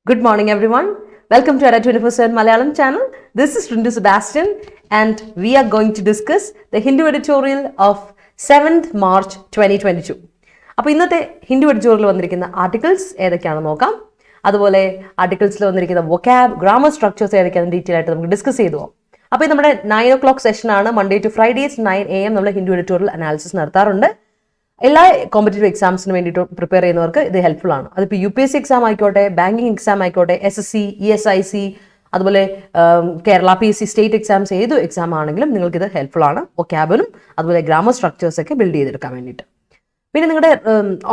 Good morning, everyone. Welcome to our 24/7 Malayalam channel. This is Hindu Sebastian, and we are going to discuss the Hindu Editorial of 7th March 2022. അപ്പോൾ ഇന്നത്തെ Hindu editorial വന്നിരിക്കുന്ന articles ഏതൊക്കെയാണെന്ന് നോക്കാം. അതുപോലെ ആർട്ടിക്കിൾസിൽ വന്നിരിക്കുന്ന വൊക്കാബ്, grammar structures ഏതൊക്കെയാണെന്ന് detail ആയിട്ട് നമുക്ക് ഡിസ്കസ് ചെയ്തു പോകാം. അപ്പോൾ ഇത് നമ്മുടെ 9 o'clock സെഷനാണ്. മൺഡേ ടു ഫ്രൈഡേസ് 9 AM നമ്മൾ ഹിന്ദു എഡിറ്റോറിയൽ അനാലിസിസ് നടത്താറുണ്ട്. എല്ലാ കോമ്പറ്റേറ്റീവ് എക്സാംസിന് വേണ്ടിയിട്ട് പ്രിപ്പയർ ചെയ്യുന്നവർക്ക് ഇത് ഹെൽപ്ഫുൾ ആണ്. അതിപ്പോൾ UPSC എക്സാം ആയിക്കോട്ടെ, ബാങ്കിങ് എക്സാം ആയിക്കോട്ടെ, SSC, ESIC, അതുപോലെ KeralaPSC സ്റ്റേറ്റ് എക്സാംസ് ഏത് എക്സാം ആണെങ്കിലും നിങ്ങൾക്കിത് ഹെൽപ്ഫുൾ ആണ്. വൊക്കാബിനും അതുപോലെ ഗ്രാമർ സ്ട്രക്ചേഴ്സ് ഒക്കെ ബിൽഡ് ചെയ്തെടുക്കാൻ വേണ്ടിയിട്ട്. പിന്നെ നിങ്ങളുടെ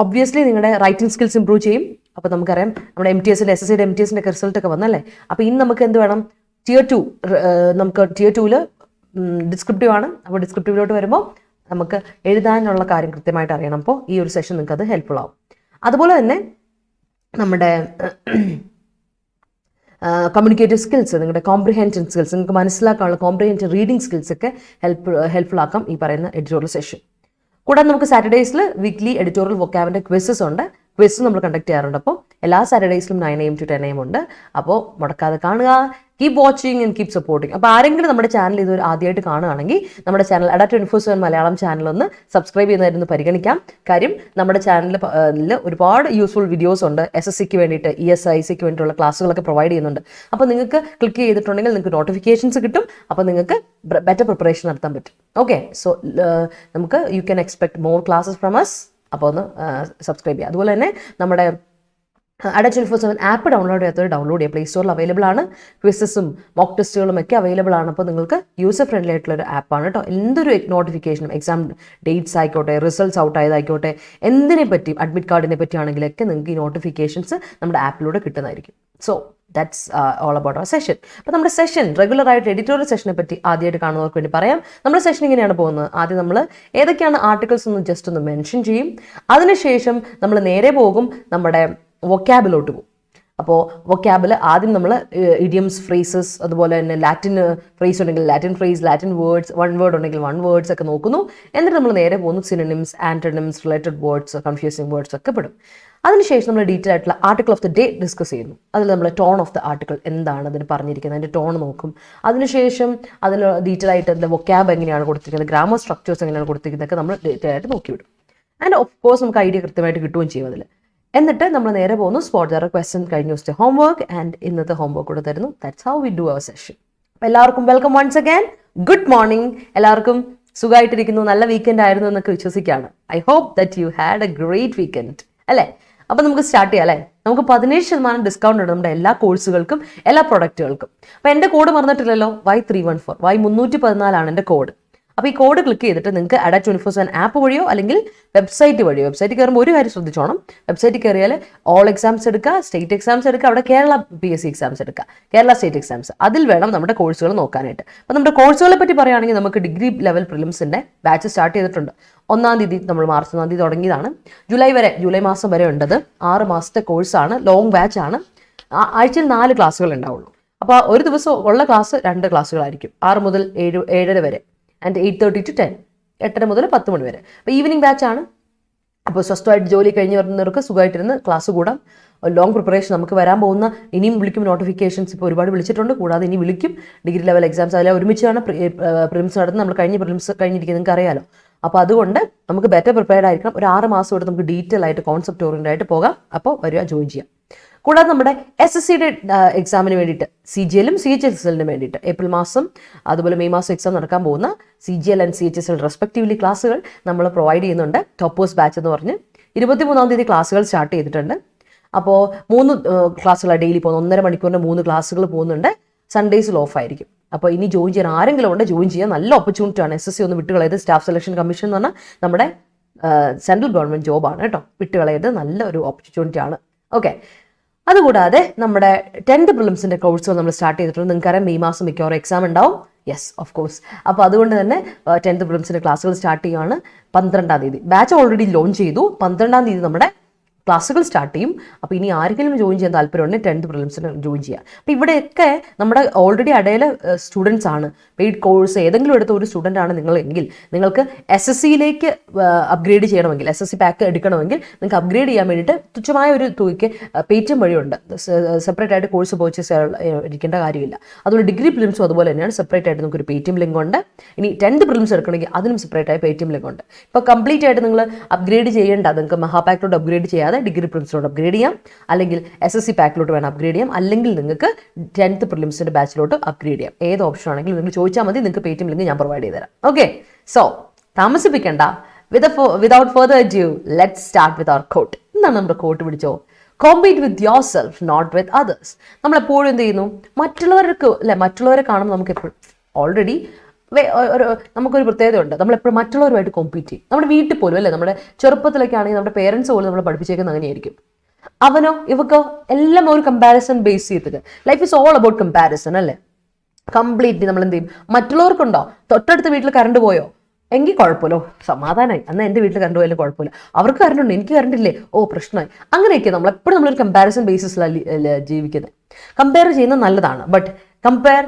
ഒബ്വിയസ്ലി നിങ്ങളുടെ റൈറ്റിംഗ് സ്കിൽസ് ഇംപ്രൂവ് ചെയ്യും. അപ്പോൾ നമുക്കറിയാം നമ്മുടെ MTSന്റെ SSCയുടെ MTSന്റെ ഒക്കെ റിസൾട്ട് ഒക്കെ വന്നല്ലേ. അപ്പോൾ ഇനി നമുക്ക് എന്ത് വേണം, Tier 2 നമുക്ക് Tier 2 ഡിസ്ക്രിപ്റ്റീവ് ആണ്. അപ്പോൾ ഡിസ്ക്രിപ്റ്റീവിലോട്ട് വരുമ്പോൾ നമുക്ക് എഴുതാനുള്ള കാര്യം കൃത്യമായിട്ട് അറിയണം. അപ്പോൾ ഈ ഒരു സെഷൻ നിങ്ങൾക്ക് അത് ഹെൽപ്ഫുൾ ആവും. അതുപോലെ തന്നെ നമ്മുടെ കമ്മ്യൂണിക്കേറ്റീവ് സ്കിൽസ്, നിങ്ങളുടെ കോംപ്രിഹെൻഷൻ സ്കിൽസ്, നിങ്ങൾക്ക് മനസ്സിലാക്കാനുള്ള കോംപ്രിഹെൻഷൻ റീഡിംഗ് സ്കിൽസ് ഒക്കെ ഹെൽപ്ഫുൾ ആക്കാം ഈ പറയുന്ന എഡിറ്റോറിയൽ സെഷൻ. കൂടാതെ നമുക്ക് സാറ്റർഡേസിൽ വീക്ക്ലി എഡിറ്റോറിയൽ വൊക്കാബിൻ്റെ ക്വിസസ് ഉണ്ട്. ക്വിസ് നമ്മൾ കണ്ടക്ട് ചെയ്യാറുണ്ട്. അപ്പോൾ എല്ലാ സാറ്റർഡേസിലും 9 AM to 10 AM ഉണ്ട്. അപ്പോൾ മുടക്കാതെ കാണുക. Keep watching and keep supporting. അപ്പോൾ ആരെങ്കിലും നമ്മുടെ ചാനൽ ഇത് ആദ്യമായിട്ട് കാണുകയാണെങ്കിൽ നമ്മുടെ ചാനൽ Attendant മലയാളം ചാനൽ ഒന്ന് സബ്സ്ക്രൈബ് ചെയ്യുന്നതായിരുന്നു പരിഗണിക്കാം. കാര്യം നമ്മുടെ ചാനലിൽ ഒരുപാട് യൂസ്ഫുൾ വീഡിയോസ് ഉണ്ട്. SSCക്ക് വേണ്ടിയിട്ട്, ESICക്ക് വേണ്ടിയിട്ടുള്ള ക്ലാസ്സുകളൊക്കെ പ്രൊവൈഡ് ചെയ്യുന്നുണ്ട്. അപ്പോൾ നിങ്ങൾക്ക് ക്ലിക്ക് ചെയ്തിട്ടുണ്ടെങ്കിൽ നിങ്ങൾക്ക് നോട്ടിഫിക്കേഷൻസ് കിട്ടും. അപ്പോൾ നിങ്ങൾക്ക് ബെറ്റർ പ്രിപ്പറേഷൻ നടത്താൻ പറ്റും. ഓക്കെ, സോ നമുക്ക് you can expect more classes from us. അപ്പോൾ ഒന്ന് സബ്സ്ക്രൈബ് ചെയ്യുക. അതുപോലെ തന്നെ നമ്മുടെ Attendant ആപ്പ് ഡൗൺലോഡ് ചെയ്യാത്തവർ ഡൗൺലോഡ് ചെയ്യുക. പ്ലേ സ്റ്റോറിൽ അവൈലബിൾ ആണ്. ക്വിസസും മോക്ക് ടെസ്റ്റുകളും ഒക്കെ അവൈലബിൾ ആണ്. അപ്പോൾ നിങ്ങൾക്ക് യൂസർ ഫ്രണ്ട്ലി ആയിട്ടുള്ള ഒരു ആപ്പാണ് കേട്ടോ. എന്തൊരു നോട്ടിഫിക്കേഷനും, എക്സാം ഡേറ്റ്സ് ആയിക്കോട്ടെ, റിസൾട്ട്സ് ഔട്ട് ആയതായിക്കോട്ടെ, എന്തിനെ പറ്റി, അഡ്മിറ്റ് കാർഡിനെ പറ്റിയാണെങ്കിലൊക്കെ നിങ്ങൾക്ക് ഈ നോട്ടിഫിക്കേഷൻസ് നമ്മുടെ ആപ്പിലൂടെ കിട്ടുന്നതായിരിക്കും. So that's all about our session. അപ്പോൾ നമ്മുടെ സെഷൻ റെഗുലർ ആയിട്ട് എഡിറ്റോറിയൽ സെഷനെ പറ്റി ആദ്യമായിട്ട് കാണുന്നവർക്ക് വേണ്ടി പറയാം. നമ്മുടെ സെഷൻ ഇങ്ങനെയാണ് പോകുന്നത്. ആദ്യം നമ്മൾ ഏതൊക്കെയാണ് ആർട്ടിക്കിൾസ് എന്ന് ജസ്റ്റ് ഒന്ന് മെൻഷൻ ചെയ്യും. അതിനുശേഷം നമ്മൾ നേരെ പോകും നമ്മുടെ വൊക്കാബിലോട്ട് പോകും. അപ്പോൾ വൊക്കാബിൽ ആദ്യം നമ്മൾ ഇഡിയംസ്, ഫ്രേസസ്, അതുപോലെ തന്നെ ലാറ്റിൻ ഫ്രേസ് ഉണ്ടെങ്കിൽ Latin phrase, Latin words, one word ഉണ്ടെങ്കിൽ വൺ വേർഡ്സ് ഒക്കെ നോക്കുന്നു. എന്നിട്ട് നമ്മൾ നേരെ പോകുന്നു synonyms, ആന്റണിംസ്, related words, confusing words ഒക്കെ പെടും. അതിനുശേഷം നമ്മൾ ഡീറ്റെയിൽ ആയിട്ടുള്ള article of the day discuss ചെയ്യുന്നു. അതിൽ നമ്മൾ ടോൺ ഓഫ് ദ ആർട്ടിക്കിൾ എന്താണ് അതിന് പറഞ്ഞിരിക്കുന്നത്, അതിൻ്റെ ടോൺ നോക്കും. അതിനുശേഷം അതിൽ ഡീറ്റെയിൽ ആയിട്ട് അതിൻ്റെ വൊക്കാബ് എങ്ങനെയാണ് കൊടുത്തിരിക്കുന്നത്, ഗ്രാമർ സ്ട്രക്ചേഴ്സ് എങ്ങനെയാണ് കൊടുത്തിരിക്കുന്നതൊക്കെ നമ്മൾ ഡീറ്റെയിൽ ആയിട്ട് നോക്കിവിടും. ആൻഡ് ഓഫ് കോഴ്സ് നമുക്ക് ഐഡിയ കൃത്യമായിട്ട് കിട്ടുകയും ചെയ്യും അതിൽ. എന്നിട്ട് നമ്മൾ നേരെ പോകുന്നു സ്പോട്ട് ക്വസ്റ്റ്യൻ, കഴിഞ്ഞ ദിവസത്തെ ഹോംവർക്ക് ആൻഡ് ഇന്നത്തെ ഹോംവർക്ക് കൂടെ തരുന്നു. That's how we do our session. അപ്പോൾ എല്ലാവർക്കും welcome once again. Good morning. എല്ലാവർക്കും സുഖമായിട്ടിരിക്കുന്നു, നല്ല വീക്കെൻഡ് ആയിരുന്നു എന്നൊക്കെ വിശ്വസിക്കുകയാണ്. I hope that you had a great weekend അല്ലേ. അപ്പോൾ നമുക്ക് സ്റ്റാർട്ട് ചെയ്യാം അല്ലേ. നമുക്ക് 17% ഡിസ്കൗണ്ട് ഉണ്ട് നമ്മുടെ എല്ലാ കോഴ്സുകൾക്കും, എല്ലാ പ്രൊഡക്റ്റുകൾക്കും. അപ്പോൾ എൻ്റെ കോഡ് മറന്നിട്ടില്ലല്ലോ, Y314, Y314 എൻ്റെ കോഡ്. അപ്പോൾ ഈ കോഡ് ക്ലിക്ക് ചെയ്തിട്ട് നിങ്ങൾക്ക് Attendant ആപ്പ് വഴിയോ അല്ലെങ്കിൽ വെബ്സൈറ്റ് വഴിയോ, വെബ്സൈറ്റ് കയറുമ്പോൾ ഒരു കാര്യം ശ്രദ്ധിച്ചോണം, വെബ്സൈറ്റിൽ കയറിയാൽ ഓൾ എക്സാംസ് എടുക്കുക, സ്റ്റേറ്റ് എക്സാംസ് എടുക്കുക, അവിടെ KeralaPSC എക്സാംസ് എടുക്കുക, കേരള സ്റ്റേറ്റ് എക്സാംസ്, അതിൽ വേണം നമ്മുടെ കോഴ്സുകൾ നോക്കാനായിട്ട്. അപ്പോൾ നമ്മുടെ കോഴ്സുകളെ പറ്റി പറയുകയാണെങ്കിൽ നമുക്ക് ഡിഗ്രി ലെവൽ പ്രിലിംസിൻ്റെ ബാച്ച് സ്റ്റാർട്ട് ചെയ്തിട്ടുണ്ട്. 1-ാം തീയതി നമ്മൾ മാർച്ച് 1-ാം തീയതി തുടങ്ങിയതാണ്. ജൂലൈ മാസം വരെ ഉണ്ടത്. 6 മാസത്തെ കോഴ്സാണ്, ലോങ് ബാച്ച് ആണ്. ആഴ്ചയിൽ 4 ക്ലാസ്സുകൾ ഉണ്ടാവുള്ളൂ. അപ്പോൾ ഒരു ദിവസം ഉള്ള ക്ലാസ് 2 ക്ലാസ്സുകളായിരിക്കും, 6 മുതൽ 7:30 വരെ ആൻഡ് 8:30 to 10, 8:30 മുതൽ 10 മണി വരെ. അപ്പോൾ ഈവനിങ് ബാച്ചാണ്. അപ്പോൾ സ്വസ്ഥമായിട്ട് ജോലി കഴിഞ്ഞ് വരുന്നവർക്ക് സുഖമായിട്ടിരുന്ന് ക്ലാസ് കൂടാം. ലോങ് പ്രിപ്പറേഷൻ നമുക്ക് വരാൻ പോകുന്ന ഇനിയും വിളിക്കും നോട്ടിഫിക്കേഷൻസ്. ഇപ്പോൾ ഒരുപാട് വിളിച്ചിട്ടുണ്ട്, കൂടാതെ ഇനി വിളിക്കും. ഡിഗ്രി ലെവൽ എക്സാംസ് അതിൽ ഒരുമിച്ചാണ് പ്രിലിംസ് നടത്തുന്നത്. നമ്മൾ കഴിഞ്ഞ പ്രിലിംസ് കഴിഞ്ഞിരിക്കുന്നത് നിങ്ങൾക്ക് അറിയാലോ. അപ്പോൾ അതുകൊണ്ട് നമുക്ക് ബെറ്റർ പ്രിപ്പയർഡ് ആയിരിക്കണം. ഒരു 6 മാസം കൊണ്ട് നമുക്ക് ഡീറ്റെയിൽ ആയിട്ട് കോൺസെപ്റ്റ് ഓറിയൻറ്റഡ് ആയിട്ട് പോകാം. അപ്പോൾ വരിക, ജോയിൻ ചെയ്യാം. കൂടാതെ നമ്മുടെ SSCയുടെ എക്സാമിന് വേണ്ടിയിട്ട്, CGLും CHSLനും വേണ്ടിയിട്ട് ഏപ്രിൽ മാസം അതുപോലെ മെയ് മാസം എക്സാം നടക്കാൻ പോകുന്ന CGL ആൻഡ് CHSL റെസ്പെക്റ്റീവ്ലി ക്ലാസ്സുകൾ നമ്മൾ പ്രൊവൈഡ് ചെയ്യുന്നുണ്ട്. ടോപ്പേഴ്സ് ബാച്ച് എന്ന് പറഞ്ഞ് 23-ാം തീയതി ക്ലാസ്സുകൾ സ്റ്റാർട്ട് ചെയ്തിട്ടുണ്ട്. അപ്പോൾ 3 ക്ലാസ്സുകളാണ് ഡെയിലി പോകുന്നത്. 1.5 മണിക്കൂറിൻ്റെ 3 ക്ലാസ്സുകൾ പോകുന്നുണ്ട്. സൺഡേസിൽ ഓഫ് ആയിരിക്കും. അപ്പോൾ ഇനി ജോയിൻ ചെയ്യാൻ ആരെങ്കിലും ഉണ്ട്, ജോയിൻ ചെയ്യാൻ നല്ല ഓപ്പർച്യൂണിറ്റിയാണ്. SSC ഒന്ന് വിട്ടുകളയത്. സ്റ്റാഫ് സെലക്ഷൻ കമ്മീഷൻ എന്ന് പറഞ്ഞാൽ നമ്മുടെ സെൻട്രൽ ഗവൺമെൻറ് ജോബാണ് കേട്ടോ. വിട്ടുകളയത് നല്ല ഒരു ഓപ്പർച്യൂണിറ്റിയാണ്. ഓക്കെ, അതുകൂടാതെ നമ്മുടെ 10th പ്രിലിംസിൻ്റെ കോഴ്സുകൾ നമ്മൾ സ്റ്റാർട്ട് ചെയ്തിട്ടുണ്ട്. നിങ്ങൾക്കറിയാം മെയ് മാസം മിക്കവാറും എക്സാം ഉണ്ടാവും. Yes, of course. അപ്പോൾ അതുകൊണ്ട് തന്നെ 10th പ്രിലിംസിൻ്റെ ക്ലാസ്സുകൾ സ്റ്റാർട്ട് ചെയ്യുകയാണ് 12-ാം തീയതി. ബാച്ച് ഓൾറെഡി ലോഞ്ച് ചെയ്തു. 12-ാം തീയതി നമ്മുടെ ക്ലാസ്സുകൾ സ്റ്റാർട്ട് ചെയ്യും. അപ്പോൾ ഇനി ആരെങ്കിലും ജോയിൻ ചെയ്യാൻ താല്പര്യമുണ്ടെങ്കിൽ 10th പ്രിലിംസിന് ജോയിൻ ചെയ്യാം. അപ്പോൾ ഇവിടെയൊക്കെ നമ്മുടെ ഓൾറെഡി അടയിലെ സ്റ്റുഡൻസ് ആണ്. പെയ്ഡ് കോഴ്സ് ഏതെങ്കിലും എടുത്ത ഒരു സ്റ്റുഡൻ്റ് ആണ് നിങ്ങളെങ്കിൽ നിങ്ങൾക്ക് SSCയിലേക്ക് അപ്ഗ്രേഡ് ചെയ്യണമെങ്കിൽ, SSC പാക്ക് എടുക്കണമെങ്കിൽ നിങ്ങൾക്ക് അപ്ഗ്രേഡ് ചെയ്യാൻ വേണ്ടിയിട്ട് തുച്ഛമായ ഒരു തുകയ്ക്ക് പേടിഎം വഴിയുണ്ട്. സെപ്പറേറ്റ് ആയിട്ട് കോഴ്സ് പർച്ചേസ് ഇരിക്കേണ്ട കാര്യമില്ല. അതുപോലെ ഡിഗ്രി പ്രിലിംസും അതുപോലെ തന്നെയാണ്. സെപ്പറേറ്റ് ആയിട്ട് നിങ്ങൾക്ക് ഒരു പേടിഎം ലിങ്ക് ഉണ്ട്. ഇനി 10th പ്രിലിംസ് എടുക്കണമെങ്കിൽ അതിനും സെപ്പറേറ്റ് ആയി പേടിഎം ലിങ്ക് ഉണ്ട്. ഇപ്പോൾ കംപ്ലീറ്റ് ആയിട്ട് നിങ്ങൾ അപ്ഗ്രേഡ് ചെയ്യേണ്ട, നിങ്ങൾക്ക് മഹാപാക്കിലോട്ട് അപ്ഗ്രേഡ് ചെയ്യാതെ ഡിഗ്രി പ്രിലിംസിലോട്ട് അപ്ഗ്രേഡ് ചെയ്യാം, അല്ലെങ്കിൽ SSC പാക്കിലോട്ട് വേണം അപ്ഗ്രേഡ് ചെയ്യാം, അല്ലെങ്കിൽ നിങ്ങൾക്ക് 10th പ്രിലിംസിന്റെ ബാച്ചിലോട്ട് അപ്ഗ്രേഡ് ചെയ്യാം. ഏത് ഓപ്ഷൻ ആണെങ്കിലും നിങ്ങൾ ചോദിച്ചാൽ മതി, നിങ്ങൾക്ക് പേടിഎം ലിങ്ക് ഞാൻ പ്രൊവൈഡ് ചെയ്ത് തരാം. ഓക്കെ, സോ താമസിപ്പിക്കേണ്ട, without further adieu let's start with our quote. എന്താണ് നമ്മുടെ കോട്ട്? പിടിച്ചോ. Compete with yourself, not with others. നമ്മളെപ്പോഴും എന്ത് ചെയ്യുന്നു? മറ്റുള്ളവരെ കാണുമ്പോൾ നമുക്ക് എപ്പോഴും ഓൾറെഡി നമുക്കൊരു പ്രത്യേകത ഉണ്ട്. നമ്മളെപ്പോഴും മറ്റുള്ളവരുമായിട്ട് കോമ്പീറ്റ് ചെയ്യും. നമ്മുടെ വീട്ടിൽ പോലും അല്ലേ, നമ്മുടെ ചെറുപ്പത്തിലൊക്കെ ആണെങ്കിൽ നമ്മുടെ പേരൻസ് പോലും നമ്മൾ പഠിപ്പിച്ചേക്കുന്നത് അങ്ങനെയായിരിക്കും. അവനോ ഇവക്കോ എല്ലാം ഒരു കമ്പാരിസൺ ബേസ് ചെയ്തിട്ട്. Life is all about comparison അല്ലേ. കംപ്ലീറ്റ്ലി നമ്മൾ എന്ത് ചെയ്യും? മറ്റുള്ളവർക്കുണ്ടോ തൊട്ടടുത്ത വീട്ടിൽ കറണ്ട് പോയോ, എങ്കിൽ കുഴപ്പമില്ലോ, സമാധാനമായി, എന്നാൽ എൻ്റെ വീട്ടിൽ കറണ്ട് പോയാലും കുഴപ്പമില്ല. അവർക്ക് കറണ്ട് ഉണ്ട്, എനിക്ക് കറണ്ട് ഇല്ലേ, ഓ പ്രശ്നമായി. അങ്ങനെയൊക്കെ നമ്മളെപ്പോഴും നമ്മളൊരു കമ്പാരിസൺ ബേസിസിലാണ് ജീവിക്കുന്നത്. കമ്പയർ ചെയ്യുന്നത് നല്ലതാണ്, but compare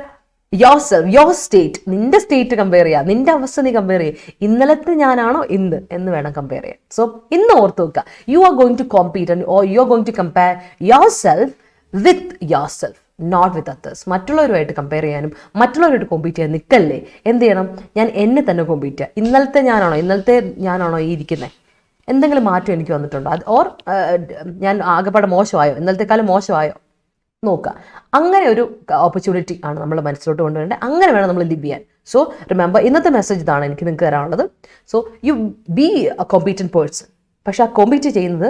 your self, your state, നിന്റെ സ്റ്റേറ്റ് കമ്പയർ ചെയ്യുക, നിന്റെ അവസ്ഥ നീ കമ്പയർ ചെയ്യുക. ഇന്നലത്തെ ഞാനാണോ ഇന്ന് എന്ന് വേണം കമ്പയർ ചെയ്യാൻ. സോ ഇന്ന് ഓർത്ത് വെക്കുക, you are going to compete or you are going to compare yourself with yourself, not with others. മറ്റുള്ളവരുമായിട്ട് കമ്പയർ ചെയ്യാനും മറ്റുള്ളവരുമായിട്ട് കോമ്പീറ്റ് ചെയ്യാൻ നിൽക്കല്ലേ. എന്ത് ചെയ്യണം? ഞാൻ എന്നെ തന്നെ കോമ്പീറ്റ് ചെയ്യുക. ഇന്നലത്തെ ഞാനാണോ ഈ ഇരിക്കുന്നത്? എന്തെങ്കിലും മാറ്റം എനിക്ക് വന്നിട്ടുണ്ടോ? ഓർ ഞാൻ ആകെപ്പാടെ മോശമായോ, ഇന്നലത്തെക്കാലം മോശമായോ നോക്കുക. അങ്ങനെ ഒരു ഓപ്പർച്യൂണിറ്റി ആണ് നമ്മൾ മനസ്സിലോട്ട് കൊണ്ടുവരേണ്ടത്. അങ്ങനെ വേണം നമ്മൾ ലിവ് ചെയ്യാൻ. സോ റിമെമ്പർ, ഇന്നത്തെ മെസ്സേജ് ഇതാണ് എനിക്ക് നിങ്ങൾക്ക് തരാനുള്ളത്. So you be a competent person, പക്ഷെ ആ കോമ്പീറ്റ് ചെയ്യുന്നത്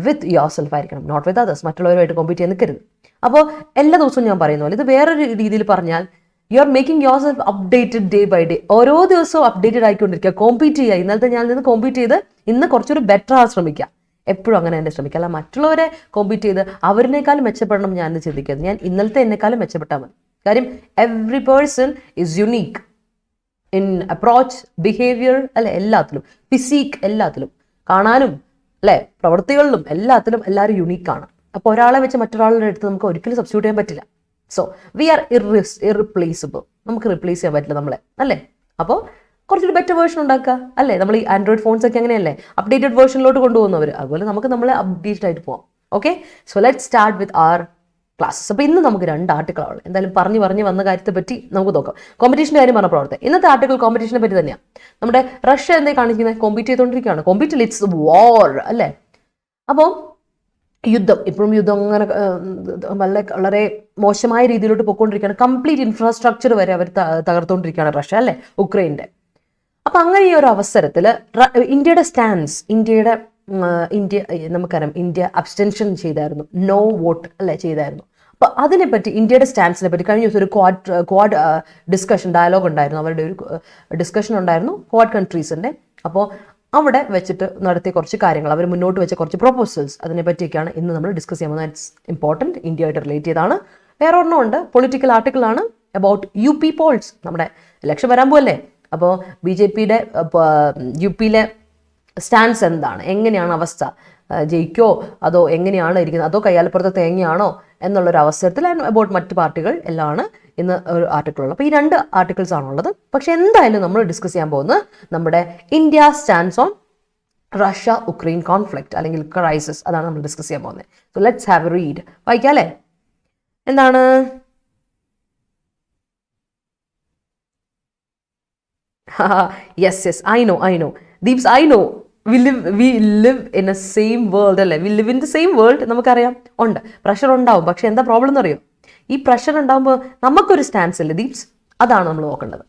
വിത്ത് യോർ സെൽഫ് ആയിരിക്കണം, നോട്ട് വിത്ത് അതേഴ്സ്. മറ്റുള്ളവരുമായിട്ട് കോമ്പീറ്റ് ചെയ്യാൻ നിൽക്കരുത്. അപ്പോൾ എല്ലാ ദിവസവും ഞാൻ പറയുന്ന പോലെ, ഇത് വേറൊരു രീതിയിൽ പറഞ്ഞാൽ you are making yourself updated day by day. ഓരോ ദിവസവും അപ്ഡേറ്റഡ് ആയിക്കൊണ്ടിരിക്കുക, കോമ്പീറ്റ് ചെയ്യുക. ഇന്നലത്തെ ഞാൻ നിന്ന് കോമ്പീറ്റ് ചെയ്ത് ഇന്ന് കുറച്ചൊരു ബെറ്റർ ആകാൻ ശ്രമിക്കുക. എപ്പോഴും അങ്ങനെ തന്നെ ശ്രമിക്കുക. അല്ല മറ്റുള്ളവരെ കോമ്പീറ്റ് ചെയ്ത് അവരിനേക്കാളും മെച്ചപ്പെടണം ഞാൻ ചിന്തിക്കുന്നത്. ഞാൻ ഇന്നലത്തെ എന്നെക്കാളും മെച്ചപ്പെട്ടാൽ മതി. കാര്യം every person is unique in approach, behaviour അല്ലെ, എല്ലാത്തിലും, ഫിസിക് എല്ലാത്തിലും, കാണാനും അല്ലെ പ്രവൃത്തികളിലും എല്ലാത്തിലും എല്ലാവരും യുണീക്കാണ്. അപ്പോൾ ഒരാളെ വെച്ച് മറ്റൊരാളുടെ അടുത്ത് നമുക്ക് ഒരിക്കലും സബ്സ്റ്റിറ്റ്യൂട്ട് ചെയ്യാൻ പറ്റില്ല. So we are irreplaceable. നമുക്ക് റിപ്ലേസ് ചെയ്യാൻ പറ്റില്ല നമ്മളെ, അല്ലേ? അപ്പോൾ കുറച്ചൊരു ബെറ്റർ വേർഷൻ ഉണ്ടാക്കുക, അല്ലേ? നമ്മൾ ഈ ആൻഡ്രോയിഡ് ഫോൺസ് ഒക്കെ അങ്ങനെയല്ലേ അപ്ഡേറ്റഡ് വേർഷനിലോട്ട് കൊണ്ടുപോകുന്നവർ. അതുപോലെ നമുക്ക് നമ്മളെ അപ്ഡേറ്റഡ് ആയിട്ട് പോകാം. Okay, so let start with our classes. അപ്പോൾ ഇന്ന് നമുക്ക് 2 ആർട്ടിക്കിളാണ്. എന്തായാലും പറഞ്ഞു വന്ന കാര്യത്തെ പറ്റി നമുക്ക് നോക്കാം. കോമ്പറ്റീഷൻ്റെ കാര്യം പറഞ്ഞ പ്രവർത്തനം. ഇന്നത്തെ ആർട്ടിക്കിൾ കോമ്പറ്റീഷനെ പറ്റി തന്നെയാണ്. നമ്മുടെ റഷ്യ എന്തേ കാണിക്കുന്നത്? കോമ്പീറ്റ് ചെയ്തുകൊണ്ടിരിക്കുകയാണ്. കോമ്പീറ്റ് ഇറ്റ്സ് വാർ അല്ലേ. അപ്പോൾ യുദ്ധം, ഇപ്പോഴും യുദ്ധം അങ്ങനെ വളരെ മോശമായ രീതിയിലോട്ട് പോയിക്കൊണ്ടിരിക്കുകയാണ്. കംപ്ലീറ്റ് ഇൻഫ്രാസ്ട്രക്ചർ വരെ അവർ തകർത്തുകൊണ്ടിരിക്കുകയാണ് റഷ്യ അല്ലേ, ഉക്രൈൻ്റെ. അപ്പം അങ്ങനെ ഈ ഒരു അവസരത്തിൽ ഇന്ത്യയുടെ സ്റ്റാൻസ്, ഇന്ത്യ നമുക്കറിയാം, ഇന്ത്യ അബ്സ്റ്റൻഷൻ ചെയ്തായിരുന്നു, നോ വോട്ട് അല്ലേ ചെയ്തായിരുന്നു. അപ്പോൾ അതിനെപ്പറ്റി, ഇന്ത്യയുടെ സ്റ്റാൻസിനെ പറ്റി കഴിഞ്ഞ ദിവസം ഒരു ക്വാഡ് ഡിസ്കഷൻ, ഡയലോഗ് ഉണ്ടായിരുന്നു. അവരുടെ ഒരു ഡിസ്കഷൻ ഉണ്ടായിരുന്നു ക്വാഡ് കൺട്രീസിൻ്റെ. അപ്പോൾ അവിടെ വെച്ചിട്ട് നടത്തിയ കുറച്ച് കാര്യങ്ങൾ, അവർ മുന്നോട്ട് വെച്ച കുറച്ച് പ്രൊപ്പോസൽസ്, അതിനെപ്പറ്റിയൊക്കെയാണ് ഇന്ന് നമ്മൾ ഡിസ്കസ് ചെയ്യാൻ പോകുന്നത്. ഇറ്റ്സ് ഇമ്പോർട്ടൻറ്റ്, ഇന്ത്യയായിട്ട് റിലേറ്റ് ചെയ്താണ്. വേറെ ഒരെണ്ണമുണ്ട്, പൊളിറ്റിക്കൽ ആർട്ടിക്കിളാണ് അബൌട്ട് UP പോൾസ്. നമ്മുടെ ഇലക്ഷൻ വരാൻ പോകല്ലേ. അപ്പോൾ BJPയുടെ UPയിലെ സ്റ്റാൻസ് എന്താണ്, എങ്ങനെയാണ് അവസ്ഥ, ജയിക്കോ അതോ എങ്ങനെയാണ് ഇരിക്കുന്നത്, അതോ കയ്യാലപ്പുറത്തെ തേങ്ങയാണോ എന്നുള്ളൊരു അവസരത്തിൽ അബൌട്ട് മറ്റ് പാർട്ടികൾ എല്ലാമാണ് ഇന്ന് ഒരു ആർട്ടിക്കിളുള്ളത്. അപ്പോൾ ഈ 2 ആർട്ടിക്കിൾസ് ആണുള്ളത്. പക്ഷെ എന്തായാലും നമ്മൾ ഡിസ്കസ് ചെയ്യാൻ പോകുന്നത് നമ്മുടെ India stands on Russia Ukraine conflict അല്ലെങ്കിൽ ക്രൈസിസ്. അതാണ് നമ്മൾ ഡിസ്കസ് ചെയ്യാൻ പോകുന്നത്. So let's have a read. വായിക്കാം അല്ലേ? എന്താണ്? യെസ് ഐ നോ ദീപ്സ്, I know we live in a same world അല്ലേ. We live in the same world. നമുക്കറിയാം ഉണ്ട്, പ്രഷർ ഉണ്ടാവും. പക്ഷെ എന്താ പ്രോബ്ലം എന്നറിയോ? ഈ പ്രഷർ ഉണ്ടാകുമ്പോൾ നമുക്കൊരു സ്റ്റാൻസ് ഇല്ലേ ദീപ്സ്, അതാണ് നമ്മൾ നോക്കേണ്ടത്.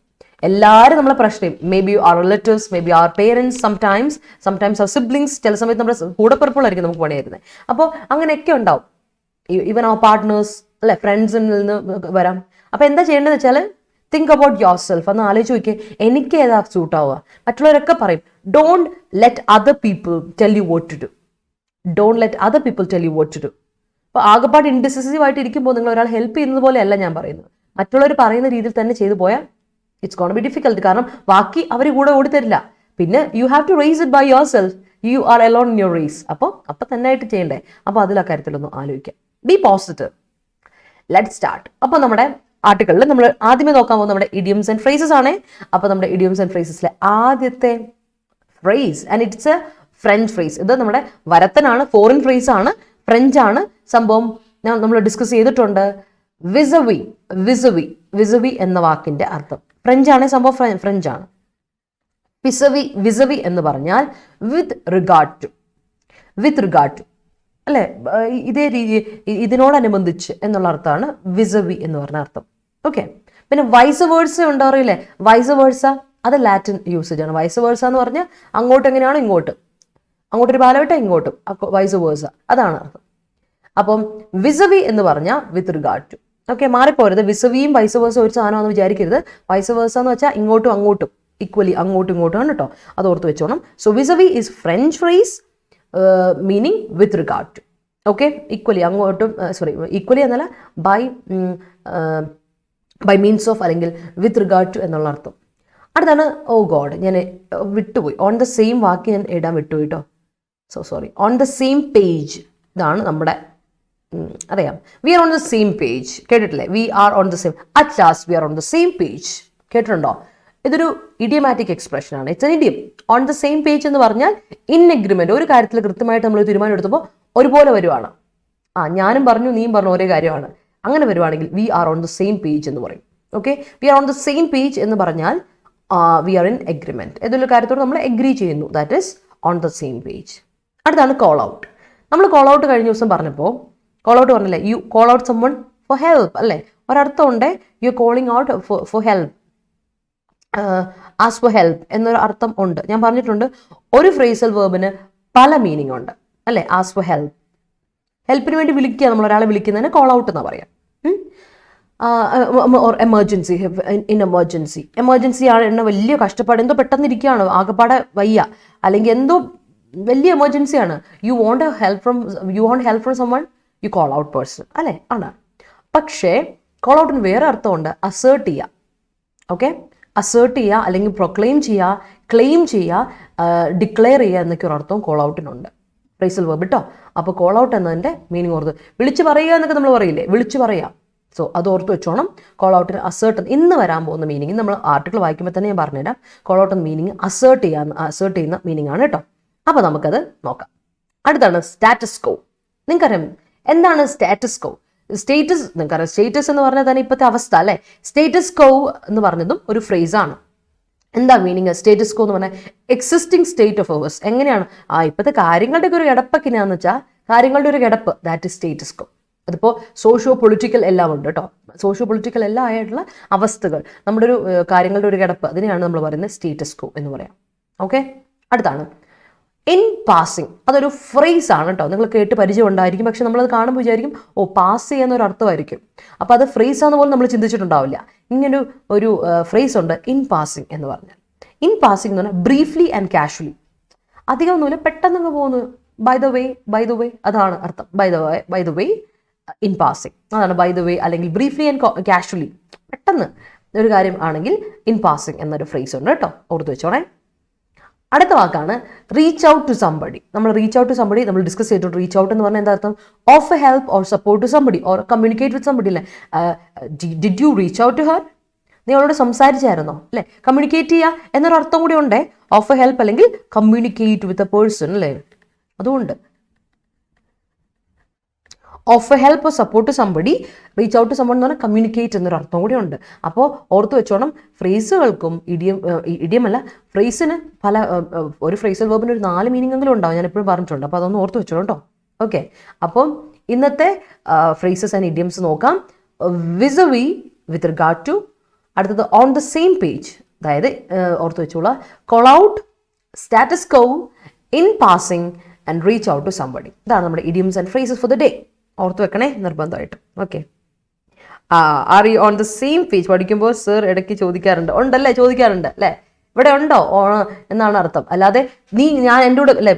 എല്ലാവരും നമ്മളെ പ്രഷർ ചെയ്യും. Maybe our relatives, maybe our parents, sometimes our siblings, ചില സമയത്ത് നമ്മുടെ കൂടെപ്പിറപ്പുകളായിരിക്കും നമുക്ക് പണിയായിരുന്നത്. അപ്പോൾ അങ്ങനെയൊക്കെ ഉണ്ടാവും. ഈവൻ അവർ പാർട്ട്നേഴ്സ് അല്ലെ, ഫ്രണ്ട്സിൽ നിന്ന് വരാം. അപ്പോൾ എന്താ ചെയ്യേണ്ടതെന്ന് വെച്ചാൽ തിങ്ക് അബൌട്ട് യോർ സെൽഫ്. ഒന്ന് ആലോചിച്ച് നോക്കിയേ, എനിക്ക് ഏതാ സൂട്ട് ആവുക? മറ്റുള്ളവരൊക്കെ പറയും don't let other people tell you what to do. Don't let other people tell you what to do. അപ്പോൾ ആകെപ്പാട് ഇൻഡിസിസീവ് ആയിട്ട് ഇരിക്കുമ്പോൾ നിങ്ങൾ ഒരാൾ ഹെൽപ്പ് ചെയ്യുന്നത് പോലെയല്ല ഞാൻ പറയുന്നത്. മറ്റുള്ളവർ പറയുന്ന രീതിയിൽ തന്നെ ചെയ്തു പോയാൽ ഇറ്റ്സ് ഗോൺ ബി ഡിഫിക്കൽട്ട്. കാരണം ബാക്കി അവർ കൂടെ ഓടിത്തരില്ല. പിന്നെ you have to race it by yourself. You are alone in your race. അപ്പോൾ തന്നെ ആയിട്ട് ചെയ്യണ്ടേ? അപ്പോൾ അതിൽ ആ കാര്യത്തിലൊന്നും ആലോചിക്കാം. Be positive. Let start. അപ്പോൾ നമ്മുടെ ആർട്ടിക്കിളിൽ നമ്മൾ ആദ്യമേ നോക്കാൻ പോകുന്നത് നമ്മുടെ ഇഡിയംസ് ആൻഡ് ഫ്രേസസ് ആണ്. അപ്പോൾ നമ്മുടെ ഇഡിയംസ് ആൻഡ് ഫ്രേസസിലെ ആദ്യത്തെ phrase, and it's A French phrase. ഇത് നമ്മുടെ വരത്തനാണ്, ഫോറിൻ ഫ്രേസ് ആണ്, ഫ്രഞ്ച് ആണ് സംഭവം. നമ്മൾ ഡിസ്കസ് ചെയ്തിട്ടുണ്ട്. വിസവി. വിസവി വിസവി എന്ന വാക്കിന്റെ അർത്ഥം ഫ്രഞ്ച് ആണ്, സംഭവം ഫ്രഞ്ച് ആണ്. വിസവി എന്ന് പറഞ്ഞാൽ with regard to, with regard to അല്ലെ, ഇതേ രീതി, ഇതിനോടനുബന്ധിച്ച് എന്നുള്ള അർത്ഥമാണ് വിസവി എന്ന് പറഞ്ഞ അർത്ഥം. ഓക്കെ. പിന്നെ വൈസ് വേഴ്സ ഉണ്ടാറില്ലേ? വൈസ് വേഴ്സ അത് ലാറ്റിൻ യൂസേജ് ആണ്. വൈസ് വേഴ്സ എന്ന് പറഞ്ഞാൽ അങ്ങോട്ട് എങ്ങനെയാണോ ഇങ്ങോട്ട്, അങ്ങോട്ടൊരു പാലവിട്ട ഇങ്ങോട്ടും, വൈസ് വേഴ്സ അതാണ് അർത്ഥം. അപ്പം വിസവി എന്ന് പറഞ്ഞാൽ വിത്ത് റിഗാർഡ് ടു. ഓക്കെ, മാറിപ്പോരുത്. വിസവിയും വൈസ് വേഴ്സ ഒരു സാധനമാണെന്ന് വിചാരിക്കരുത്. വൈസ് വേഴ്സ എന്ന് വെച്ചാൽ ഇങ്ങോട്ടും അങ്ങോട്ടും, ഈക്വലി അങ്ങോട്ടും ഇങ്ങോട്ടും ആണ് കേട്ടോ. അത് ഓർത്ത് വെച്ചോണം. So vis a vis is French phrase meaning with regard to. Okay, equally അങ്ങോട്ടും, ഈക്വലി എന്നല്ല, ബൈ മീൻസ് ഓഫ് അല്ലെങ്കിൽ വിത്ത് റിഗാർഡ് ടു എന്നുള്ള അർത്ഥം. അടുത്താണ് ഓ ഗോഡ്, ഞാൻ വിട്ടുപോയി. ഓൺ ദ സെയിം വാക്ക് ഞാൻ ഇടാൻ വിട്ടുപോയി കേട്ടോ. So sorry. On the same page, ഇതാണ് നമ്മുടെ അറിയാം. We are on the same page കേട്ടിട്ടില്ലേ? We are on the same, at last we are on the same page കേട്ടിട്ടുണ്ടോ? ഇതൊരു ഇഡിയമാറ്റിക് എക്സ്പ്രഷൻ ആണ്. It's an idiom. On the same page എന്ന് പറഞ്ഞാൽ in agreement, ഒരു കാര്യത്തിൽ കൃത്യമായിട്ട് നമ്മൾ തീരുമാനം എടുത്തപ്പോൾ ഒരുപോലെ വരുവാണ്. ഞാനും പറഞ്ഞു നീയും പറഞ്ഞു ഒരേ കാര്യമാണ്. അങ്ങനെ വരുവാണെങ്കിൽ we are on the same page എന്ന് പറയും. ഓക്കെ, we are on the same page എന്ന് പറഞ്ഞാൽ വി ആർ ഇൻ എഗ്രിമെന്റ്, ഏതൊരു കാര്യത്തോട് നമ്മൾ എഗ്രി ചെയ്യുന്നു. That is on the same page. അടുത്താണ് കോൾ ഔട്ട്. നമ്മൾ കോൾ ഔട്ട് കഴിഞ്ഞ ദിവസം പറഞ്ഞപ്പോൾ കോൾ ഔട്ട് പറഞ്ഞില്ലേ, you call out someone for help അല്ലേ? ഒരർത്ഥമുണ്ട്, you calling out for help, ask for help എന്നൊരു അർത്ഥം ഉണ്ട്. ഞാൻ പറഞ്ഞിട്ടുണ്ട് ഒരു ഫ്രേസൽ വേർബിന് പല മീനിങ് ഉണ്ട് അല്ലേ? ആസ് ഫോർ ഹെൽപ്പ്, ഹെൽപ്പിന് വേണ്ടി വിളിക്കുക, നമ്മൾ ഒരാളെ വിളിക്കുന്നതിന് കോൾ ഔട്ട് എന്നാ പറയാം. എമർജൻസി, ഇൻ എമർജൻസി ആണ്, എന്നെ വലിയ കഷ്ടപ്പാട്, എന്തോ പെട്ടെന്ന് ഇരിക്കുകയാണ്, ആകെപ്പാടെ വയ്യ, അല്ലെങ്കിൽ എന്തോ വലിയ എമർജൻസിയാണ്. You want help from someone, you call out person അല്ലേ? ആണ്. പക്ഷേ കോൾ ഔട്ടിന് വേറെ അർത്ഥമുണ്ട്, അസേർട്ട് ചെയ്യുക. ഓക്കെ, അസേർട്ട് ചെയ്യുക അല്ലെങ്കിൽ പ്രൊക്ലെയിം ചെയ്യുക, ക്ലെയിം ചെയ്യുക, ഡിക്ലെയർ ചെയ്യുക എന്നൊക്കെ ഒരു അർത്ഥവും കോൾ ഔട്ടിനുണ്ട്. ഫ്രേസൽ വേർബ് കേട്ടോ. അപ്പോൾ കോൾ ഔട്ട് എന്നതിൻ്റെ മീനിങ് ഓർത്ത്, വിളിച്ച് പറയുക എന്നൊക്കെ നമ്മൾ പറയില്ലേ, വിളിച്ച് പറയാം. സോ അത് ഓർത്ത് വെച്ചോണം. കോൾ ഔട്ടിന് അസേർട്ട്, ഇന്ന് വരാൻ പോകുന്ന മീനിങ് നമ്മൾ ആർട്ടിക്കിൾ വായിക്കുമ്പോൾ തന്നെ ഞാൻ പറഞ്ഞുതരാം. കോൾ ഔട്ട് എന്ന മീനിങ് അസേർട്ട് ചെയ്യുന്ന മീനിങ് ആണ് കേട്ടോ. അപ്പോൾ നമുക്കത് നോക്കാം. അടുത്താണ് സ്റ്റാറ്റസ് കോ. നിങ്ങൾക്കറിയാം എന്താണ് സ്റ്റാറ്റസ് കോ? സ്റ്റേറ്റസ്, നിങ്ങൾക്കറിയാം സ്റ്റേറ്റസ് എന്ന് പറഞ്ഞാൽ തന്നെ ഇപ്പോഴത്തെ അവസ്ഥ അല്ലേ? സ്റ്റേറ്റസ് കോ എന്ന് പറഞ്ഞതും ഒരു ഫ്രേസാണ്. എന്താ മീനിങ്? സ്റ്റേറ്റസ് കോ എന്ന് പറഞ്ഞാൽ എക്സിസ്റ്റിംഗ് സ്റ്റേറ്റ് ഓഫ് അവേഴ്സ്. എങ്ങനെയാണ് ഇപ്പോഴത്തെ കാര്യങ്ങളുടെ ഒരു കിടപ്പൊക്കെ എന്നാന്ന് വെച്ചാൽ, കാര്യങ്ങളുടെ ഒരു കിടപ്പ്, ദാറ്റ് ഇസ് സ്റ്റേറ്റസ് കോ. അതിപ്പോൾ സോഷ്യോ പൊളിറ്റിക്കൽ എല്ലാം ഉണ്ട് കേട്ടോ. സോഷ്യോ പൊളിറ്റിക്കൽ എല്ലാം ആയിട്ടുള്ള അവസ്ഥകൾ, നമ്മുടെ ഒരു കാര്യങ്ങളുടെ ഒരു കിടപ്പ്, അതിനെയാണ് നമ്മൾ പറയുന്നത് സ്റ്റേറ്റസ് കോ എന്ന് പറയാം. ഓക്കെ, അടുത്താണ് ഇൻ പാസിങ്. അതൊരു ഫ്രേസ് ആണ് കേട്ടോ. നിങ്ങൾ കേട്ട് പരിചയം ഉണ്ടായിരിക്കും, പക്ഷെ നമ്മളത് കാണുമ്പോൾ വിചാരിക്കും ഓ പാസ് ചെയ്യുന്ന ഒരു അർത്ഥമായിരിക്കും. അപ്പോൾ അത് ഫ്രേസ് ആണെന്ന് പോലും നമ്മൾ ചിന്തിച്ചിട്ടുണ്ടാവില്ല. ഇങ്ങനൊരു ഒരു ഫ്രേസ് ഉണ്ട്, ഇൻ പാസിങ് എന്ന് പറഞ്ഞാൽ. ഇൻ പാസിങ് എന്ന് പറഞ്ഞാൽ ബ്രീഫ്ലി ആൻഡ് കാഷ്വലി, അധികം ഒന്നുമില്ല, പെട്ടെന്ന് പോകുന്നു. ബൈ ദ വേ അതാണ് അർത്ഥം. By the way in passing അതാണ് ബൈ ദ വേ, അല്ലെങ്കിൽ ബ്രീഫ്ലി ആൻഡ് കാഷ്വലി, പെട്ടെന്ന് ഒരു കാര്യം ആണെങ്കിൽ ഇൻ പാസിങ് എന്നൊരു ഫ്രേസ് ഉണ്ട് കേട്ടോ, ഓർത്ത് വെച്ചോണേ. അടുത്ത വാക്കാണ് റീച്ച് ഔട്ട് ടു സംബഡി. നമ്മൾ റീച്ച് ഔട്ട് ടു സംബഡി നമ്മൾ ഡിസ്കസ് ചെയ്തിട്ടുണ്ട്. റീച്ച് ഔട്ട് എന്ന് പറഞ്ഞാൽ എന്താ അർത്ഥം? Of a help or support to somebody or communicate with somebody അല്ലേ? Did you reach out to her? നീ അവളോട് സംസാരിച്ചായിരുന്നോ അല്ലേ? കമ്മ്യൂണിക്കേറ്റ് ചെയ്യുക എന്നൊരു അർത്ഥം കൂടി ഉണ്ട്. ഓഫ് എ ഹെൽപ്പ് അല്ലെങ്കിൽ കമ്മ്യൂണിക്കേറ്റ് വിത്ത് എ പേഴ്സൺ അല്ലേ? അതുകൊണ്ട് of a help or support to somebody, reach out to somebody എന്ന് പറഞ്ഞാൽ കമ്മ്യൂണിക്കേറ്റ് എന്നൊരു അർത്ഥം കൂടി ഉണ്ട്. അപ്പോൾ ഓർത്ത് വെച്ചോണം, ഫ്രേസുകൾക്കും ഇഡിയം അല്ല, ഫ്രേസിന് പല, ഒരു ഫ്രേസൽ വേർബിന് ഒരു 4 മീനിങ് എങ്കിലും ഉണ്ടാവും, ഞാൻ എപ്പോഴും പറഞ്ഞിട്ടുണ്ട്. അപ്പോൾ അതൊന്ന് ഓർത്ത് വെച്ചോണം കേട്ടോ. ഓക്കെ, അപ്പം ഇന്നത്തെ ഫ്രേസസ് ആൻഡ് ഇഡിയംസ് നോക്കാം. Vis a vis, with regard to. അടുത്തത് ഓൺ ദ സെയിം പേജ്, അതായത് ഓർത്ത് വെച്ചോളാം, call out, status quo, in passing and reach out to somebody. ഇതാണ് നമ്മുടെ idioms and phrases for the day. ഓർത്ത് വെക്കണേ നിർബന്ധമായിട്ടും. Okay, are you on the same page പഠിക്കുമ്പോൾ സർ ഇടയ്ക്ക് ചോദിക്കാറുണ്ട്, ഉണ്ടല്ലേ? ചോദിക്കാറുണ്ട് അല്ലേ? ഇവിടെ ഉണ്ടോ എന്നാണ് അർത്ഥം. അല്ലാതെ ഞാൻ എൻ്റെ കൂടെ അല്ലേ,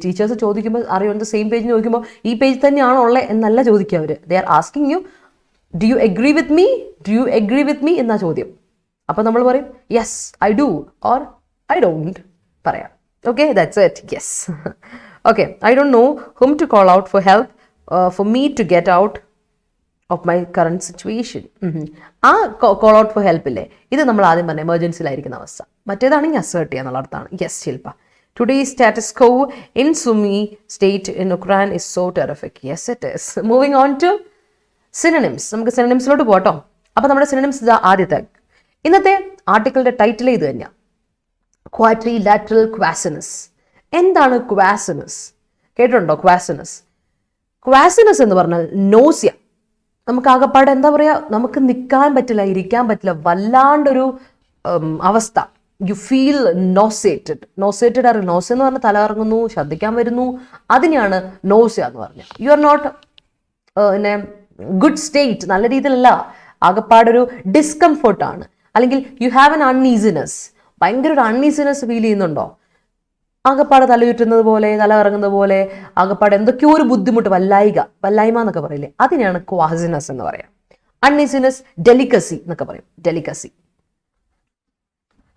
ടീച്ചേഴ്സ് ചോദിക്കുമ്പോൾ are you on the same page ചോദിക്കുമ്പോൾ ഈ പേജ് തന്നെയാണോ ഉള്ളത് എന്നല്ല ചോദിക്കുക അവർ. They are asking you do you agree with me എന്നാ ചോദ്യം. അപ്പോൾ നമ്മൾ പറയും yes I do or I don't പറയാം. Okay, that's it. Yes. Okay, I don't know whom to call out for help for me to get out of my current situation. ആ call out for help ഇല്ലേ, ഇത് നമ്മൾ ആദ്യം പറഞ്ഞ എമർജൻസിയിലായിരിക്കുന്ന അവസ്ഥ. മറ്റേതാണെങ്കിൽ assert ചെയ്യുക എന്നുള്ള അർത്ഥമാണ്. Yes Shilpa. Today's status quo in Sumi state in Ukraine is so terrific. Yes, it is. Moving on to synonyms. നമുക്ക് സിനണിംസിലോട്ട് പോട്ടോ. അപ്പോൾ നമ്മുടെ സിനണിംസ് ഇതാ ആദ്യത്തെ. ഇന്നത്തെ ആർട്ടിക്കിളിന്റെ ടൈറ്റിൽ ഇത് തന്നെയാണ്, ക്വാഡ്രിലാറ്ററൽ ക്വാസിനസ്. എന്താണ് ക്വാസിനസ്? കേട്ടിട്ടുണ്ടോ ക്വാസിനസ്? ക്വാസിനസ് എന്ന് പറഞ്ഞാൽ നോസിയ. നമുക്ക് ആകെപ്പാടെ എന്താ പറയുക, നമുക്ക് നിൽക്കാൻ പറ്റില്ല, ഇരിക്കാൻ പറ്റില്ല, വല്ലാണ്ടൊരു അവസ്ഥ. You feel നോസിയേറ്റഡ്. നോസിയേറ്റഡ് അറിയാം. നോസ എന്ന് പറഞ്ഞാൽ തല ഇറങ്ങുന്നു, ഛർദ്ദിക്കാൻ വരുന്നു, അതിനെയാണ് നോസിയ എന്ന് പറഞ്ഞാൽ. യു ആർ നോട്ട് പിന്നെ ഗുഡ് സ്റ്റേറ്റ്, നല്ല രീതിയിലല്ല, ആകെപ്പാടൊരു ഡിസ്കംഫർട്ടാണ്. അല്ലെങ്കിൽ യു ഹാവ് എൻ അൺഈസിനെസ്, ഭയങ്കര ഒരു അൺഈസിനെസ് ഫീൽ ചെയ്യുന്നുണ്ടോ? ആകെപ്പാട് തല ചുറ്റുന്നത് പോലെ, തല ഇറങ്ങുന്നത് പോലെ, ആകെപ്പാട് എന്തൊക്കെയോ ഒരു ബുദ്ധിമുട്ട്, വല്ലായ്മ എന്നൊക്കെ പറയില്ലേ, അതിനെയാണ് ക്വാസിനസ് എന്ന് പറയാം. അൺഈസിനെസ്, ഡെലിക്കസി എന്നൊക്കെ പറയും. ഡെലിക്കസി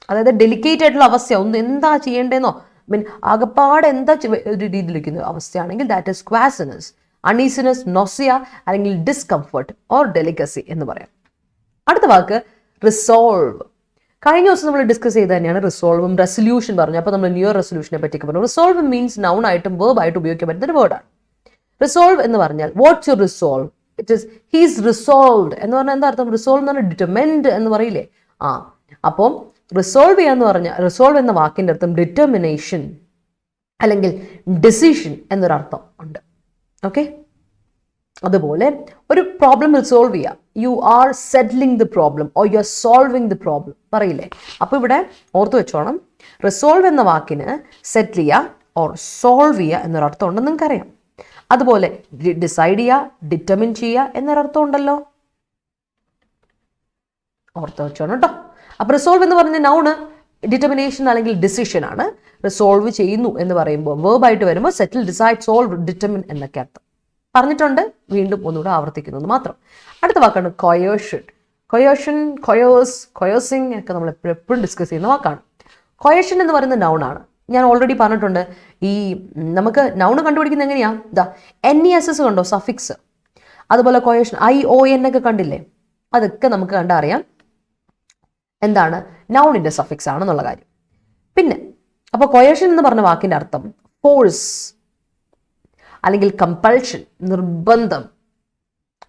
അതായത് ഡെലിക്കേറ്റ് ആയിട്ടുള്ള അവസ്ഥ, ഒന്ന് എന്താ ചെയ്യേണ്ടതെന്നോ, മീൻ ആകെപ്പാട് എന്താ ഒരു രീതിയിലിരിക്കുന്ന അവസ്ഥയാണെങ്കിൽ ദാറ്റ് ഈസ് ക്വാസിനസ്. അൺഈസിനെസ്, നോസിയ അല്ലെങ്കിൽ ഡിസ്കംഫർട്ട് ഓർ ഡെലിക്കസി എന്ന് പറയാം. അടുത്ത വാക്ക് റിസോൾവ്. കഴിഞ്ഞ ദിവസം നമ്മൾ ഡിസ്കസ് ചെയ്ത് തന്നെയാണ് റിസോൾവും റെസൊല്യൂഷൻ പറഞ്ഞു. അപ്പോൾ നമ്മൾ ന്യൂ ഇയർ റെസൊല്യൂഷനെ പറ്റിയൊക്കെ പറഞ്ഞു. റിസോൾവ് മീൻസ് നൗൺ ആയിട്ടും വേർബ് ആയിട്ടും ഉപയോഗിക്കാൻ പറ്റുന്ന ഒരു വേർഡാണ്. റിസോൾവ് എന്ന് പറഞ്ഞാൽ what's your resolve, it is he's resolved എന്ന് പറഞ്ഞാൽ എന്താ അർത്ഥം? റിസോൾവ് എന്ന് പറഞ്ഞാൽ ഡിറ്റർമിൻഡ് എന്ന് പറയില്ലേ, അപ്പം റിസോൾവ് ചെയ്യാന്ന് പറഞ്ഞാൽ റിസോൾവ് എന്ന വാക്കിൻ്റെ അർത്ഥം ഡിറ്റർമിനേഷൻ അല്ലെങ്കിൽ ഡിസിഷൻ എന്നൊരർത്ഥം ഉണ്ട്. ഓക്കെ, അതുപോലെ ഒരു പ്രോബ്ലം റിസോൾവ് ചെയ്യുക, you are settling the problem or you R solving the problem പറയില്ലേ. അപ്പോൾ ഇവിടെ ഓർത്ത് വെച്ചോണം, റിസോൾവ് എന്ന വാക്കിന് സെറ്റിൽ ചെയ്യുക ഓർ സോൾവ് ചെയ്യുക എന്നൊരർത്ഥം ഉണ്ടെന്ന് നിങ്ങൾക്കറിയാം. അതുപോലെ ഡിസൈഡ് ചെയ്യുക, ഡിറ്റർമിൻ ചെയ്യുക എന്നൊരർത്ഥം ഉണ്ടല്ലോ, ഓർത്ത് വെച്ചോണം കേട്ടോ. അപ്പോൾ റിസോൾവ് എന്ന് പറഞ്ഞ നൗണ് ഡിറ്റർമിനേഷൻ അല്ലെങ്കിൽ ഡിസിഷൻ ആണ്. റിസോൾവ് ചെയ്യുന്നു എന്ന് പറയുമ്പോൾ വേർബായിട്ട് വരുമ്പോൾ സെറ്റിൽ, ഡിസൈഡ്, സോൾവ്, ഡിറ്റർമിൻ എന്നൊക്കെ അർത്ഥം പറഞ്ഞിട്ടുണ്ട്. വീണ്ടും ഒന്നുകൂടെ ആവർത്തിക്കുന്നത് മാത്രം. അടുത്ത വാക്കാണ് കൊയേഷൻ. കൊയേഷൻ, കൊയേഴ്സ്, കൊയേഴ്സിങ് ഒക്കെ നമ്മൾ എപ്പോഴും ഡിസ്കസ് ചെയ്യുന്ന വാക്കാണ്. കൊയേഷൻ എന്ന് പറയുന്ന നൗണാണ്. ഞാൻ ഓൾറെഡി പറഞ്ഞിട്ടുണ്ട്, ഈ നമുക്ക് നൗണ് കണ്ടുപിടിക്കുന്നത് എങ്ങനെയാ, ഇതാ NESS കണ്ടോ, സഫിക്സ്. അതുപോലെ കൊയേഷൻ ION ഒക്കെ കണ്ടില്ലേ, അതൊക്കെ നമുക്ക് കണ്ടറിയാം എന്താണ് നൗണിന്റെ സഫിക്സ് ആണെന്നുള്ള കാര്യം. പിന്നെ അപ്പോൾ കൊയേഷൻ എന്ന് പറഞ്ഞ വാക്കിന്റെ അർത്ഥം ഫോഴ്സ് അല്ലെങ്കിൽ കമ്പൾഷൻ, നിർബന്ധം.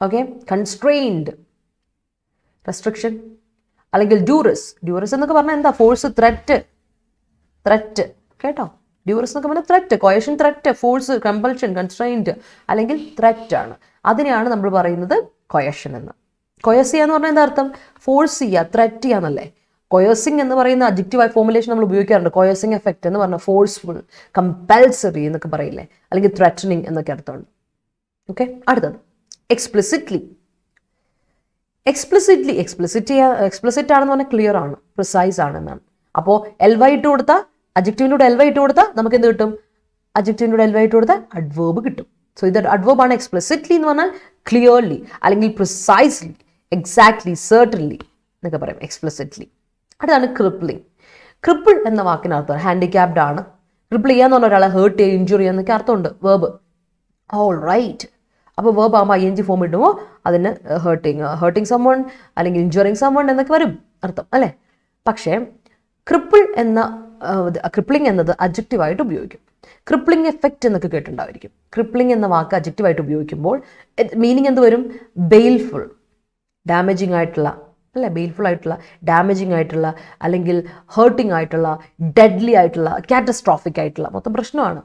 ഓക്കെ, കൺസ്ട്രെയിൻഡ്, റെസ്ട്രിക്ഷൻ അല്ലെങ്കിൽ ഡ്യൂറസ്. ഡ്യൂറസ് എന്നൊക്കെ പറഞ്ഞാൽ എന്താ, ഫോഴ്സ്, ത്രെറ്റ് കേട്ടോ. ഡ്യൂറസ് എന്നൊക്കെ പറഞ്ഞാൽ threat, കൊയേഷൻ threat, force, compulsion, constrained അല്ലെങ്കിൽ ത്രെറ്റ് ആണ്. അതിനെയാണ് നമ്മൾ പറയുന്നത് കൊയേഷൻ എന്ന്. കൊയസ് ചെയ്യുക എന്ന് പറഞ്ഞാൽ എന്താ അർത്ഥം, ഫോഴ്സ് ചെയ്യുക, ത്രെറ്റ് ചെയ്യുക എന്നല്ലേ. കൊയേഴ്സിങ് എന്ന് പറയുന്ന അഡ്ജക്റ്റീവായ ഫോർമുലേഷൻ നമ്മൾ ഉപയോഗിക്കാറുണ്ട്. കൊയേഴ്സിങ് എഫക്റ്റ് എന്ന് പറഞ്ഞാൽ ഫോഴ്സ്ഫുൾ, കമ്പൽസറി എന്നൊക്കെ പറയില്ലേ, അല്ലെങ്കിൽ ത്രെറ്റനിങ് എന്നൊക്കെ അർത്ഥമുണ്ട്. ഓക്കെ, അടുത്തത് എക്സ്പ്ലിസിറ്റ്ലി. എക്സ്പ്ലിസിറ്റ് ആണെന്ന് പറഞ്ഞാൽ ക്ലിയർ ആണ്, പ്രിസൈസ് ആണെന്നാണ്. അപ്പോൾ LY ഇട്ട് കൊടുത്താൽ, അഡ്ജക്റ്റീവിനോട് LY ഇട്ട് കൊടുത്താൽ നമുക്ക് എന്ത് കിട്ടും? അഡ്ജക്റ്റീവിനോട് LY ഇട്ട് കൊടുത്താൽ അഡ്വേർബ് കിട്ടും. സോ ഇത് അഡ്വേർബ് ആണ്. എക്സ്പ്ലിസിറ്റ്ലി എന്ന് പറഞ്ഞാൽ ക്ലിയർലി അല്ലെങ്കിൽ പ്രിസൈസ്ലി, എക്സാക്ട്ലി, സർട്ടൻലി എന്നൊക്കെ പറയും എക്സ്പ്ലിസിറ്റ്ലി. അടുത്താണ് ക്രിപ്പിളിങ്. ക്രിപ്പിൾ എന്ന വാക്കിനർത്ഥം ഹാൻഡിക്യാപ്ഡ് ആണ്. ക്രിപ്പിൾ ചെയ്യാന്ന് പറഞ്ഞാൽ ഒരാളെ ഹേർട്ട് ചെയ്യുക, ഇഞ്ചുറി ചെയ്യുക എന്നൊക്കെ അർത്ഥമുണ്ട്. വേർബ്. All right. അപ്പോൾ വേർബ് ആകുമ്പോൾ ING ഫോം ഇടുമ്പോൾ അതിന് ഹേർട്ടിങ് സമ്മൺ അല്ലെങ്കിൽ ഇഞ്ചുറിങ് സമ്മൺ എന്നൊക്കെ വരും അർത്ഥം അല്ലേ. പക്ഷേ ക്രിപ്പിളിംഗ് എന്നത് അഡ്ജക്റ്റീവായിട്ട് ഉപയോഗിക്കും. ക്രിപ്പിളിംഗ് എഫക്റ്റ് എന്നൊക്കെ കേട്ടിട്ടുണ്ടായിരിക്കും. ക്രിപ്പിളിംഗ് എന്ന വാക്ക് അഡ്ജക്റ്റീവായിട്ട് ഉപയോഗിക്കുമ്പോൾ മീനിങ് എന്ത് വരും? ബെയിൽഫുൾ, ഡാമേജിങ് ആയിട്ടുള്ള അല്ലേ, ബെയിൽഫുൾ ആയിട്ടുള്ള, ഡാമേജിങ് ആയിട്ടുള്ള, അല്ലെങ്കിൽ ഹേർട്ടിംഗ് ആയിട്ടുള്ള, ഡെഡ്ലി ആയിട്ടുള്ള, കാറ്റസ്ട്രോഫിക് ആയിട്ടുള്ള മൊത്തം പ്രശ്നമാണ്.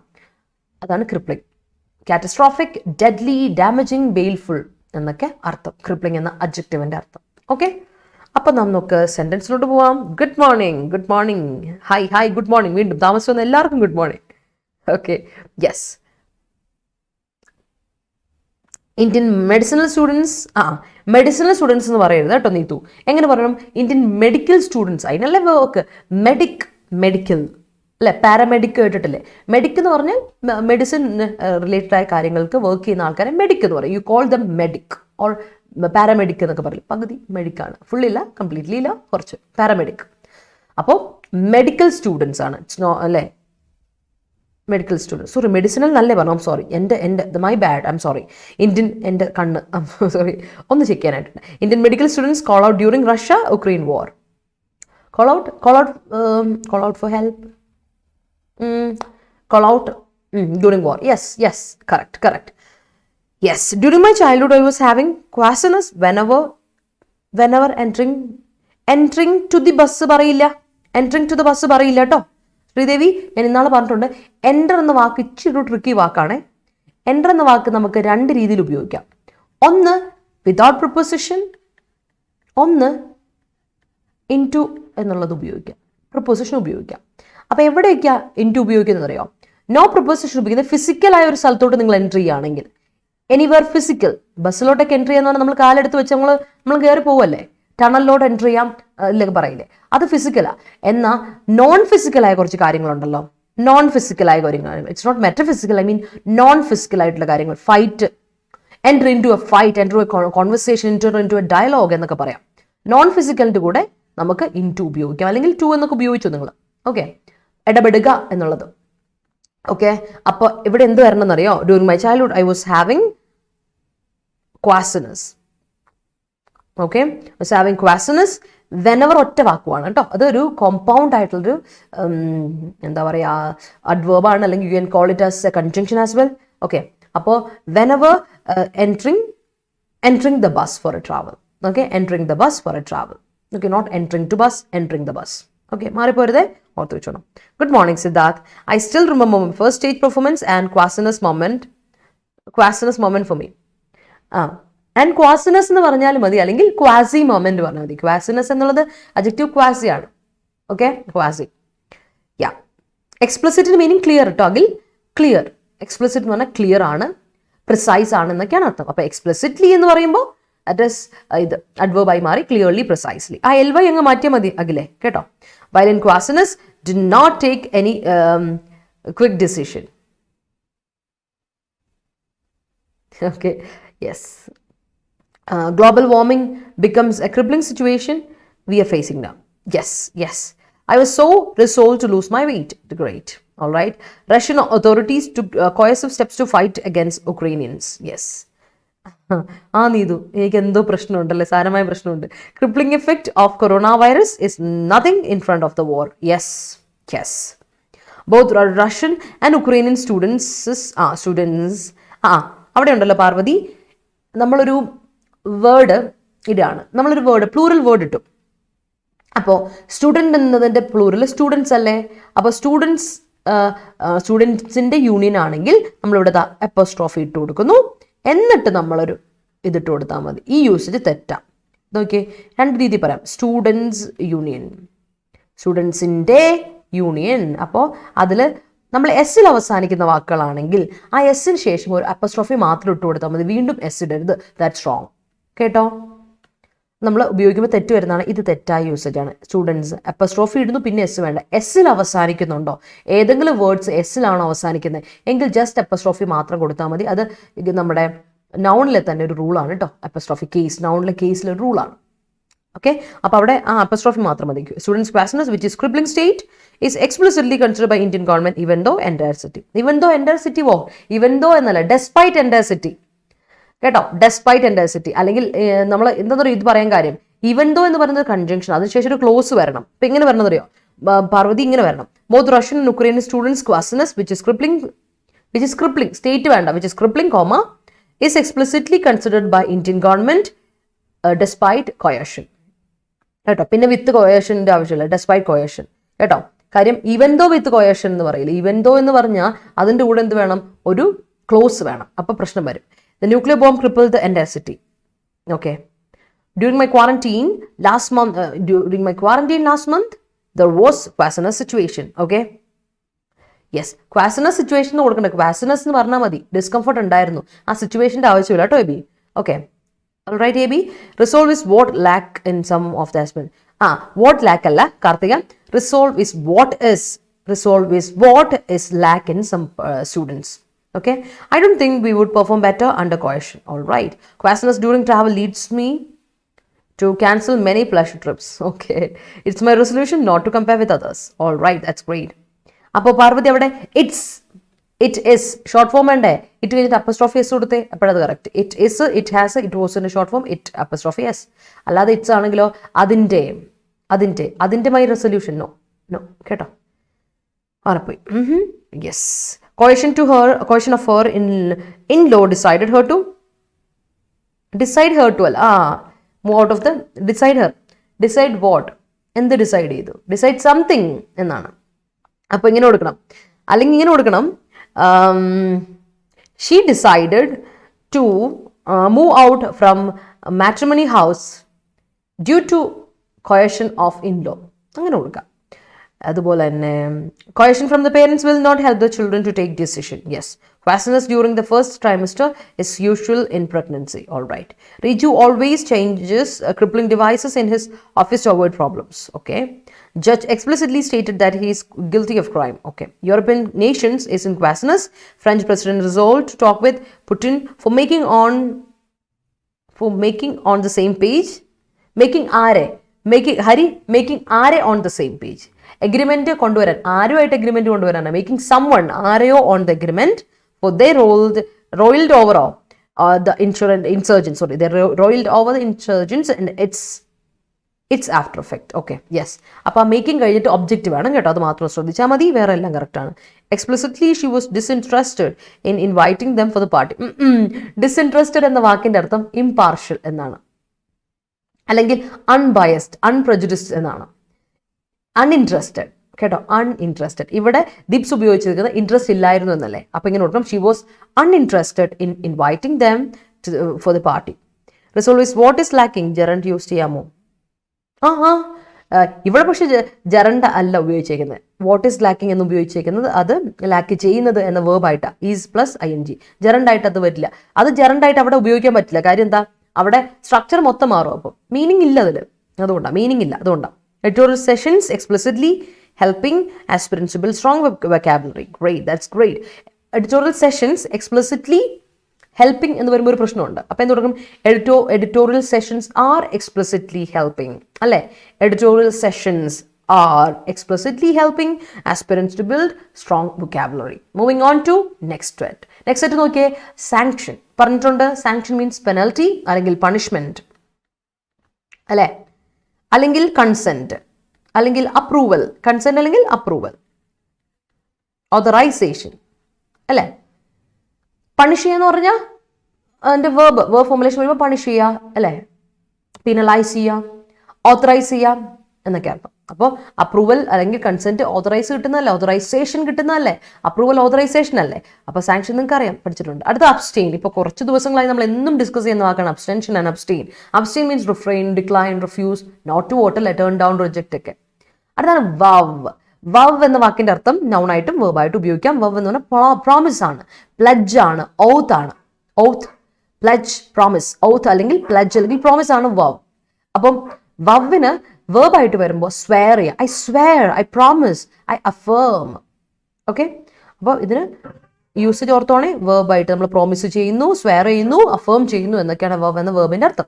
അതാണ് ക്രിപ്പിളിംഗ്. കാറ്റസ്ട്രോഫിക്, ഡെഡ്ലി, ഡാമേജിങ്, ബെയിൽഫുൾ എന്നൊക്കെ അർത്ഥം ക്രിപ്പിളിംഗ് എന്ന അഡ്ജക്റ്റീവിൻ്റെ അർത്ഥം. ഓക്കെ, അപ്പം നമുക്ക് സെൻറ്റൻസിലോട്ട് പോവാം. Good morning, hi, good morning. വീണ്ടും താമസം വന്ന എല്ലാവർക്കും good morning. Okay, yes. Indian medicinal students എന്ന് പറയരുത് കേട്ടോ നീതു. എങ്ങനെ പറയണം? Indian medical students. അതിനല്ലേ വർക്ക് മെഡിക്കൽ അല്ലെ, പാരാമെഡിക് കേട്ടിട്ടില്ലേ? മെഡിക് എന്ന് പറഞ്ഞാൽ മെഡിസിൻ റിലേറ്റഡ് ആയ കാര്യങ്ങൾക്ക് വർക്ക് ചെയ്യുന്ന ആൾക്കാരെ മെഡിക് എന്ന് പറയും. You call dum medic or paramedic എന്നൊക്കെ പറയും. പകുതി മെഡിക്കാണ്, ഫുള്ളില്ല, കംപ്ലീറ്റ്ലി ഇല്ല, കുറച്ച് പാരാമെഡിക്. അപ്പോൾ മെഡിക്കൽ സ്റ്റുഡൻസ് ആണ് അല്ലേ. മെഡിക്കൽ സ്റ്റുഡൻറ്റ്, സോറി മെഡിസിനൽ നല്ലേ പറഞ്ഞു, sorry my bad, sorry. Indian എൻ്റെ കണ്ണ് സോറി ഒന്ന് ചെക്ക് ചെയ്യാനായിട്ടുണ്ട്. Indian medical students call out during Russia Ukraine war. Call out for help. Call out during war. Yes, correct. Yes, during my childhood I was having quasiness whenever entering to the bus പറയില്ല, entering to the bus പറയില്ല കേട്ടോ ശ്രീദേവി. ഞാൻ ഇന്നാളെ പറഞ്ഞിട്ടുണ്ട്, enter എന്ന വാക്ക് ഇച്ചിരി tricky വാക്കാണ്. Enter എന്ന വാക്ക് നമുക്ക് രണ്ട് രീതിയിൽ ഉപയോഗിക്കാം. ഒന്ന് വിതൗട്ട് പ്രിപ്പോസിഷൻ, ഒന്ന് ഇൻറ്റു എന്നുള്ളത് ഉപയോഗിക്കാം, പ്രിപ്പോസിഷൻ ഉപയോഗിക്കാം. അപ്പോൾ എവിടെയൊക്കെയാണ് ഇൻറ്റു ഉപയോഗിക്കുന്നത് അറിയാം? നോ പ്രിപ്പോസിഷൻ ഉപയോഗിക്കുന്നത് ഫിസിക്കലായ ഒരു സ്ഥലത്തോട്ട് നിങ്ങൾ എൻട്രി ചെയ്യുകയാണെങ്കിൽ, എനിവർ ഫിസിക്കൽ. ബസ്സിലോട്ടൊക്കെ എൻട്രി ചെയ്യാന്ന് പറഞ്ഞാൽ നമ്മൾ കാലെടുത്ത് വെച്ച് നമ്മൾ കയറി പോവല്ലേ, ടണലിലോട്ട് എൻട്രി ചെയ്യാം ഇല്ലൊക്കെ പറയില്ലേ, അത് ഫിസിക്കലാണ്. എന്നാൽ നോൺ ഫിസിക്കലായ കുറച്ച് കാര്യങ്ങളുണ്ടല്ലോ, നോൺ ഫിസിക്കലായ കാര്യങ്ങൾ, it's not metaphysical, I mean non physical ആയിട്ടുള്ള കാര്യങ്ങൾ. Fight, enter into a fight, enter a conversation, enter into a dialogue എന്നൊക്കെ പറയാം. നോൺ ഫിസിക്കലിൻ്റെ കൂടെ നമുക്ക് ഇൻറ്റു ഉപയോഗിക്കാം, അല്ലെങ്കിൽ ടു എന്നൊക്കെ ഉപയോഗിച്ചു നിങ്ങൾ. ഓക്കെ, ഇടപെടുക എന്നുള്ളത്. ഓക്കെ, അപ്പോൾ ഇവിടെ എന്ത് വരണം എന്നറിയോ? During my childhood I was having queasiness. Okay, was having queasiness whenever ഒറ്റ വാക്കുവാണ് കേട്ടോ. അതൊരു കോമ്പൗണ്ട് ആയിട്ടുള്ളൊരു എന്താ പറയുക, അഡ്വേർബാണ്, അല്ലെങ്കിൽ you can call it as A conjunction as well. Okay, അപ്പോൾ whenever entering the bus for a travel. Okay, entering the bus for a travel. Okay, not entering to bus, entering the bus. Okay, മാറിപ്പോരുതേ, ഓർത്ത് വെച്ചോണം. Good morning Siddharth. I still remember my first stage performance and queasiness moment for me. And queasiness എന്ന് പറഞ്ഞാൽ മതി, അല്ലെങ്കിൽ quasi moment പറഞ്ഞാൽ മതി. Queasiness എന്നുള്ളത് അഡ്ജക്റ്റീവ് ക്വാസി ആണ്. Okay, queasy. Yeah, explicit meaning clear കേട്ടോ. അതിൽ ക്ലിയർ, എക്സ്പ്ലിസിറ്റ് എന്ന് പറഞ്ഞാൽ ക്ലിയർ ആണ്, പ്രിസൈസ് ആണ് എന്നൊക്കെയാണ് അർത്ഥം. അപ്പോൾ എക്സ്പ്ലിസിറ്റ്ലി എന്ന് പറയുമ്പോൾ ദാറ്റ് ഈസ് ഇത് അഡ്വേർബായി മാറി, ക്ലിയർലി, പ്രിസൈസ്ലി. ആ എൽവൈ അങ്ങ് മാറ്റിയാൽ മതി അഖിലേ കേട്ടോ. While in queasiness do not take any quick decision. Okay, yes. Global warming becomes a crippling situation we are facing now. Yes. I was so resolved to lose my weight. Great. All right. Russian authorities took coercive steps to fight against Ukrainians. Yes. Neethu, എനിക്ക് എന്തോ പ്രശ്നമുണ്ടല്ലേ, സാരമായ പ്രശ്നമുണ്ട്. Crippling effect of corona virus is nothing in front of the war. Yes. Both Russian and Ukrainian students അവിടെ ഉണ്ടല്ലോ പാർവതി, നമ്മളൊരു word ഇതാണ്, നമ്മളൊരു വേർഡ് പ്ലൂറൽ വേർഡ് ഇട്ടു. അപ്പോൾ സ്റ്റുഡൻറ് എന്നതിൻ്റെ പ്ലൂറൽ സ്റ്റുഡൻസ് അല്ലേ? അപ്പോൾ സ്റ്റുഡൻസിൻ്റെ യൂണിയൻ ആണെങ്കിൽ നമ്മളിവിടെ അപ്പോസ്ട്രോഫി ഇട്ട് കൊടുക്കുന്നു, എന്നിട്ട് നമ്മളൊരു ഇതിട്ട് കൊടുത്താൽ മതി. ഈ യൂസേജ് തെറ്റാം. നോക്കിയേ, രണ്ട് രീതി പറയാം. സ്റ്റുഡൻസ് യൂണിയൻ, സ്റ്റുഡൻസിൻ്റെ യൂണിയൻ. അപ്പോൾ അതിൽ നമ്മൾ എസ്സിൽ അവസാനിക്കുന്ന വാക്കുകളാണെങ്കിൽ ആ എസ്സിന് ശേഷം ഒരു അപ്പോസ്ട്രോഫി മാത്രം ഇട്ട് കൊടുത്താൽ മതി, വീണ്ടും എസ് ഇടരുത്. ദാറ്റ്സ് റോങ് കേട്ടോ. നമ്മൾ ഉപയോഗിക്കുമ്പോൾ തെറ്റ് വരുന്നതാണ്, ഇത് തെറ്റായ യൂസേജ് ആണ്. സ്റ്റുഡൻസ് അപ്പോസ്ട്രോഫി ഇടുന്നു, പിന്നെ എസ് വേണ്ട. എസ്സിൽ അവസാനിക്കുന്നുണ്ടോ, ഏതെങ്കിലും വേർഡ്സ് എസ്സിലാണോ അവസാനിക്കുന്നത് എങ്കിൽ ജസ്റ്റ് അപ്പോസ്ട്രോഫി മാത്രം കൊടുത്താൽ മതി. അത് നമ്മുടെ നൗണിലെ തന്നെ ഒരു റൂളാണ് കേട്ടോ. അപ്പോസ്ട്രോഫി കേസ്, നൗണിലെ കേസിലെ റൂളാണ്. ഓക്കെ, അപ്പോൾ അവിടെ ആ അപ്പോസ്ട്രോഫി മാത്രം മതി. Students queasiness which is crippling state is explicitly considered by Indian government even though entire city. Even though entire city even though എന്നല്ല, despite entire city കേട്ടോ. despite entire city അല്ലെങ്കിൽ നമ്മൾ എന്താ പറയുക, ഇത് പറയാൻ കാര്യം even though എന്ന് പറയുന്നത് കൺജങ്ഷൻ, അതിനുശേഷം ഒരു ക്ലോസ് വരണം. ഇപ്പം ഇങ്ങനെ വരണം അറിയോ പാർവതി, ഇങ്ങനെ വരണം. both Russian and Ukrainian students quasiness which is crippling state വേണ്ട, which is crippling comma is explicitly considered by Indian government despite coercion കേട്ടോ. പിന്നെ വിത്ത് കോയേഷൻ്റെ ആവശ്യമില്ല, despite coercion കേട്ടോ. കാര്യം ഈവൻ ദോ വിത്ത് കോയേഷൻ എന്ന് പറയില്ല. ഈവൻ ദോ എന്ന് പറഞ്ഞാൽ അതിൻ്റെ കൂടെ എന്ത് വേണം, ഒരു ക്ലോസ് വേണം. അപ്പോൾ പ്രശ്നം വരും. The nuclear bomb crippled the entire city. Okay, during my quarantine last month there was queasiness situation. Okay, yes, queasiness situation എന്ന് കൊടുക്കണ്ട, ക്വാസിനസ് എന്ന് പറഞ്ഞാൽ മതി. ഡിസ്കംഫർട്ട് ഉണ്ടായിരുന്നു, ആ സിറ്റുവേഷൻ്റെ ആവശ്യമില്ല കേട്ടോ Abi. Okay, right Abi. Resolve is what lack in sum of the husband. What lack അല്ല Karthika, resolve is what is lack in some students. Okay, I don't think we would perform better under coercion. All right, quasiness during travel leads me to cancel many pleasure trips. Okay, it's my resolution not to compare with others. All right, that's great. അപ്പോൾ പാർവതി അവിടെ it's It is short form വേണ്ടേ? It കഴിഞ്ഞിട്ട് apostrophe S കൊടുത്തേ, അപ്പോഴത് correct. It is, it has, it വാസിന്റെ short form it apostrophe S. അല്ലാതെ it's ആണെങ്കിലോ അതിന്റെ മൈ റെസൊല്യൂഷൻ നോ കേട്ടോ, മാറിപ്പോയി. Yes. Coercion of her in-law decided her to അല്ല, move out of the decide what, എന്ത് ഡിസൈഡ് ചെയ്തു? ഡിസൈഡ് സംതിങ് എന്നാണ്. അപ്പൊ ഇങ്ങനെ കൊടുക്കണം, അല്ലെങ്കിൽ ഇങ്ങനെ കൊടുക്കണം, she decided to move out from matrimony house due to coercion of in-law, അങ്ങനെ കൊടുക്കാം. അതുപോലെ തന്നെ coercion from the parents will not help the children to take decision. Yes. Fastness during the first trimester is usual in pregnancy. All right. Riju always changes crippling devices in his office to avoid problems. Okay. Judge explicitly stated that he is guilty of crime. Okay. European nations is in quasiness. French president resolved to talk with Putin for making on the same page. Making ആരെ on the same page. Agreement കൊണ്ടുവരാൻ, ആരുമായിട്ട് agreement കൊണ്ടുവരാനാണ്. Making someone ആരെയോ on the agreement for they roiled over the insurgents. Sorry, they roiled over the insurgents and its after effect. Okay, yes. അപ്പോൾ making കഴിഞ്ഞിട്ട് objective ആണ് കേട്ടോ, അത് മാത്രം ശ്രദ്ധിച്ചാൽ മതി, വേറെ എല്ലാം കറക്റ്റ് ആണ്. Explicitly she was disinterested in inviting them for the party. Disinterested എന്ന വാക്കിന്റെ അർത്ഥം impartial എന്നാണ്, അല്ലെങ്കിൽ അൺബയസ്ഡ്, അൺപ്രജുഡിസ്ഡ് എന്നാണ്. അൺഇൻട്രസ്റ്റഡ് കേട്ടോ, അൺഇൻട്രസ്റ്റഡ്. ഇവിടെ ദിപ്സ് ഉപയോഗിച്ചിരിക്കുന്നത് ഇൻട്രസ്റ്റ് ഇല്ലായിരുന്നു എന്നല്ലേ, അപ്പൊ ഇങ്ങനെ കൊടുക്കണം, she was uninterested in inviting them for the party. Resolve is what is lacking, gerund use ചെയ്യാമോ? ഇവിടെ പക്ഷെ ജെറണ്ട് അല്ല ഉപയോഗിച്ചേക്കുന്നത്, വാട്ട് ഇസ് ലാക്കിംഗ് എന്ന് ഉപയോഗിച്ചേക്കുന്നത് അത് ലാക്ക് ചെയ്യുന്നത് എന്ന വേർബായിട്ടാണ്, ഈസ് പ്ലസ് ING. ജെറണ്ടായിട്ട് അത് പറ്റില്ല, അത് ജെറണ്ടായിട്ട് അവിടെ ഉപയോഗിക്കാൻ പറ്റില്ല. കാര്യം എന്താ, അവിടെ സ്ട്രക്ചർ മൊത്തം മാറും, അപ്പം മീനിങ് ഇല്ല അതിൽ, അതുകൊണ്ടാണ് മീനിങ് ഇല്ല, അതുകൊണ്ടാണ്. Editorial sessions explicitly helping aspirants to build strong vocabulary. Great, that's great. Editorial sessions explicitly helping എന്ന് പറയുമ്പോൾ ഒരു പ്രശ്നമുണ്ട്. അപ്പം എന്ത് തുടങ്ങും, editorial sessions are explicitly helping അല്ലേ. Editorial sessions are explicitly helping aspirants to build strong vocabulary. Moving on to next set. Next set നോക്കിയേ, sanction പറഞ്ഞിട്ടുണ്ട്. Sanction means penalty അല്ലെങ്കിൽ punishment അല്ലേ, അല്ലെങ്കിൽ കൺസെന്റ്, അല്ലെങ്കിൽ അപ്രൂവൽ. കൺസെന്റ് അല്ലെങ്കിൽ അപ്രൂവൽ, ഓതറൈസേഷൻ അല്ലേ. Punish ചെയ്യാന്ന് പറഞ്ഞാൽ അതിന്റെ വേർബ് ഫോർമുലേഷൻ വരുമ്പോൾ പണിഷ് ചെയ്യുക അല്ലേ, പീനലൈസ് ചെയ്യാം, ഓത്തറൈസ് ചെയ്യാം എന്നൊക്കെ അർത്ഥം. അപ്പോൾ അപ്രൂവൽ അല്ലെങ്കിൽ കൺസെന്റ് ഓതറൈസ് കിട്ടുന്നതല്ലേ, ഓതറൈസേഷൻ കിട്ടുന്നതല്ലേ, അപ്രൂവൽ ഓതറൈസേഷൻ അല്ലേ. അപ്പോൾ സാങ്ഷൻ നിങ്ങൾക്ക് അറിയാം, പഠിച്ചിട്ടുണ്ട്. അടുത്ത അബ്സ്റ്റെയിൻ. ഇപ്പോൾ കുറച്ച് ദിവസങ്ങളായി നമ്മൾ എന്നും ഡിസ്കസ് ചെയ്യുന്ന വാക്കാണ് abstention and abstain. Abstain means refrain, decline, refuse, not to vote, turn down, reject ഒക്കെ. അടുത്താണ് വവ്. വവ് എന്ന വാക്കിന്റെ അർത്ഥം നൗണായിട്ടും വേർബായിട്ടും ഉപയോഗിക്കാം. വവ് എന്ന് പറഞ്ഞാൽ പ്രോമിസ് ആണ്, പ്ലഡ്ജ് ആണ്, ഔത്ത് ആണ്. Auth, pledge, promise. ഔത്ത് അല്ലെങ്കിൽ പ്ലഡ്ജ് അല്ലെങ്കിൽ പ്രോമിസ് ആണ് വവ്. അപ്പം വവിന് വേർബായിട്ട് വരുമ്പോൾ സ്വെയർ ചെയ്യുക, I swear, I promise, I affirm. Okay, അപ്പോൾ ഇതിന് യൂസേജ് ഓർത്തോണേ, വേർബായിട്ട് നമ്മൾ പ്രോമിസ് ചെയ്യുന്നു, സ്വെയർ ചെയ്യുന്നു, അഫേം ചെയ്യുന്നു എന്നൊക്കെയാണ് വവ് എന്ന വേർബിന്റെ അർത്ഥം.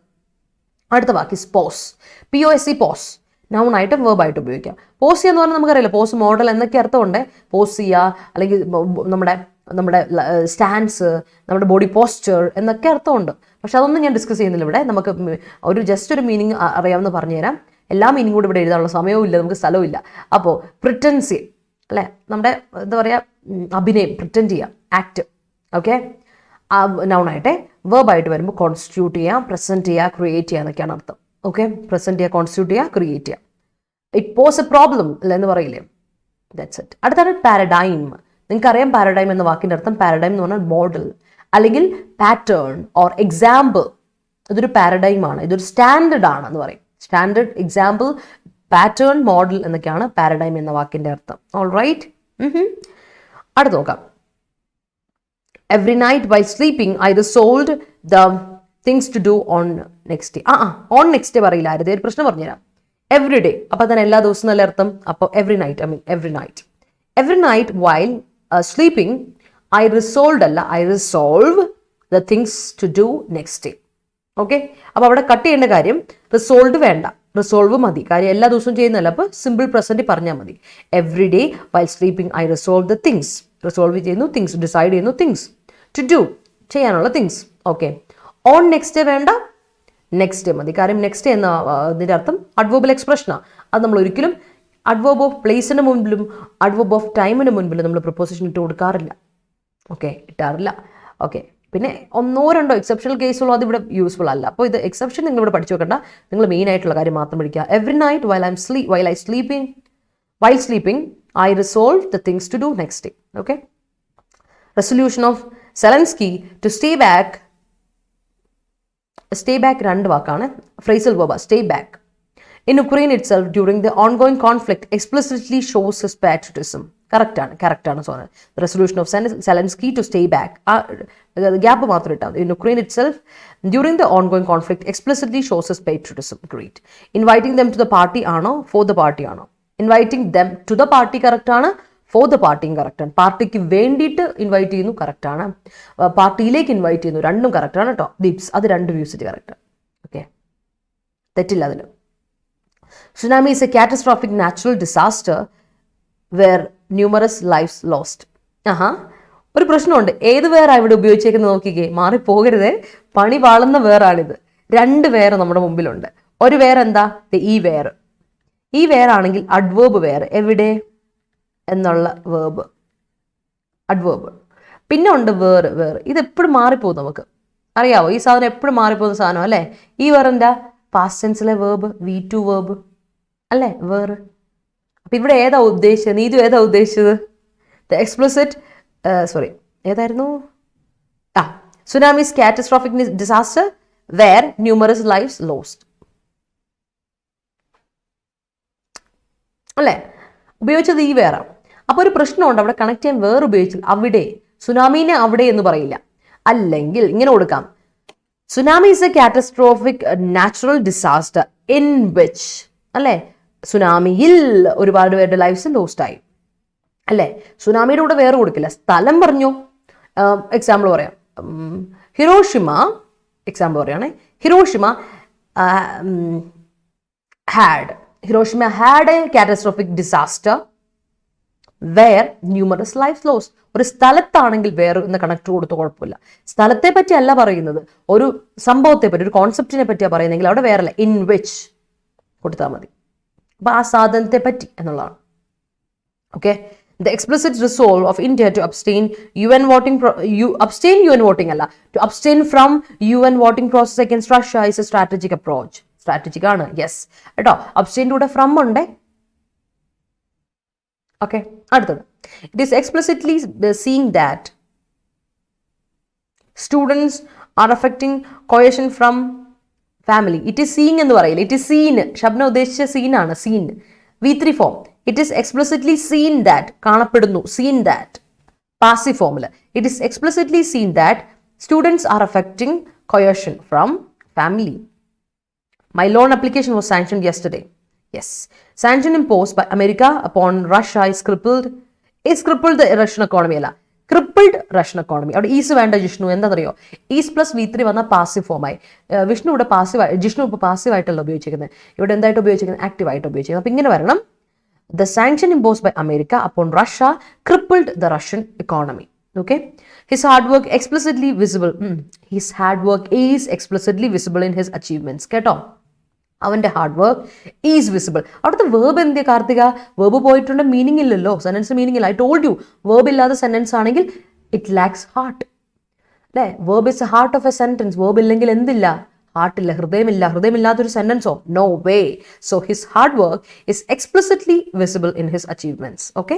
അടുത്ത വാക്ക് പോസ്. POSE, pose. നൗണായിട്ടും വേർബായിട്ട് ഉപയോഗിക്കാം. പോസ് ചെയ്യുക എന്ന് പറഞ്ഞാൽ നമുക്കറിയില്ല, പോസ് മോഡൽ എന്നൊക്കെ അർത്ഥമുണ്ട്. പോസ് ചെയ്യുക അല്ലെങ്കിൽ നമ്മുടെ സ്റ്റാൻസ്, നമ്മുടെ ബോഡി പോസ്ചർ എന്നൊക്കെ അർത്ഥമുണ്ട്. പക്ഷെ അതൊന്നും ഞാൻ ഡിസ്കസ് ചെയ്യുന്നില്ല ഇവിടെ. നമുക്ക് ജസ്റ്റ് ഒരു മീനിങ് അറിയാമെന്ന് പറഞ്ഞുതരാം. എല്ലാ മീനിങ് കൂടി ഇവിടെ എഴുതാനുള്ള സമയവും ഇല്ല, നമുക്ക് സ്ഥലവും ഇല്ല. അപ്പോൾ പ്രിറ്റൻസി അല്ലേ, നമ്മുടെ എന്താ പറയുക, അഭിനയം, പ്രിറ്റൻഡ് ചെയ്യുക, ആക്ട്. ഓക്കെ, നൗണായിട്ടെ. വേർബായിട്ട് വരുമ്പോൾ കോൺസ്റ്റിറ്റ്യൂട്ട് ചെയ്യുക, പ്രസന്റ് ചെയ്യുക, ക്രിയേറ്റ് ചെയ്യുക എന്നൊക്കെയാണ് അർത്ഥം. ഓക്കെ, പ്രസന്റ് ചെയ്യുക, കോൺസ്റ്റിറ്റ്യൂട്ട് ചെയ്യുക, ക്രിയേറ്റ് ചെയ്യുക. ഇറ്റ് പോസ് എ പ്രോബ്ലം അല്ല എന്ന് പറയില്ലേ, ദാറ്റ്സ് ഇറ്റ്. അടുത്താണ് പാരഡൈം. നിങ്ങൾക്കറിയാം പാരഡൈം എന്ന വാക്കിന്റെ അർത്ഥം. പാരഡൈം എന്ന് പറഞ്ഞാൽ മോഡൽ അല്ലെങ്കിൽ പാറ്റേൺ ഓർ എക്സാമ്പിൾ. ഇതൊരു പാരഡൈം ആണ്, ഇതൊരു സ്റ്റാൻഡേർഡ് ആണെന്ന് പറയും. സ്റ്റാൻഡേർഡ്, എക്സാമ്പിൾ, പാറ്റേൺ, മോഡൽ എന്നൊക്കെയാണ് പാരഡൈം എന്ന വാക്കിന്റെ അർത്ഥം. All right. അടുത്ത് നോക്കാം. Every night by sleeping I resolved the things to do on next day. On next day പറയില്ല, ആരുടെ ഒരു പ്രശ്നം പറഞ്ഞുതരാം. എവറി ഡേ, അപ്പൊ തന്നെ എല്ലാ ദിവസവും നല്ല അർത്ഥം. അപ്പോൾ every night, I mean every night. Every night while sleeping I resolved അല്ല, I resolve the things to do next day. Okay, അപ്പോൾ അവിടെ കട്ട് ചെയ്യേണ്ട കാര്യം റിസോൾവ് വേണ്ട, റിസോൾവ് മതി. കാര്യം എല്ലാ ദിവസവും ചെയ്യുന്നതല്ല, അപ്പോൾ സിമ്പിൾ പ്രസന്റ് പറഞ്ഞാൽ മതി. Every day while sleeping I resolve the things. Resolve ചെയ്യുന്നു, തിങ്സ് ഡിസൈഡ് ചെയ്യുന്നു, തിങ്സ് ടു ഡു ചെയ്യാനുള്ള things. Okay, on next day വേണ്ട, നെക്സ്റ്റ് ഡേ മതി. കാര്യം നെക്സ്റ്റ് എന്ന ഇതിൻ്റെ അർത്ഥം അഡ്വേർബൽ എക്സ്പ്രഷനാണ്. അത് നമ്മൾ ഒരിക്കലും അഡ്വേർബ് ഓഫ് പ്ലേസിന് മുൻപിലും അഡ്വേർബ് ഓഫ് ടൈമിന് മുൻപിലും നമ്മൾ പ്രിപ്പോസിഷൻ ഇട്ട് കൊടുക്കാറില്ല. ഓക്കെ, ഇട്ടാറില്ല. ഓക്കെ, പിന്നെ 1-2 എക്സെപ്ഷണൽ കേസുള്ളൂ, അതിവിടെ യൂസ്ഫുൾ അല്ല. അപ്പോൾ ഇത് എക്സെപ്ഷൻ നിങ്ങളിവിടെ പഠിച്ചു വെക്കേണ്ട, നിങ്ങൾ മെയിൻ ആയിട്ടുള്ള കാര്യം മാത്രം പഠിക്കുക. Every night while sleeping I resolve the things to do next day. Okay, resolution of Zelensky to stay back 2 വാക്കാണ്. Phrasal verb stay back in Ukraine itself during the ongoing conflict explicitly shows his patriotism. correct ആണ്. Sorry, resolution of Zelensky to stay back gap മാത്രം ഇട്ടാൽ in Ukraine itself during the ongoing conflict explicitly shows his patriotism. great. inviting them to the party ആണോ for the party ആണോ? inviting them to the party correct ആണ്, for the party correct ആണ്. പാർട്ടിക്ക് വേണ്ടിയിട്ട് invite ചെയ്യുന്നു correct ആണ്, പാർട്ടിയിലേക്ക് invite ചെയ്യുന്നു രണ്ടും കറക്റ്റ് ആണ് കേട്ടോ. ദീപ്സ് അത് 2 യൂസേജ് കറക്റ്റ്. ഓക്കെ, തെറ്റില്ല അതിൽ. Tsunami is a catastrophic natural disaster where numerous lives lost. ഒരു പ്രശ്നമുണ്ട്. ഏത് വേറാണ് ഇവിടെ ഉപയോഗിച്ചേക്കുന്നത് നോക്കിക്കേ, മാറിപ്പോകരുതേ. പണി പാളുന്ന വേറാണിത്. 2 വേറെ നമ്മുടെ മുമ്പിലുണ്ട്. ഒരു വേറെന്താ? ഈ വേറാണെങ്കിൽ അഡ്വേർബ് വേറെ, എവിടെ എന്നുള്ള വേർബ് അഡ്വേർബ്. പിന്നെ ഉണ്ട് വേറെ. ഇത് എപ്പോഴും മാറിപ്പോകും, നമുക്ക് അറിയാവോ? ഈ സാധനം എപ്പോഴും മാറിപ്പോകുന്ന സാധനം അല്ലേ? ഈ വേറെന്താ? പാസ്റ്റ് ടെൻസിലെ വേർബ്, V2 വേർബ് അല്ലേ വേറെ. അപ്പം ഇവിടെ ഏതാ ഉദ്ദേശിച്ചത്? നീതു ഏതാ ഉദ്ദേശിച്ചത്? ദ എക്സ്പ്ലിസിറ്റ് ഏതായിരുന്നു? Tsunamis catastrophic disaster where numerous lives lost അല്ലേ? ഉപയോഗിച്ചത് ഈ വേറെ. അപ്പോൾ ഒരു പ്രശ്നമുണ്ട്, അവിടെ കണക്ട് ചെയ്യാൻ വേറെ ഉപയോഗിച്ചാൽ അവിടെ സുനാമീനെ അവിടെ എന്ന് പറയില്ല. അല്ലെങ്കിൽ ഇങ്ങനെ കൊടുക്കാം, tsunami is A catastrophic natural disaster in which അല്ലേ, സുനാമിയിൽ ഒരുപാട് പേരുടെ ലൈഫ്സ് ലോസ്റ്റ് ആയി അല്ലേ. സുനാമിയുടെ കൂടെ വേറെ കൊടുക്കില്ല, സ്ഥലം പറഞ്ഞു. എക്സാമ്പിൾ പറയാം, ഹിരോഷിമ. എക്സാമ്പിൾ പറയുകയാണെ, Hiroshima had a catastrophic disaster where numerous lives lost. ഒരു സ്ഥലത്താണെങ്കിൽ വേറെ എന്ന് കണക്ട് കൊടുത്ത് കുഴപ്പമില്ല. സ്ഥലത്തെ പറ്റി അല്ല പറയുന്നത്, ഒരു സംഭവത്തെ പറ്റി, ഒരു കോൺസെപ്റ്റിനെ പറ്റിയാണ് പറയുന്നതെങ്കിൽ അവിടെ വേറെ അല്ല, ഇൻ വിച്ച് കൊടുത്താൽ മതി. അപ്പൊ ആ സാധനത്തെ പറ്റി എന്നുള്ളതാണ്. Okay, the explicit resolve of India to abstain UN voting അല്ല, to abstain from UN voting process against Russia is a strategic approach. Strategic ആണ്, യെസ് കേട്ടോ. അബ്സ്റ്റെയിൻ്റെ കൂടെ ഫ്രം ഉണ്ട്. ഓക്കെ, അടുത്തത്, it is explicitly seeing that students are affecting coercion from family. It is seeing എന്ന് പറയില്ല, it is seen. Shabna ഉദ്ദേശിച്ച സീനാണ്, seen. V3 form. It is explicitly seen that, കാണപ്പെടുന്നു, സീൻ ദാറ്റ്. പാസീവ് ഫോമിൽ it is explicitly seen that students are affecting coercion from family. My loan application was sanctioned yesterday. Yes. Sanction imposed by America upon Russia is crippled the Russian economy. അല്ല, crippled Russian economy. അവിടെ is വേണ്ട ജിഷ്ണു, എന്താണെന്നറിയോ? Is plus V3 വന്നാൽ passive ഫോമായി. Jishnu ഇപ്പോൾ passive ആയിട്ടല്ല ഉപയോഗിച്ചിരിക്കുന്നത്, ഇവിടെ എന്തായിട്ട് ഉപയോഗിച്ചിരിക്കുന്നത്? ആക്റ്റീവ് ആയിട്ട് ഉപയോഗിച്ചിരിക്കുന്നത്. അപ്പം ഇങ്ങനെ വരണം, the sanction imposed by America upon Russia crippled the Russian economy. Okay, his hard work explicitly visible. His hard work is explicitly visible in his achievements. കേട്ടോ, അവൻ്റെ ഹാർഡ് വർക്ക് ഈസ് വിസിബിൾ. അവിടുത്തെ verb എന്തിയാ Karthika? Verb പോയിട്ടുണ്ട്, meaning ഇല്ലല്ലോ, sentence meaning ഇല്ല. I told you, verb ഇല്ലാത്ത sentence ആണെങ്കിൽ it lacks heart അല്ലേ. Verb is a heart of a sentence. Verb ഇല്ലെങ്കിൽ എന്തില്ല? ഹാർട്ടില്ല, ഹൃദയമില്ല. ഹൃദയമില്ലാത്തൊരു സെന്റൻസോ? No way. So his hard work is explicitly visible in his achievements. Okay,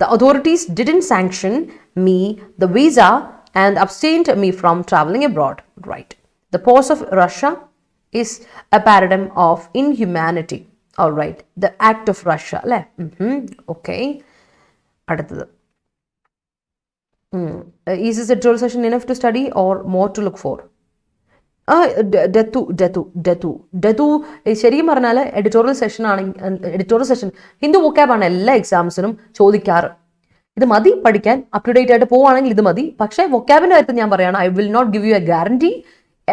the authorities didn't sanction me the visa and abstained me from traveling abroad. Right. The pause of Russia is a paradigm of inhumanity. All right. The act of Russia. Okay. അടുത്തത്, is this editorial session enough to study or more to look for? ഡെത്തു ശരിക്കും പറഞ്ഞാൽ editorial session Hindu വൊക്കാബാണ് എല്ലാ എക്സാംസിനും ചോദിക്കാറ്. ഇത് മതി പഠിക്കാൻ, up to date ആയിട്ട് പോവുകയാണെങ്കിൽ ഇത് മതി. പക്ഷേ വൊക്കാബിന്റെ കാര്യത്തിൽ ഞാൻ പറയുകയാണ്, I will not give you a guarantee.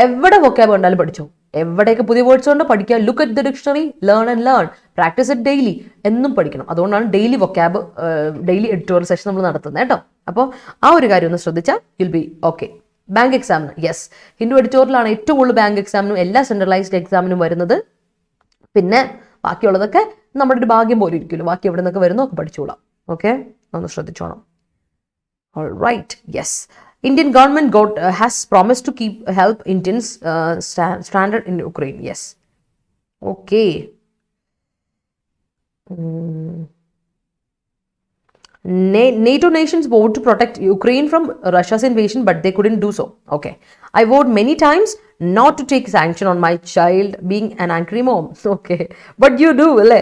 എവിടെ വൊക്കാബ് ഉണ്ടാലും പഠിച്ചോ, എവിടെയൊക്കെ പുതിയ വേർഡ്സ് ഉണ്ട് പഠിക്കുക. Look at the dictionary, learn and learn. Practice it daily, എന്നും പഠിക്കണം. അതുകൊണ്ടാണ് daily vocab daily editorial session നമ്മൾ നടത്തുന്നത് കേട്ടോ. അപ്പോൾ ആ ഒരു കാര്യം ഒന്ന് ശ്രദ്ധിച്ചാൽ വിൽ ബി ഓക്കെ. ബാങ്ക് എക്സാമിന് യെസ്, ഹിന്ദു എഡിറ്റോറിയലാണ് ഏറ്റവും കൂടുതൽ ബാങ്ക് എക്സാമിനും എല്ലാ സെൻട്രലൈസ്ഡ് എക്സാമിനും വരുന്നത്. പിന്നെ ബാക്കിയുള്ളതൊക്കെ നമ്മുടെ ഒരു ഭാഗ്യം പോലെ ഇരിക്കുമല്ലോ, ബാക്കി എവിടെ നിന്നൊക്കെ വരുന്നോ ഒക്കെ പഠിച്ചോളാം. ഓക്കെ, ഒന്ന് ശ്രദ്ധിച്ചോണം. Alright, yes. Indian government has promised to help Indians stranded in Ukraine. Yes. Okay. NATO nations vowed to protect Ukraine from Russia's invasion, but they couldn't do so. Okay. I vowed many times not to take sanction on my child being an angry mom. Okay. But you do, alle?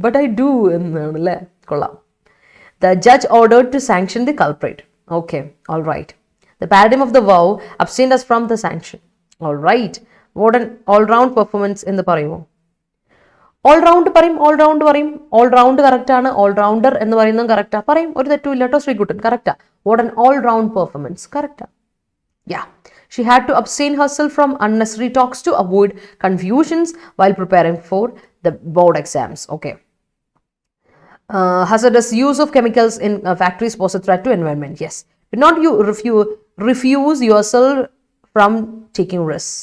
But I do. The judge ordered to sanction the culprit. Okay, all right. The paradigm of the vow abstained us from the sanction. All right. What an all-round performance in the പറയുമോ? All-round പറയും, all-round പറയും. All-round കറക്റ്റാണ്, all-rounder എന്ന് പറയുന്നതും correct പറയും. ഒരു തെറ്റും ഇല്ല കേട്ടോ Sreekuttan, correct. What an all-round performance, correct. Yeah. She had to abstain herself from unnecessary talks to avoid confusions while preparing for the board exams. Okay. Hazardous use of chemicals in factories pose a threat to environment. Yes. Do not you refuse yourself from taking risks.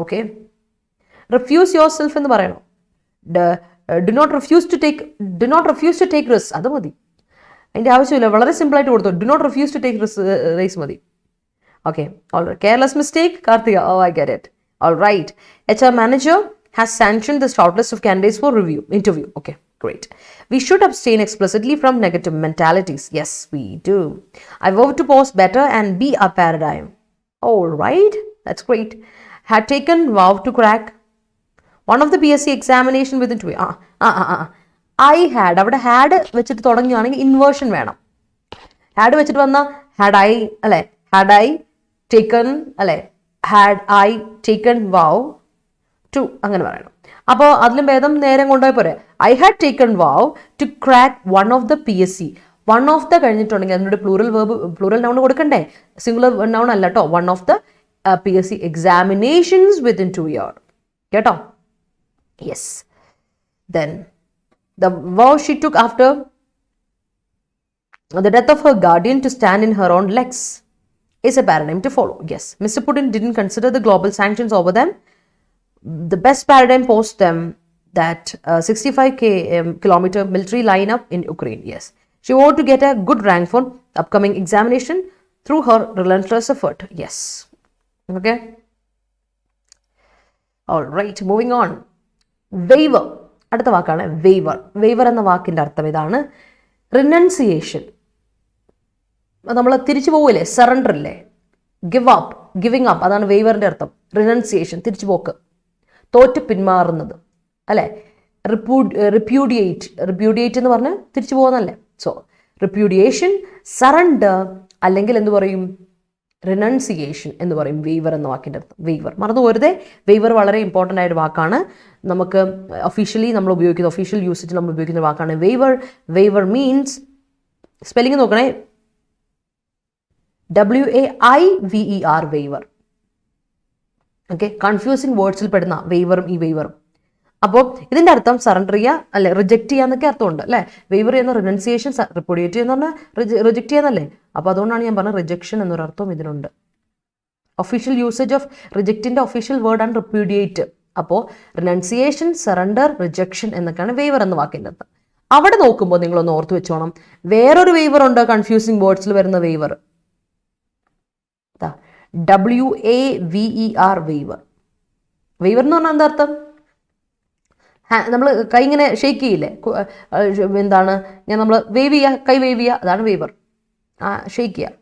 Okay. Refuse yourself എന്ന് പറയണം. Do not refuse to take risks. അത് മതി, അതിൻ്റെ ആവശ്യമില്ല, വളരെ സിമ്പിളായിട്ട് കൊടുത്തു. Do not refuse to take risks മതി. Okay. All right. Careless mistake, Karthika. Oh, I get it. All right. HR manager has sanctioned the shortlist of candidates for interview. Okay. Great. We should abstain explicitly from negative mentalities. Yes, we do. I vow to pose better and be a paradigm. All right. That's great. Had taken vow to crack one of the PSC examination within 2 years. I had. അവിടെ had വെച്ചിട്ട് തുടങ്ങുകയാണെങ്കിൽ inversion വേണം. had വെച്ചിട്ട് വന്ന had I അല്ലെ, had I taken അല്ലെ, had I taken vow to അങ്ങനെ പറയണം. അപ്പോൾ അതിലും ഭേദം നേരം കൊണ്ടുപോയി പോരെ. I had taken vow to crack one of the PSC. One of the കഴിഞ്ഞിട്ടുണ്ടെങ്കിൽ അതിനോട് പ്ലൂറൽ നൗൺ കൊടുക്കണ്ടേ, സിംഗുലർ നൗൺ അല്ല കേട്ടോ. One of the PSC examinations within 2 years കേട്ടോ. Yes. Then the vow she took after the death of her guardian to stand in her own legs is a paradigm to follow. Yes. Mr. Putin didn't consider the global sanctions over them. The best paradigm post them that 65 kilometer military lineup in Ukraine. Yes. She wanted to get a good rank for upcoming examination through her relentless effort. Yes. Okay. All right. Moving on. Waiver. അടുത്ത വാക്കാണ് waiver. Waiver എന്ന വാക്കിൻ്റെ അർത്ഥം ഇതാണ്. Renunciation. നമ്മൾ തിരിച്ചു പോവില്ലേ, surrender ഇല്ലേ, ഗിവിങ് അപ്പ്, അതാണ് waiverൻ്റെ അർത്ഥം. Renunciation, തിരിച്ചു പോക്ക്, തോറ്റ് പിന്മാറുന്നത് അല്ലേ. റിപ്യൂഡിയേറ്റ് എന്ന് പറഞ്ഞാൽ തിരിച്ചു പോകുന്നല്ലേ. സോ റിപ്യൂഡിയേഷൻ, സറണ്ടർ, അല്ലെങ്കിൽ എന്ത് പറയും, റിനൗൺസിയേഷൻ എന്ന് പറയും വെയ്വർ എന്ന വാക്കിൻ്റെ അർത്ഥം. വെയ്വർ മറന്നു പോരുതേ. വെയ്വർ വളരെ ഇമ്പോർട്ടൻ്റ് ആയ ഒരു വാക്കാണ്. നമുക്ക് ഒഫീഷ്യലി നമ്മൾ ഉപയോഗിക്കുന്ന, ഒഫീഷ്യൽ യൂസേജിൽ നമ്മൾ ഉപയോഗിക്കുന്ന വാക്കാണ് വെയ്വർ. വെയ്വർ മീൻസ്, സ്പെല്ലിംഗ് നോക്കണേ, WAIVER, വെയ്വർ. ഓക്കെ, കൺഫ്യൂസിങ് വേർഡ്സിൽ പെടുന്ന വെയ്വറും ഈ വെയ്വറും. അപ്പോൾ ഇതിൻ്റെ അർത്ഥം സറണ്ടർ ചെയ്യുക അല്ലെ, റിജക്റ്റ് ചെയ്യാന്നൊക്കെ അർത്ഥമുണ്ട് അല്ലേ. വെയ്വർ ചെയ്യുന്ന റിനൗൺസിയേഷൻ, റിപ്യൂഡിയേറ്റ് ചെയ്യുന്ന പറഞ്ഞാൽ റിജക്റ്റ് ചെയ്യാന്നല്ലേ. അപ്പോൾ അതുകൊണ്ടാണ് ഞാൻ പറഞ്ഞത് റിജക്ഷൻ എന്നൊരർത്ഥം ഇതിനുണ്ട്. ഒഫീഷ്യൽ യൂസേജ് ഓഫ് റിജക്റ്റിൻ്റെ ഒഫീഷ്യൽ വേർഡാണ് റിപ്യൂഡിയേറ്റ്. അപ്പോൾ റിനൗൺസിയേഷൻ, സറണ്ടർ, റിജക്ഷൻ എന്നൊക്കെയാണ് വെയ്വർ എന്ന വാക്കിൻ്റെ അർത്ഥം. അവിടെ നോക്കുമ്പോൾ നിങ്ങളൊന്ന് ഓർത്ത് വെച്ചോണം, വേറൊരു വെയ്വർ ഉണ്ട് കൺഫ്യൂസിങ് വേർഡ്സിൽ വരുന്ന വെയ്വർ. WAVER, waiver. വെയ്വർ എന്ന് പറഞ്ഞാൽ എന്താ അർത്ഥം? നമ്മൾ കൈ ഇങ്ങനെ ഷെയ്ക്ക് ചെയ്യില്ലേ, എന്താണ് ഞാൻ നമ്മൾ വേവ് ചെയ്യുക, കൈ വേവ് ചെയ്യുക, അതാണ് വെയ്വർ. ഷെയ്ക്ക് ചെയ്യുക,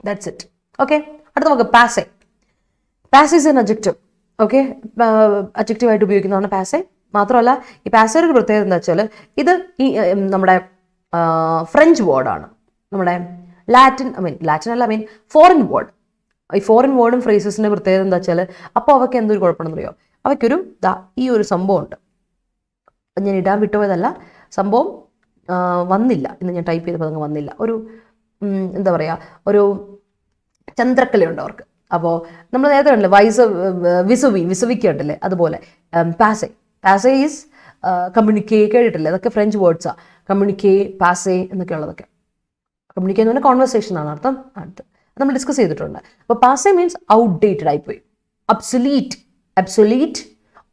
ദാറ്റ്സ് ഇറ്റ്. ഓക്കെ, അടുത്ത നമുക്ക് പാസേ. പാസേ ഇസ് എൻ അഡ്ജക്റ്റീവ്. ഓക്കെ, അഡ്ജക്റ്റീവായിട്ട് ഉപയോഗിക്കുന്നതാണ് പാസേ. മാത്രമല്ല ഈ പാസയുടെ ഒരു പ്രത്യേകത എന്താ വെച്ചാൽ ഇത് ഈ നമ്മുടെ ഫ്രഞ്ച് വേർഡാണ്, നമ്മുടെ ഫോറിൻ വേർഡ്. ഈ ഫോറിൻ വേർഡും ഫ്രേസസിൻ്റെ പ്രത്യേകത എന്താ വെച്ചാൽ, അപ്പോൾ അവയ്ക്ക് എന്തൊരു കുഴപ്പമെന്നറിയോ, അവയ്ക്കൊരു ഈ ഒരു സംഭവം ഉണ്ട്. ഞാൻ ഇടാൻ വിട്ടുപോയതല്ല, സംഭവം വന്നില്ല, ഇന്ന് ഞാൻ ടൈപ്പ് ചെയ്തപ്പോൾ അതങ്ങ് വന്നില്ല. ഒരു എന്താ പറയുക, ഒരു ചന്ദ്രക്കലയുണ്ട് അവർക്ക്. അപ്പോൾ നമ്മൾ നേരത്തെ കണ്ടില്ലേ വിസവിക്ക് ഉണ്ടല്ലേ, അതുപോലെ പാസേ ഈസ് കമ്മ്യൂണിക്കേ, കേട്ടിട്ടില്ലേ? അതൊക്കെ ഫ്രഞ്ച് വേർഡ്സാണ്. കമ്മ്യൂണിക്കേ, പാസേ എന്നൊക്കെ ഉള്ളതൊക്കെ. കമ്മ്യൂണിക്കേ എന്ന് പറഞ്ഞാൽ കോൺവെർസേഷൻ ആണ് അർത്ഥം. അടുത്ത് നമ്മൾ ഡിസ്കസ് ചെയ്തിട്ടുണ്ട്. അപ്പോൾ പാസേ മീൻസ് ഔട്ട്ഡേറ്റഡ് ആയിപ്പോയി, അബ്സൊലീറ്റ്,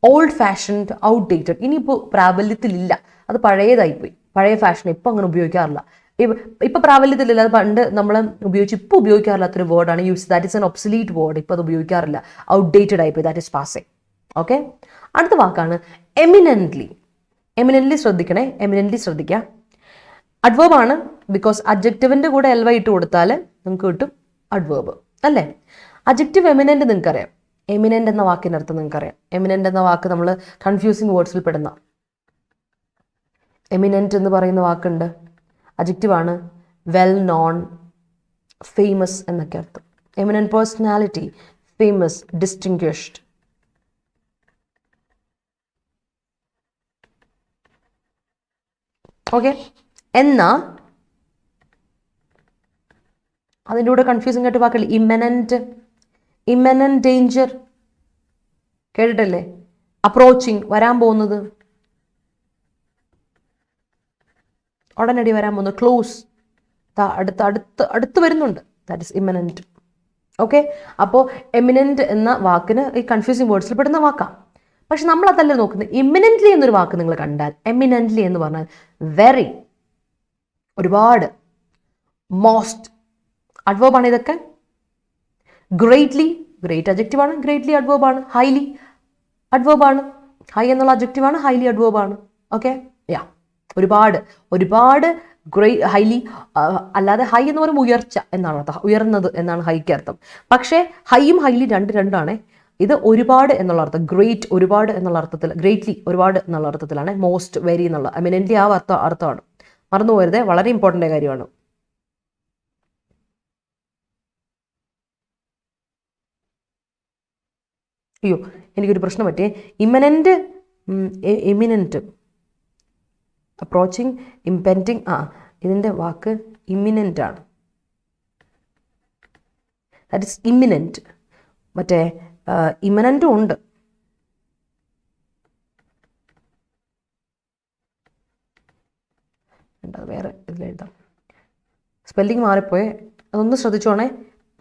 ഓൾഡ് ഫാഷൻഡ്, ഔട്ട്ഡേറ്റഡ്. ഇനിയിപ്പോൾ പ്രാബല്യത്തിലില്ല, അത് പഴയതായിപ്പോയി, പഴയ ഫാഷൻ, ഇപ്പം അങ്ങനെ ഉപയോഗിക്കാറില്ല. ഇപ്പം പ്രാബല്യത്തിലില്ല, അത് പണ്ട് നമ്മൾ ഇപ്പോൾ ഉപയോഗിക്കാറില്ലാത്തൊരു വേർഡാണ് that is an obsolete word. ഇപ്പോൾ അത് ഉപയോഗിക്കാറില്ല, ഔട്ട്ഡേറ്റഡ് ആയിപ്പോയി. That is പാസേ. ഓക്കെ, അടുത്ത വാക്കാണ് എമിനൻ്റ്ലി ശ്രദ്ധിക്കണേ, ശ്രദ്ധിക്കുക. അഡ്വേർബ് ആണ്, ബിക്കോസ് അഡ്ജക്റ്റീവിൻ്റെ കൂടെ LY ഇട്ട് കൊടുത്താൽ നമുക്ക് കിട്ടും അഡ്വേർബ്, അല്ലേ? അഡ്ജക്റ്റീവ് എമിനൻ്റ് നിങ്ങൾക്കറിയാം. എമിനൻ്റ് എന്ന വാക്കിൻ്റെ അർത്ഥം നിങ്ങൾക്കറിയാം. എമിനൻ്റ് എന്ന വാക്ക് നമ്മൾ കൺഫ്യൂസിങ് വേർഡ്സിൽ പെടുന്ന. എമിനൻ്റ് എന്ന് പറയുന്ന വാക്കുണ്ട്, അഡ്ജക്റ്റീവ് ആണ്. വെൽ നോൺ, ഫേമസ് എന്നൊക്കെ അർത്ഥം. Eminent personality, famous, distinguished. Okay, എന്നാ അതിൻ്റെ കൂടെ കൺഫ്യൂസിംഗ് ആയിട്ട് വാക്കില്ല. ഇമ്മനന്റ് ഡേഞ്ചർ കേട്ടിട്ടല്ലേ? അപ്രോച്ചിങ്, വരാൻ പോകുന്നത്, ഉടനടി വരാൻ പോകുന്നത്. ക്ലോസ്, അടുത്ത് വരുന്നുണ്ട്. That is imminent. ഓക്കെ, അപ്പോൾ എമിനന്റ് എന്ന വാക്കിന് ഈ കൺഫ്യൂസിംഗ് വേർഡ്സിൽ പെടുന്ന വാക്കാണ്. പക്ഷെ നമ്മൾ അതല്ല നോക്കുന്നത്. ഇമ്മിനൻ്റ്ലി എന്നൊരു വാക്ക് നിങ്ങൾ കണ്ടാൽ, എമിനൻ്റ്ലി എന്ന് പറഞ്ഞാൽ വെരി, ഒരുപാട്, മോസ്റ്റ്, അഡ്വേർബാണ് ഇതൊക്കെ. ഗ്രേറ്റ്ലി, ഗ്രേറ്റ് അഡ്ജക്റ്റീവാണ്, ഗ്രേറ്റ്ലി അഡ്വേർബാണ്. ഹൈലി അഡ്വേർബാണ്, ഹൈ എന്നുള്ള അഡ്ജക്റ്റീവാണ്, ഹൈലി അഡ്വേർബാണ്. ഓക്കെ, ഒരുപാട് ഹൈലി അല്ലാതെ ഹൈ എന്ന് പറയുമ്പോൾ ഉയർച്ച എന്നാണ് അർത്ഥം, ഉയർന്നത് എന്നാണ് ഹൈക്ക് അർത്ഥം. പക്ഷേ ഹൈയും ഹൈലി രണ്ടാണ്. ഇത് ഒരുപാട് എന്നുള്ള അർത്ഥം, ഗ്രേറ്റ്, ഒരുപാട് എന്നുള്ള അർത്ഥത്തിൽ, ഗ്രേറ്റ്ലി, ഒരുപാട് എന്നുള്ള അർത്ഥത്തിലാണ്. മോസ്റ്റ്, വെരി എന്നുള്ള, എമിനൻ്റ്ലി ആ അർത്ഥമാണ്. മറന്നു പോരുതേ, വളരെ ഇമ്പോർട്ടൻ്റ് കാര്യമാണ്. അയ്യോ, എനിക്കൊരു പ്രശ്നം പറ്റിയേ. ഇമിനൻ്റ്, അപ്രോച്ചിങ്, ഇംപെൻഡിങ്, ഇതിൻ്റെ വാക്ക് ഇമ്മിനൻ്റ് ആണ്. That is imminent. മറ്റേ ഇമനൻറ്റും ഉണ്ട്. വേറെ ഇതിലെഴുതാം, സ്പെല്ലിങ് മാറിപ്പോയെ, അതൊന്ന് ശ്രദ്ധിച്ചോണേ.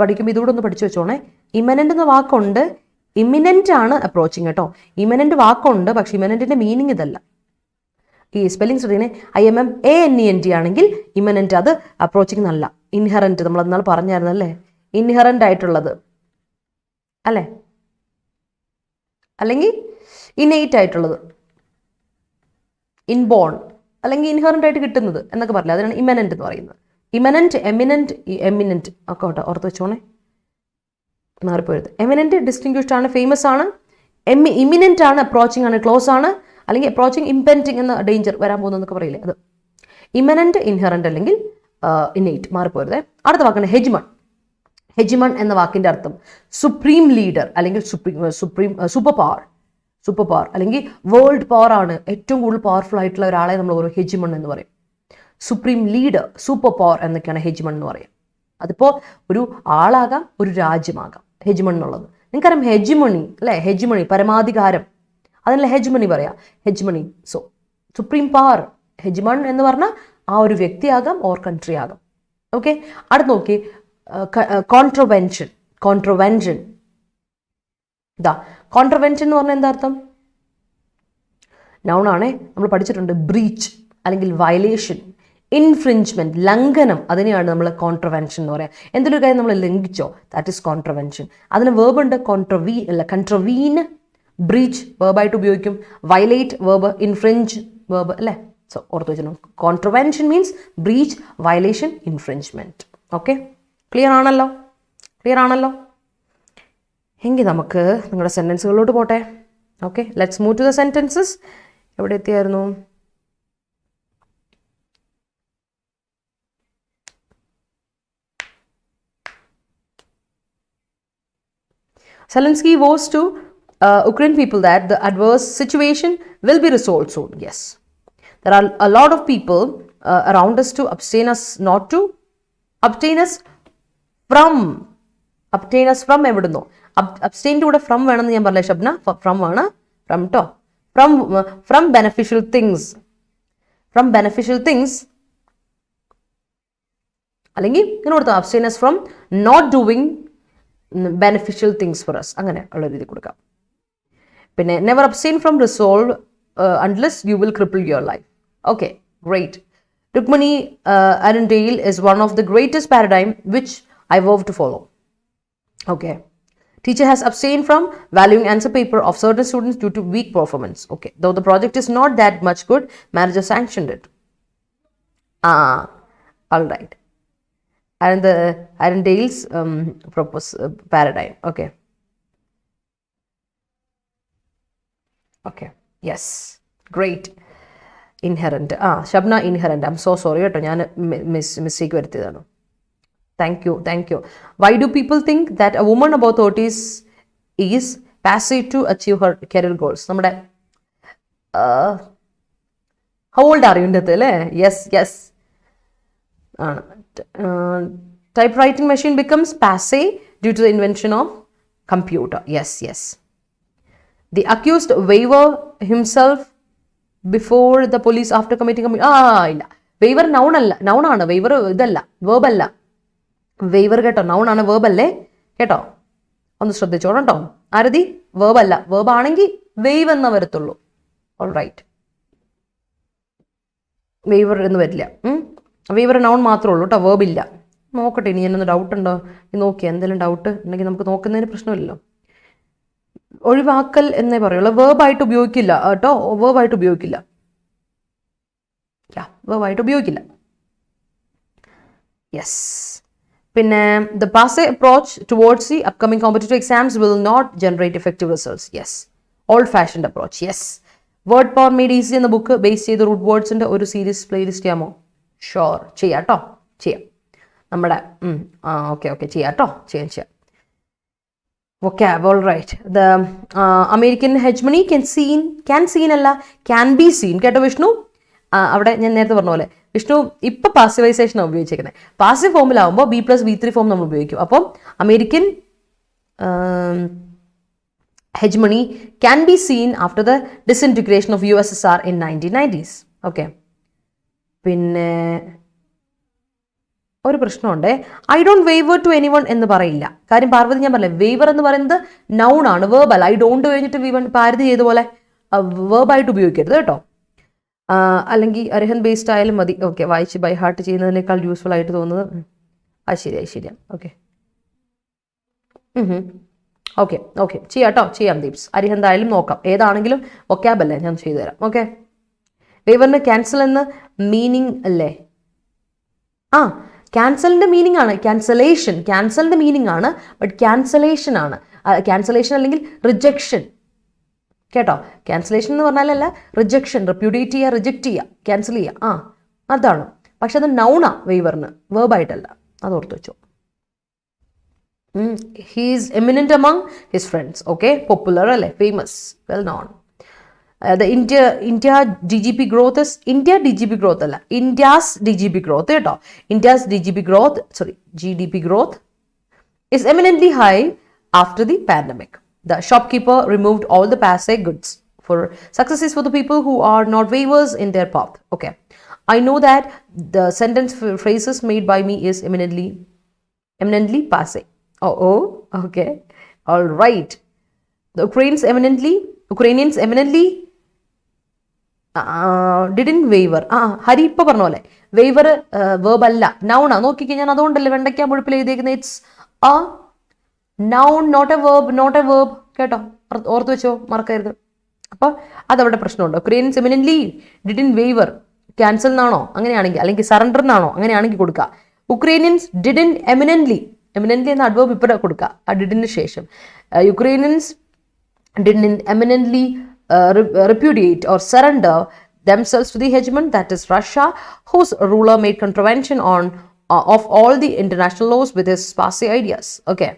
പഠിക്കുമ്പോൾ ഇതുകൂടെ ഒന്ന് പഠിച്ചു വെച്ചോണേ. ഇമനൻ്റ് എന്ന വാക്കുണ്ട്, ഇമിനൻ്റ് ആണ് അപ്രോച്ചിങ് കേട്ടോ. ഇമനൻ്റ് വാക്കുണ്ട്, പക്ഷെ ഇമനൻ്റിൻ്റെ മീനിങ് ഇതല്ല. ഈ സ്പെല്ലിംഗ് ശ്രദ്ധിക്കണേ. IMMANENT ആണെങ്കിൽ ഇമനൻ്റ്, അത് അപ്രോച്ചിങ് എന്നല്ല. ഇൻഹെറൻറ്റ്, നമ്മൾ എന്നാൽ പറഞ്ഞായിരുന്നല്ലേ, ഇൻഹെറൻ്റ് ആയിട്ടുള്ളത് അല്ലേ, അല്ലെങ്കിൽ ഇന്നേറ്റ് ആയിട്ടുള്ളത്, ഇൻബോൺ, അല്ലെങ്കിൽ ഇൻഹെറൻ്റ് ആയിട്ട് കിട്ടുന്നത് എന്നൊക്കെ പറയില്ല, അതിനാണ് ഇമനൻ്റ് എന്ന് പറയുന്നത്. ഇമനൻ്റ്, എമിനൻ്റ് ഒക്കെ കേട്ടോ, ഓർത്ത് വെച്ചോണേ, മാറിപ്പോയത്. എമിനൻ്റ് ഡിസ്റ്റിങ്ക്വിഷ്ഡ് ആണ്, ഫേമസ് ആണ്. ഇമിനൻ്റ് ആണ്, അപ്രോച്ചിങ് ആണ്, ക്ലോസ് ആണ്. അല്ലെങ്കിൽ അപ്രോച്ചിങ്, ഇംപെൻഡിങ് എന്ന ഡേഞ്ചർ വരാൻ പോകുന്നതെന്നൊക്കെ പറയില്ലേ, അത്. ഇമനൻ്റ്, ഇൻഹെറൻ്റ് അല്ലെങ്കിൽ ഇന്നേറ്റ്, മാറിപ്പോരുത്. അടുത്ത വാക്കാണ് ഹെജ്മൺ. ഹെജ്മൺ എന്ന വാക്കിൻ്റെ അർത്ഥം സുപ്രീം ലീഡർ, അല്ലെങ്കിൽ സൂപ്പർ പവർ, അല്ലെങ്കിൽ വേൾഡ് പവർ ആണ്. ഏറ്റവും കൂടുതൽ പവർഫുൾ ആയിട്ടുള്ള ഒരാളെ നമ്മൾ ഒരു ഹെജ്മൺ എന്ന് പറയും. സുപ്രീം ലീഡർ, സൂപ്പർ പവർ എന്നൊക്കെയാണ് ഹെജ്മൺ എന്ന് പറയും. അതിപ്പോൾ ഒരു ആളാകാം, ഒരു രാജ്യമാകാം ഹെജ്മൺ എന്നുള്ളത്. നിങ്ങൾക്കറിയാം ഹെജ്മണി അല്ലേ, ഹെജ്മണി, പരമാധികാരം, അതല്ല ഹെജ്മണി പറയാം, ഹെജ്മണി. സോ സുപ്രീം പവർ, ഹെജ്മൺ എന്ന് പറഞ്ഞാൽ ആ ഒരു വ്യക്തിയാകാം, ഓർ കൺട്രി ആകാം. ഓക്കെ, അടുത്ത് നോക്കി, കോൺട്രവെൻഷൻ. കോൺട്രവെൻഷൻ എന്ന് പറഞ്ഞാൽ എന്താ അർത്ഥം? നൗണാണേ, നമ്മൾ പഠിച്ചിട്ടുണ്ട്. ബ്രീച്ച് അല്ലെങ്കിൽ വയലേഷൻ, ഇൻഫ്രിഞ്ച്മെന്റ്, ലംഘനം, അതിനെയാണ് നമ്മൾ കോൺട്രവെൻഷൻ എന്ന് പറയാം. എന്തൊരു കാര്യം നമ്മൾ ലംഘിച്ചോ, ദാറ്റ് ഈസ് കോൺട്രവെൻഷൻ. അതിന് വേർബ് ഉണ്ട്, കൺട്രവീൻ, ബ്രീച്ച് വേർബായിട്ട് ഉപയോഗിക്കും, വയലേറ്റ് വേർബ്, ഇൻഫ്രിഞ്ച് വേർബ് അല്ലേ. സോ ഓർത്ത് വെച്ചിട്ടും, contravention means breach, violation, infringement. Okay, clear ആണല്ലോ? എങ്കിൽ നമുക്ക് നിങ്ങളുടെ സെൻറ്റൻസുകളിലോട്ട് പോട്ടെ. Okay, let's move to the sentences. എവിടെ എത്തിയായിരുന്നു? Zelensky vows to Ukrainian people that the adverse situation will be resolved soon. Yes, there are a lot of people around us to abstain us from abstains from എവിടുന്നോ. അബ്സ്റ്റെയിൻ്റെ കൂടെ from വേണമെന്ന് ഞാൻ പറഞ്ഞില്ല Shabna. From ആണ്. From ട്ടോ. From beneficial things. From beneficial things അല്ലെങ്കിൽ ഇങ്ങനെ കൊടുത്താൽ abstains from not doing beneficial things for us, അങ്ങനെ ഉള്ള രീതി കൊടുക്കാം. പിന്നെ never abstain from resolve unless you will cripple your life. Okay, great. Rukmini Arundale is one of the greatest paradigm which I vow to follow. Okay. Teacher has abstained from valuing answer paper of certain students due to weak performance. Okay. Though the project is not that much good, manager sanctioned it. All right. And the Arundale's paradigm. Okay. Okay. Yes. Great. Inherent. Shabna inherent. I am so sorry കേട്ടോ, ഞാൻ mistake വരുത്തിയതാണ്. Thank you. Why do people think that a woman about 30s is passive to achieve her career goals? നമ്മുടെ how old are you ഇൻ്റെ അല്ലേ? Yes ആണ്. Type writing machine becomes passé due to the invention of computer. Yes. The accused waiver himself before the police after committing ഇല്ല. Waiver നൗണാണ്. Waiver ഇതല്ല, വേർബല്ല. Waiver കേട്ടോ, നൗണാണ്, വേർബല്ലേ കേട്ടോ, ഒന്ന് ശ്രദ്ധിച്ചോളാം കേട്ടോ. ആരതി വേർബല്ല. വേർബാണെങ്കിൽ വെയ്വ് എന്ന് വരത്തുള്ളൂ. ഓൾ റൈറ്റ്, വെയ്വർ എന്ന് വരില്ല. വെയ്വർ നൗൺ മാത്രമേ ഉള്ളൂ കേട്ടോ, വേർബില്ല. നോക്കട്ടെ ഇനി എന്നൊന്ന് ഡൗട്ട് ഉണ്ടോ നോക്കിയാൽ. എന്തെങ്കിലും ഡൗട്ട് ഉണ്ടെങ്കിൽ നമുക്ക് നോക്കുന്നതിന് പ്രശ്നമില്ലല്ലോ. ഒഴിവാക്കൽ എന്നേ പറയുള്ളൂ, വേർബായിട്ട് ഉപയോഗിക്കില്ല കേട്ടോ. വേർബായിട്ട് ഉപയോഗിക്കില്ല. യെസ്. പിന്നെ the passé approach towards the upcoming competitive exams will not generate effective results. Yes. Old fashioned approach. Yes. Word power made easy എന്ന ബുക്ക് ബേസ് ചെയ്ത് റൂട്ട് വേർഡ്സിൻ്റെ ഒരു സീരീസ് പ്ലേലിസ്റ്റ് ചെയ്യാമോ? ഷുവർ, ചെയ്യാം കേട്ടോ, ചെയ്യാം. നമ്മുടെ ഓക്കെ ചെയ്യാം കേട്ടോ, ചെയ്യാം. Vocab, all right. The American hegemony can be seen. കേട്ടോ വിഷ്ണു? അവിടെ ഞാൻ നേരത്തെ പറഞ്ഞ പോലെ വിഷ്ണു ഇപ്പം പാസിവൈസേഷനാണ് ഉപയോഗിച്ചേക്കുന്നത്. പാസീവ് ഫോമിലാവുമ്പോൾ B+V3 ഫോം നമ്മൾ ഉപയോഗിക്കും. അപ്പം American hegemony can be seen after the disintegration of USSR in 1990s. Okay. പിന്നെ ഒരു പ്രശ്നമുണ്ട്. I don't waver to anyone എന്ന് പറയില്ല. കാര്യം പാർവതി ഞാൻ പറഞ്ഞില്ല, വേവർ എന്ന് പറയുന്നത് നൗണാണ്, വേർബല്ല. ഐ ഡോണ്ട് കഴിഞ്ഞിട്ട് വിവൺ പാരതി ചെയ്ത പോലെ വേർബായിട്ട് ഉപയോഗിക്കരുത് കേട്ടോ. അല്ലെങ്കിൽ അർഹൻ ബേസ്ഡ് ആയാലും മതി. ഓക്കെ, വായിച്ച് ബൈ ഹാർട്ട് ചെയ്യുന്നതിനേക്കാൾ യൂസ്ഫുൾ ആയിട്ട് തോന്നുന്നത് ശരിയാ. ഓക്കെ ചെയ്യാം കേട്ടോ, ചെയ്യാം ദീപ്സ്. അരിഹന്തായാലും നോക്കാം, ഏതാണെങ്കിലും വൊക്കാബല്ലേ ഞാൻ ചെയ്തു തരാം. ഓക്കെ. വേവറിന് ക്യാൻസൽ എന്ന് മീനിങ് അല്ലേ? ക്യാൻസലിൻ്റെ മീനിങ് ആണ് ക്യാൻസലേഷൻ. ക്യാൻസലിൻ്റെ മീനിങ് ആണ്, ബട്ട് ക്യാൻസലേഷൻ ആണ്. ക്യാൻസലേഷൻ അല്ലെങ്കിൽ റിജക്ഷൻ കേട്ടോ. ക്യാൻസലേഷൻ എന്ന് പറഞ്ഞാലല്ല, റിജക്ഷൻ, റെപ്യൂഡിയേറ്റ് ചെയ്യുക, റിജക്റ്റ് ചെയ്യുക, ക്യാൻസൽ ചെയ്യുക, അതാണ്. പക്ഷെ അത് നൗണാ വേവറിന്, വേർബായിട്ടല്ല, അത് ഓർത്ത് വെച്ചോ. He is eminent among his friends. Okay, popular അല്ലേ, famous, well known. The India DGP growth is India's DGP growth കേട്ടോ. India's GDP growth is eminently high after the pandemic. The shopkeeper removed all the passe goods. For success is for the people who are not waivers in their path. Okay, I know that the sentence phrases made by me is eminently passe. Okay, all right. The Ukrainians eminently didn't waiver. Hari ഇപ്പം പറഞ്ഞ പോലെ waiver verb അല്ല, നൗണാ. നോക്കിക്കേ, ഞാൻ അതുകൊണ്ടല്ലേ വെണ്ടയ്ക്ക മുഴുപ്പിൽ എഴുതിയേക്കുന്നത്. It's a noun, not a verb കേട്ടോ, ഓർത്ത് വെച്ചോ, മറക്കരുത്. അപ്പോൾ അതവിടെ പ്രശ്നമുണ്ടോ? Ukrainians eminently didn't waiver, cancel എന്നാണോ അങ്ങനെയാണെങ്കിൽ, അല്ലെങ്കിൽ സറണ്ടർ എന്നാണോ അങ്ങനെയാണെങ്കിൽ കൊടുക്കുക. യുക്രൈനിയൻസ് ഡിഡിൻ എമിനൻ്റ്ലി എന്ന അഡ്വേർബ് ഇപ്പോൾ കൊടുക്കുക ആ ഡിഡിന് ശേഷം. Ukrainians didn't eminently repudiate or surrender themselves to the hegemon, that is Russia, whose ruler made contravention of all the international laws with his passe ideas. Okay.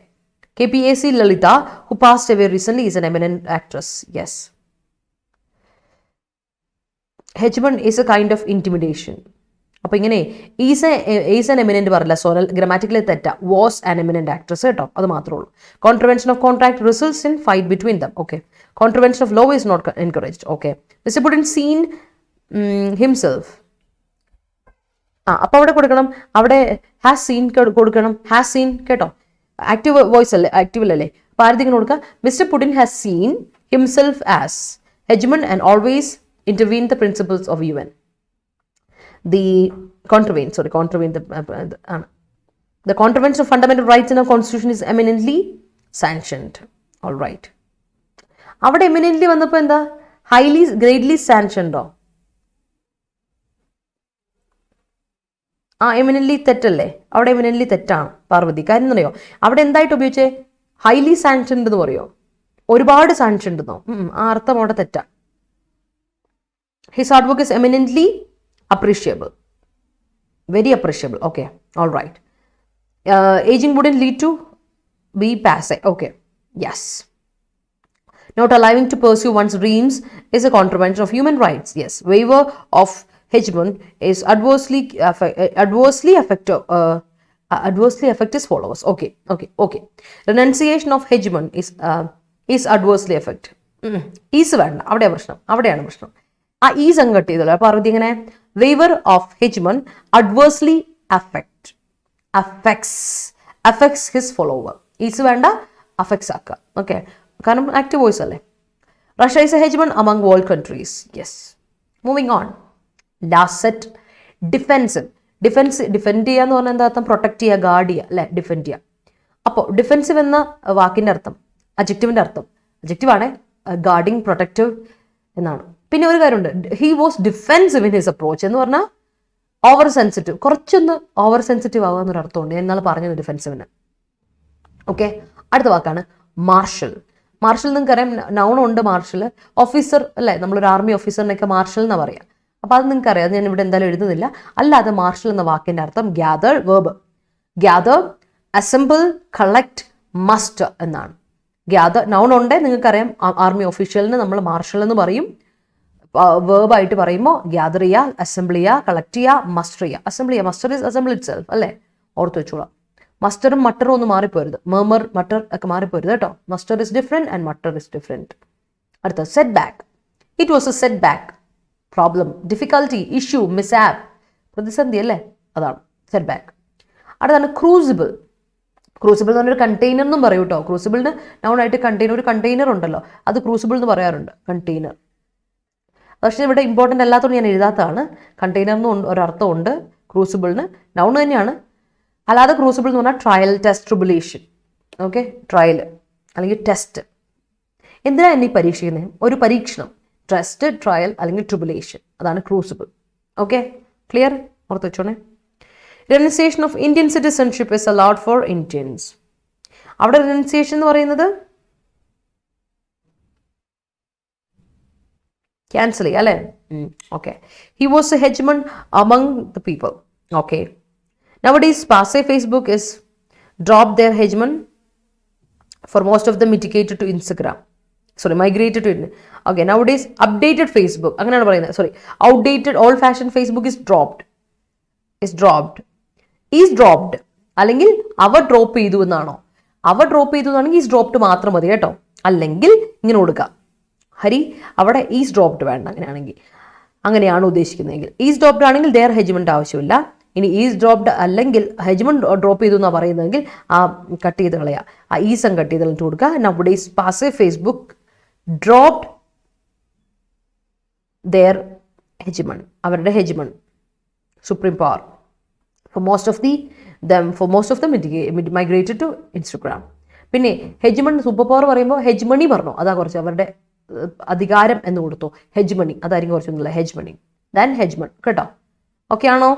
KPSC Lalita, who passed away recently, is an eminent actress. Yes. Hegemon is a kind of intimidation. അപ്പോൾ ഇങ്ങനെ is an eminent പറയില്ല, Sonal grammatically തെറ്റാ, was an eminent actress കേട്ടോ, അത് മാത്രമേ ഉള്ളൂ. Contravention of contract results in fight between them. Okay. Contravention of law is not encouraged. Okay. Mister Putin seen himself. അപ്പോൾ അവിടെ കൊടുക്കണം, അവിടെ ഹാസ് സീൻ കൊടുക്കണം, ഹാസ് സീൻ കേട്ടോ, ആക്റ്റീവ് വോയിസ് അല്ലേ, ആക്റ്റീവിലല്ലേ. അപ്പോൾ ആദ്യം കൊടുക്കുക, mister Putin has seen himself as hegemon and always intervene the principles of UN. The contravention of fundamental rights in our constitution is eminently sanctioned. All right. അവിടെ eminently വന്നപ്പോൾ എന്താ, highly greatly sanctioned ഓ? eminently തെറ്റല്ലേ, അവിടെ eminently തെറ്റാണ് പാർവതി. കാര്യം എന്നറിയോ, അവിടെ എന്തായിട്ട് ഉപയോഗിച്ചേ, highly sanctioned എന്ന് പറയോ, ഒരുപാട് sanctioned എന്നോ, ആ അർത്ഥം അവിടെ തെറ്റാ. His hard work is eminently appreciable. Very appreciable. Okay. All right. Aging wouldn't lead to be passe. Okay. Yes. Not allowing to pursue one's dreams is a contravention of human rights. Yes. Waiver of hegemon is adversely affect his followers. Okay. Okay. Renunciation of hegemon is adversely affect. Is വേണ്ട, അവിടെയാണ് പ്രശ്നം. ആ ഈ സംഘട്ട് ചെയ്തല്ലോ പാർവതി. ഇങ്ങനെ waver of hegemon adversely affects his follower. Is വേണ്ട, affects ആക്കുക. Okay, കാരണം ആക്റ്റീവ് വോയിസ് അല്ലേ. Russia is a hegemon among world countries. Yes. Moving on. Last set, defend ചെയ്യുക എന്ന് പറഞ്ഞാൽ എന്താ അർത്ഥം, പ്രൊട്ടക്ട് ചെയ്യുക, ഗാർഡ് ചെയ്യുക അല്ലെ, ഡിഫെൻഡ് ചെയ്യുക. അപ്പോൾ ഡിഫെൻസീവ് എന്ന വാക്കിൻ്റെ അർത്ഥം, അഡ്ജക്റ്റീവിൻ്റെ അർത്ഥം, അഡ്ജക്റ്റീവാണ് ഗാർഡിങ്, പ്രൊട്ടക്റ്റീവ് എന്നാണ്. പിന്നെ ഒരു കാര്യമുണ്ട്, he was defensive in his approach എന്ന് പറഞ്ഞാൽ ഓവർ സെൻസിറ്റീവ്, കുറച്ചൊന്ന് ഓവർ സെൻസിറ്റീവ് ആവുക എന്നൊരു അർത്ഥമുണ്ട്. ഞാൻ ഇന്നാൾ പറഞ്ഞത് ഡിഫെൻസീവിന്. ഓക്കെ. അടുത്ത വാക്കാണ് മാർഷൽ. മാർഷൽ നിങ്ങൾക്കറിയാം, നൗണുണ്ട് മാർഷൽ, ഓഫീസർ അല്ലേ, നമ്മളൊരു ആർമി ഓഫീസറിനൊക്കെ മാർഷൽ എന്നാണ് പറയുക. അപ്പോൾ അത് നിങ്ങൾക്കറിയാം, അത് ഞാൻ ഇവിടെ എന്തായാലും എഴുതുന്നില്ല. അല്ലാതെ മാർഷൽ എന്ന വാക്കിൻ്റെ അർത്ഥം gather, verb gather, assemble, collect, muster എന്നാണ്. ഗ്യാദർ നൗണുണ്ട് നിങ്ങൾക്കറിയാം, ആർമി ഒഫീഷ്യലിന് നമ്മൾ മാർഷൽ എന്ന് പറയും. വേർബായിട്ട് പറയുമ്പോൾ ഗ്യാദർ ചെയ്യുക, അസംബിൾ ചെയ്യുക, കളക്ട് ചെയ്യുക, മസ്റ്റർ ചെയ്യുക. അസംബിൾ ചെയ്യുക, muster is assemble it self അല്ലേ, ഓർത്ത് വെച്ചോളാം. മസ്റ്ററും മട്ടറും ഒന്നും മാറിപ്പോരുത്, മർമർ, മട്ടർ ഒക്കെ മാറിപ്പോരുത് കേട്ടോ. Muster is different and matter is different. അടുത്ത setback. It was a setback, problem, difficulty, issue, mishap, പ്രതിസന്ധി അല്ലേ, അതാണ് സെറ്റ് ബാക്ക്. അടുത്താണ് ക്രൂസിബിൾ. ക്രൂസിബിൾ എന്ന് പറഞ്ഞൊരു കണ്ടെയ്നർ എന്നും പറയും കേട്ടോ. ക്രൂസിബിളിന് നൗണായിട്ട് കണ്ടെയ്നർ, ഒരു കണ്ടെയ്നർ ഉണ്ടല്ലോ, അത് ക്രൂസിബിൾ എന്ന് പറയാറുണ്ട്, കണ്ടെയ്നർ. പക്ഷേ ഇവിടെ ഇമ്പോർട്ടൻ്റ് അല്ലാത്തതുകൊണ്ട് ഞാൻ എഴുതാത്തതാണ്. കണ്ടെയ്നറിന് ഒരർത്ഥമുണ്ട്, ക്രൂസിബിളിന് നൗൺ തന്നെയാണ്. അല്ലാതെ ക്രൂസിബിൾ എന്ന് പറഞ്ഞാൽ trial, test, tribulation. Okay, trial അല്ലെങ്കിൽ ടെസ്റ്റ്. എന്തിനാണ് എന്നെ പരീക്ഷിക്കുന്നത്, ഒരു പരീക്ഷണം, ടെസ്റ്റ്, ട്രയൽ അല്ലെങ്കിൽ ട്രിബുലേഷൻ, അതാണ് ക്രൂസിബിൾ. ഓക്കെ, ക്ലിയർ, ഓർത്ത് വെച്ചോണേ. Renunciation of Indian citizenship is allowed for Indians. അവിടെ renunciation എന്ന് പറയുന്നത് ക്യാൻസൽ ചെയ്യുക അല്ലേ. Okay. He was a hegemon among the people. Okay. Nowadays, passe Facebook is dropped their hegemon for most of them mitigated to Instagram. Sorry, migrated to Instagram. Okay. Nowadays, updated Facebook. അങ്ങനെയാണ് പറയുന്നത്. Sorry, outdated, old-fashioned Facebook is dropped. Is dropped അല്ലെങ്കിൽ അവ drop ചെയ്തു എന്നാണോ, അവ drop ചെയ്തു എന്നാണെങ്കിൽ is dropped മാത്രം മതി കേട്ടോ. അല്ലെങ്കിൽ ഇങ്ങനെ കൊടുക്കാം, ഹരി അവിടെ ഈസ് ഡ്രോപ്ഡ് വേണ്ട, അങ്ങനെയാണെങ്കിൽ, അങ്ങനെയാണ് ഉദ്ദേശിക്കുന്നതെങ്കിൽ. ഈസ് ഡ്രോപ്ഡ് ആണെങ്കിൽ ദെയർ ഹെജ്മെന്റ് ആവശ്യമില്ല. ഇനി ഈസ് ഡ്രോപ്ഡ് അല്ലെങ്കിൽ ഹെജ്മെന്റ് ഡ്രോപ്പ് ചെയ്തു എന്നാണ് പറയുന്നതെങ്കിൽ ആ കട്ട് ചെയ്ത് കളയുക, ആ ഈസം കട്ട് ചെയ്ത് കളഞ്ഞിട്ട് കൊടുക്കുക. Nowadays passe Facebook dropped their hegemon, അവരുടെ hegemon, supreme power. For most of them migrated to Instagram. പിന്നെ ഹെജ്മൺ, സൂപ്പർ പവർ പറയുമ്പോൾ ഹെജ്മണി പറഞ്ഞു, അതാ കുറച്ച് അവരുടെ അധികാരം എന്ന് കൊടുത്തു. ഹെജ്മണി അതായിരിക്കും കുറച്ചൊന്നുമില്ല, ഹെജ്മണി ദാൻ ഹെജ്മൺ കേട്ടോ. ഓക്കെ ആണോ,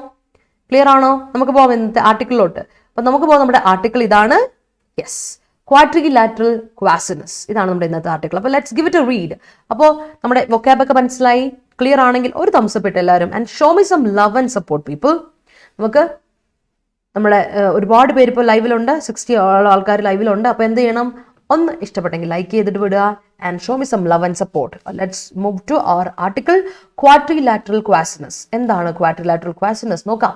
ക്ലിയർ ആണോ? നമുക്ക് പോകാം ഇന്നത്തെ ആർട്ടിക്കിളിലോട്ട്. അപ്പം നമുക്ക് പോകാം, നമ്മുടെ ആർട്ടിക്കിൾ ഇതാണ്. യെസ്, ക്വാഡ്രിലാറ്ററൽ ക്വാസിനസ്, ഇതാണ് നമ്മുടെ ഇന്നത്തെ ആർട്ടിക്കിൾ. അപ്പോൾ let's give it A read. അപ്പോൾ നമ്മുടെ വൊക്കാബൊക്കെ മനസ്സിലായി, ക്ലിയർ ആണെങ്കിൽ ഒരു തംസ് അപ്പ് ഇട്ട് എല്ലാവരും, and show me some love and support people. നമുക്ക് നമ്മുടെ ഒരുപാട് പേര് ഇപ്പോൾ ലൈവിലുണ്ട്, 60 ആൾക്കാർ ലൈവിലുണ്ട്. അപ്പോൾ എന്ത് ചെയ്യണം, ഒന്ന് ഇഷ്ടപ്പെട്ടെങ്കിൽ ലൈക്ക് ചെയ്തിട്ട് വിടുക, and show me some love and support. Let's move to our article, quadrilateral quasiness. എന്താണ് quadrilateral quasiness? നോക്കാം.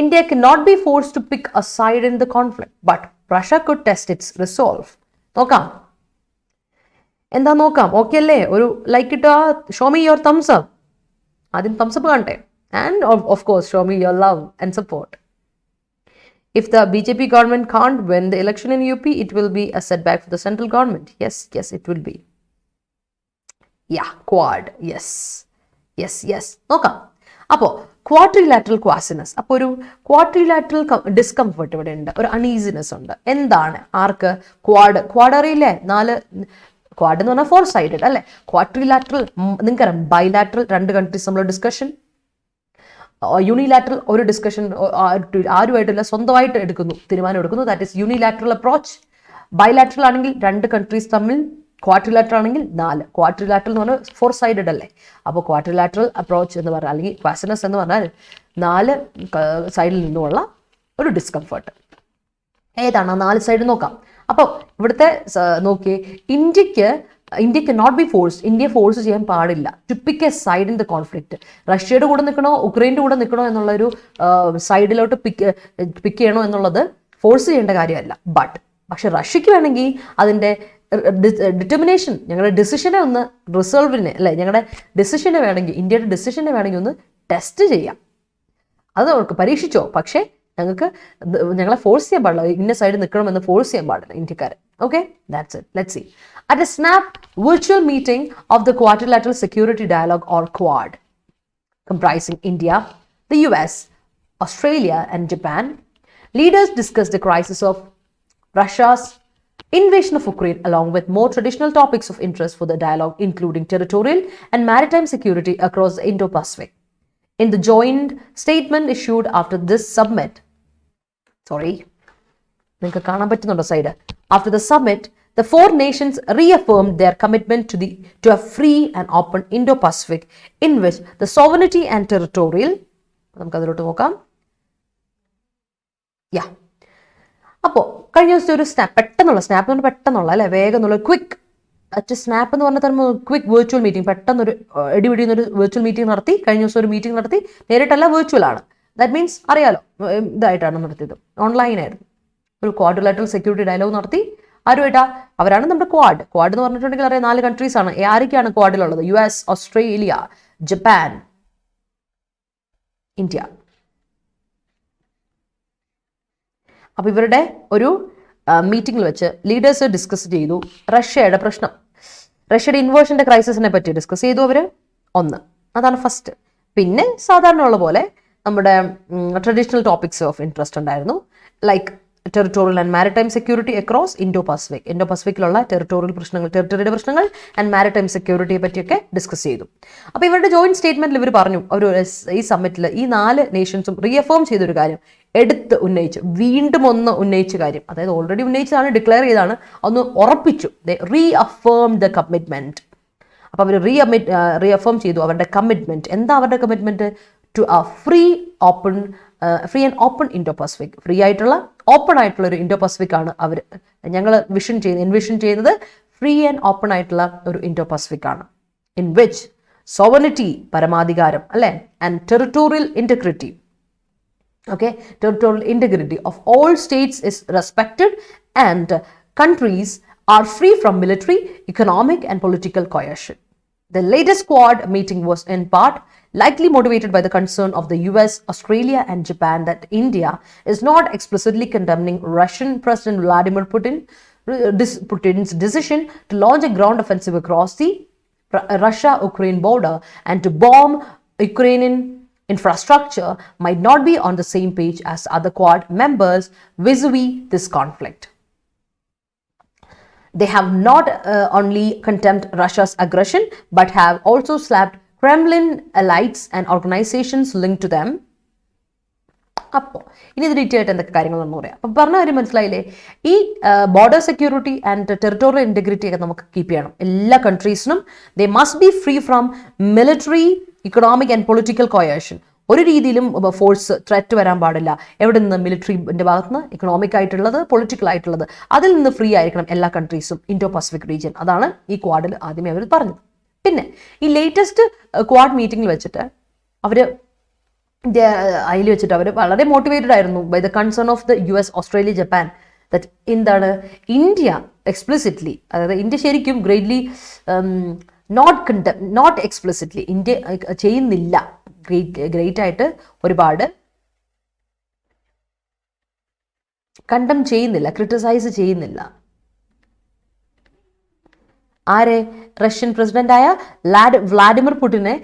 India cannot be forced to pick a side in the conflict, but Russia could test its resolve. നോക്കാം. എന്താ നോക്കാം? Okay അല്ലേ? ഒരു like ഇട്ട് show me your thumbs up. ആദ്യം thumbs up കാണട്ടെ. And of course, show me your love and support. If the BJP government can't win the election in UP, it will be a setback for the central government. Yes, it will be. Yeah, quad. Yes. നോക്കാം. അപ്പോൾ quadrilateral ക്വാസിനസ്, അപ്പോൾ ഒരു quadrilateral discomfort ഇവിടെ ഉണ്ട്, ഒരു uneasiness ഉണ്ട്. എന്താണ്? ആർക്ക്? Quad അറിയില്ലേ? 4 ക്വാഡ് എന്ന് പറഞ്ഞാൽ 4 സൈഡഡ് അല്ലേ? ക്വാഡ്രിലാറ്ററൽ നിങ്ങൾക്കറിയാം, ബൈലാറ്ററൽ 2 കൺട്രീസ് നമ്മൾ ഡിസ്കഷൻ, യൂണിലാറ്ററൽ ഒരു ഡിസ്കഷൻ ആരുമായിട്ടില്ല, സ്വന്തമായിട്ട് തീരുമാനം എടുക്കുന്നു, that is unilateral approach. Bilateral ആണെങ്കിൽ 2 കൺട്രീസ് തമ്മിൽ, ക്വാഡ്രിലാറ്ററൽ ആണെങ്കിൽ 4. ക്വാഡ്രിലാറ്ററൽ എന്ന് പറഞ്ഞാൽ 4 സൈഡഡ് അല്ലേ? അപ്പോൾ ക്വാഡ്രിലാറ്ററൽ അപ്രോച്ച് എന്ന് പറഞ്ഞാൽ, അല്ലെങ്കിൽ ക്വാസിനസ് എന്ന് പറഞ്ഞാൽ 4 സൈഡിൽ നിന്നുമുള്ള ഒരു ഡിസ്കംഫർട്ട്. ഏതാണ് 4 സൈഡ് നോക്കാം. അപ്പോൾ ഇവിടുത്തെ നോക്കിയേ, ഇന്ത്യക്ക് not be forced, India force ചെയ്യാൻ പാടില്ല to pick a side in the conflict. റഷ്യയുടെ കൂടെ നിൽക്കണോ ഉക്രൈൻ്റെ കൂടെ നിൽക്കണോ എന്നുള്ളൊരു സൈഡിലോട്ട് പിക്ക് ചെയ്യണോ എന്നുള്ളത് ഫോഴ്സ് ചെയ്യേണ്ട കാര്യമല്ല. പക്ഷെ റഷ്യക്ക് വേണമെങ്കിൽ അതിൻ്റെ ഡിറ്റർമിനേഷൻ, ഞങ്ങളുടെ ഡിസിഷനെ ഒന്ന് റിസൾവിനെ അല്ലേ, ഞങ്ങളുടെ ഡിസിഷനെ വേണമെങ്കിൽ, ഇന്ത്യയുടെ ഡിസിഷനെ വേണമെങ്കിൽ ഒന്ന് ടെസ്റ്റ് ചെയ്യാം. അത് അവർക്ക് പരീക്ഷിച്ചോ, പക്ഷേ ഞങ്ങളെ ഫോഴ്സ് ചെയ്യാൻ പാടില്ല, ഇന്ന സൈഡ് നിൽക്കണമെന്ന് ഫോഴ്സ് ചെയ്യാൻ പാടില്ല ഇന്ത്യക്കാരെ. Okay, that's it. Let's see. At a snap virtual meeting of the Quadrilateral Security Dialogue, or Quad, comprising India, the US, Australia and Japan, leaders discussed the crisis of Russia's invasion of Ukraine along with more traditional topics of interest for the dialogue, including territorial and maritime security across the Indo-Pacific. In the joint statement issued after this summit, after the summit, the 4 nations reaffirmed their commitment to a free and open Indo-Pacific in which the sovereignty and territorial, അപ്പോൾ കഴിഞ്ഞ ദിവസം ഒരു പെട്ടെന്നുള്ള അല്ലെ, വേഗം quick snap എന്ന് പറഞ്ഞാൽ quick virtual meeting, പെട്ടെന്നൊരു ഇടിപിടിയുന്നൊരു വെർച്വൽ മീറ്റിംഗ് നടത്തി. കഴിഞ്ഞ ദിവസം ഒരു മീറ്റിംഗ് നടത്തി, നേരിട്ടല്ല, വെർച്വൽ ആണ്. ദാറ്റ് മീൻസ് അറിയാലോ, ഇതായിട്ടാണ് നടത്തിയത്, ഓൺലൈനായിരുന്നു. ഒരു ക്വാഡ്രിലാറ്ററൽ സെക്യൂരിറ്റി ഡയലോഗ് നടത്തി. ആരുമായിട്ടാ? അവരാണ് നമ്മുടെ ക്വാഡ് എന്ന് പറഞ്ഞിട്ടുണ്ടെങ്കിൽ അറിയാം 4 കൺട്രീസ് ആണ്. ആരൊക്കെയാണ് ക്വാഡിലുള്ളത്? US, Australia, Japan, India. അപ്പൊ ഇവരുടെ ഒരു മീറ്റിംഗിൽ വെച്ച് ലീഡേഴ്സ് ഡിസ്കസ് ചെയ്തു റഷ്യയുടെ ഇൻവേഷന്റെ ക്രൈസിസിനെ പറ്റി ഡിസ്കസ് ചെയ്തു അവര്. അതാണ് ഫസ്റ്റ്. പിന്നെ സാധാരണ ഉള്ള പോലെ നമ്മുടെ ട്രഡീഷണൽ ടോപ്പിക്സ് ഓഫ് ഇൻട്രസ്റ്റ് ഉണ്ടായിരുന്നു, like territorial and maritime security across ഇൻഡോ-പസഫിക്കിലുള്ള ടെറിട്ടറിയുടെ പ്രശ്നങ്ങൾ ആൻഡ് മാരിടൈം സെക്യൂരിറ്റിയെ പറ്റിയൊക്കെ ഡിസ്കസ് ചെയ്തു. അപ്പോൾ ഇവരുടെ ജോയിന്റ് സ്റ്റേറ്റ്മെന്റിൽ ഇവർ പറഞ്ഞു, ഈ സമ്മിറ്റിൽ ഈ 4 നേഷൻസും റീഅഫേം ചെയ്തൊരു കാര്യം വീണ്ടും ഉന്നയിച്ച കാര്യം, അതായത് ഓൾറെഡി ഉന്നയിച്ചതാണ്, ഡിക്ലെയർ ചെയ്താണ്, ഒന്ന് ഉറപ്പിച്ചു. Reaffirm the commitment. അപ്പോൾ അവർ റീഅഫേം ചെയ്തു അവരുടെ കമ്മിറ്റ്മെന്റ്. എന്താ അവരുടെ commitment? To a free and open Indo-Pacific. Free ആയിട്ടുള്ള, ഓപ്പൺ ആയിട്ടുള്ള ഒരു Indo-Pacific ആണ് ഞങ്ങൾ എൻവിഷൻ ചെയ്യുന്നത്. ഫ്രീ ആൻഡ് ഓപ്പൺ ആയിട്ടുള്ള ഒരു Indo-Pacific ആണ്. ഇൻ വിച്ച് സോവറിനിറ്റി, പരമാധികാരം അല്ലെ, and territorial integrity, territorial integrity of all states is respected and countries are free from military, economic and political coercion. The latest Quad meeting was in part likely motivated by the concern of the US, Australia and Japan that India is not explicitly condemning Russian President Vladimir Putin's decision to launch a ground offensive across the Russia-Ukraine border and to bomb Ukrainian infrastructure might not be on the same page as other Quad members vis-a-vis this conflict. They have not only condemned Russia's aggression but have also slapped Kremlin elites and organizations linked to them. അപ്പോൾ ഇനി ഇത് detail ആയിട്ട് എന്തൊക്കെ കാര്യങ്ങളൊന്നും പറയാം. അപ്പം പറഞ്ഞ കാര്യം മനസ്സിലായില്ലേ? ഈ border security and territorial integrity ഒക്കെ നമുക്ക് കീപ്പ് ചെയ്യണം. എല്ലാ കൺട്രീസിനും they must be free from military, economic and political coercion. ഒരു രീതിയിലും ഫോഴ്സ് ത്രെറ്റ് വരാൻ പാടില്ല. എവിടെ നിന്ന്? മിലിറ്ററിൻ്റെ ഭാഗത്ത് നിന്ന്, ഇക്കണോമിക് ആയിട്ടുള്ളത്, പൊളിറ്റിക്കൽ ആയിട്ടുള്ളത്, അതിൽ നിന്ന് ഫ്രീ ആയിരിക്കണം എല്ലാ കൺട്രീസും, ഇൻഡോ പസഫിക് റീജിയൻ. അതാണ് ഈ ക്വാഡിൽ ആദ്യമേ അവർ പറഞ്ഞത്. പിന്നെ ഈ ലേറ്റസ്റ്റ് ക്വാഡ് മീറ്റിംഗിൽ വെച്ചിട്ട് അതിൽ വെച്ചിട്ട് അവർ വളരെ മോട്ടിവേറ്റഡ് ആയിരുന്നു by the concern of the US, Australia, Japan. That എന്താണ്? ഇന്ത്യ എക്സ്പ്ലിസിറ്റ്ലി, അതായത് ഇന്ത്യ ശരിക്കും നോട്ട് എക്സ്പ്ലിസിറ്റ്ലി ഇന്ത്യ ചെയ്യുന്നില്ല, ഗ്രേറ്റ് ആയിട്ട് ഒരുപാട് കണ്ടം ചെയ്യുന്നില്ല, ക്രിട്ടിസൈസ് ചെയ്യുന്നില്ല. ആരെ? റഷ്യൻ പ്രസിഡന്റായ വ്ളാഡിമിർ പുടിനെ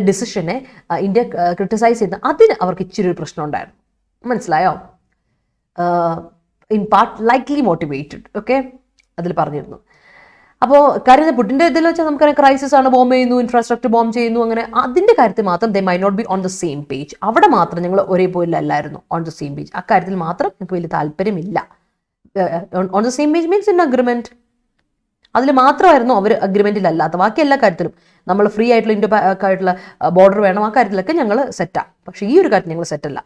ഡിസിഷനെ ഇന്ത്യ ക്രിട്ടിസൈസ് ചെയ്യുന്ന അതിന് അവർക്ക് ഇച്ചിരി ഒരു പ്രശ്നം ഉണ്ടായിരുന്നു. മനസ്സിലായോ? In part likely motivated. Okay, അതിൽ പറഞ്ഞിരുന്നു. അപ്പോൾ കാര്യം പുടിൻ്റെ ഇതിൽ വെച്ചാൽ നമുക്കറിയാം ക്രൈസിസ് ആണ്, ബോംബ് ചെയ്യുന്നു, ഇൻഫ്രാസ്ട്രക്ചർ ബോംബ് ചെയ്യുന്നു, അങ്ങനെ അതിൻ്റെ കാര്യത്തിൽ മാത്രം they may not be on the same page. അവിടെ മാത്രം ഞങ്ങൾ ഒരേപോലെ അല്ലായിരുന്നു ഓൺ ദ സെയിം പേജ്. അക്കാര്യത്തിൽ മാത്രം ഞങ്ങൾക്ക് വലിയ താല്പര്യമില്ല. On the same page means in agreement, അതിൽ മാത്രമായിരുന്നു അവർ അഗ്രിമെന്റിലല്ലാത്ത. ബാക്കി എല്ലാ കാര്യത്തിലും നമ്മൾ ഫ്രീ ആയിട്ടുള്ള ഇൻഡോ ആയിട്ടുള്ള ബോർഡർ വേണം, ആ കാര്യത്തിലൊക്കെ ഞങ്ങൾ സെറ്റാണ്. പക്ഷേ ഈ ഒരു കാര്യത്തിൽ ഞങ്ങൾ സെറ്റല്ല.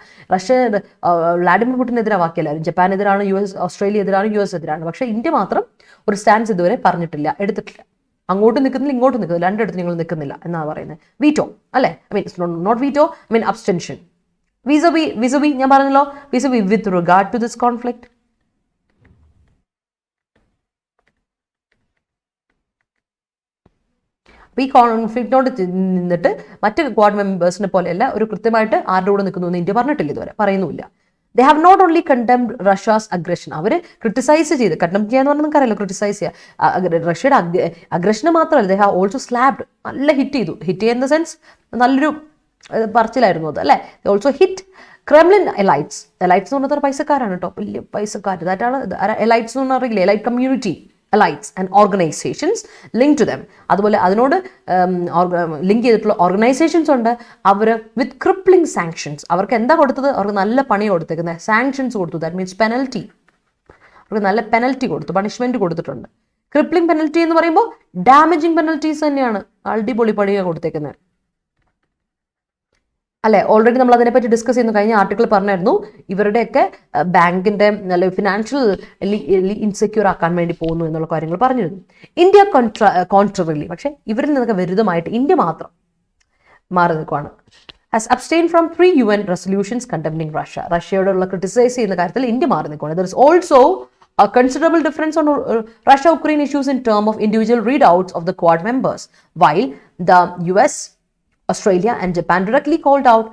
വ്ളാഡിമിർ പുടിനെതിരെ ബാക്കിയല്ലായിരുന്നു. ജപ്പാനെതിരാണ്, ഓസ്ട്രേലിയ എതിരാണ്, US എതിരാണ്. പക്ഷേ ഇന്ത്യ മാത്രം ഒരു സ്റ്റാൻസ് ഇതുവരെ പറഞ്ഞിട്ടില്ല, എടുത്തിട്ടില്ല. അങ്ങോട്ടും നിൽക്കുന്നില്ല, ഇങ്ങോട്ടും നിൽക്കുന്നില്ല, രണ്ടിടത്ത് ഞങ്ങൾ നിൽക്കുന്നില്ല എന്നാണ് പറയുന്നത്. വീറ്റോ അല്ലേ? Not veto, അബ്സ്റ്റെൻഷൻ. വിസബി ഞാൻ പറഞ്ഞല്ലോ, vis a vis with regard to this conflict. അപ്പോൾ ഈ കോൺഫ്ലിക്റ്റിനോട് നിന്നിട്ട് മറ്റ് ക്വാഡ് മെമ്പേഴ്സിനെ പോലെയല്ല ഒരു കൃത്യമായിട്ട് ആരുടെ കൂടെ നിൽക്കുന്നു എന്ന് ഇന്ത്യ പറഞ്ഞിട്ടില്ല, ഇതുവരെ പറയുന്നുമില്ല. They have not only condemned Russia's aggression. അവർ ക്രിട്ടിസൈസ് ചെയ്ത്, കണ്ടം ചെയ്യാന്ന് പറഞ്ഞാൽ നിങ്ങൾക്കറിയാലോ, ക്രിട്ടിസൈസ് ചെയ്യുക. റഷ്യയുടെ അഗ്രഷന് മാത്രമല്ല, ദേ ഹാവ് ഓൾസോ സ്ലാബ്ഡ്, നല്ല ഹിറ്റ് ചെയ്തു. ഹിറ്റ് ചെയ്യുന്ന സെൻസ് നല്ലൊരു പറച്ചിലായിരുന്നു അത്, അല്ലേ? Also hit Kremlin elites. Elites എന്ന് പറഞ്ഞാൽ പൈസക്കാരാണ് കേട്ടോ, വലിയ പൈസക്കാർ. ദാറ്റാണ് എലൈറ്റ്സ് എന്ന് പറഞ്ഞില്ലേ, elite community, allies and organizations linked to them. അതുപോലെ അതിനോട് ലിങ്ക് ചെയ്തിട്ടുള്ള ഓർഗനൈസേഷൻസ് ഉണ്ട്. അവർ വിത്ത് ക്രിപ്ലിംഗ് സാങ്ഷൻസ്. അവർക്ക് എന്താ കൊടുത്തത്? അവർക്ക് നല്ല പണി കൊടുത്തേക്കുന്നത്, സാങ്ഷൻസ് കൊടുത്തു. That means penalty. അവർക്ക് നല്ല പെനൽറ്റി കൊടുത്തു, പണിഷ്മെന്റ് കൊടുത്തിട്ടുണ്ട്. ക്രിപ്ലിംഗ് പെനൽറ്റി എന്ന് പറയുമ്പോൾ ഡാമേജിങ് പെനൽറ്റീസ് തന്നെയാണ്. അടിപൊളി പണിയാണ് കൊടുത്തേക്കുന്നത്, അല്ലെ? ഓൾറെഡി നമ്മൾ അതിനെപ്പറ്റി ഡിസ്കസ് ചെയ്യുന്നു. കഴിഞ്ഞ ആർട്ടിക്കിൾ പറഞ്ഞായിരുന്നു ഇവരുടെയൊക്കെ ബാങ്കിന്റെ ഫിനാൻഷ്യൽ ഇൻസെക്യൂർ ആക്കാൻ വേണ്ടി പോകുന്നു എന്നുള്ള കാര്യങ്ങൾ പറഞ്ഞിരുന്നു. ഇന്ത്യ കോൺട്രറിലി, പക്ഷെ ഇവരിൽ നിന്നൊക്കെ വിരുദ്ധമായിട്ട് ഇന്ത്യ മാത്രം മാറി നിൽക്കുകയാണ്. Has abstain from 3 UN resolutions condemning Russia. റഷ്യയോടുള്ള ക്രിട്ടിസൈസ് ചെയ്യുന്ന കാര്യത്തിൽ ഇന്ത്യ മാറി നിൽക്കുകയാണ്. There is also a considerable difference on Russia-Ukraine issues in terms of individual readouts of the Quad members. While the US, Australia and Japan directly called out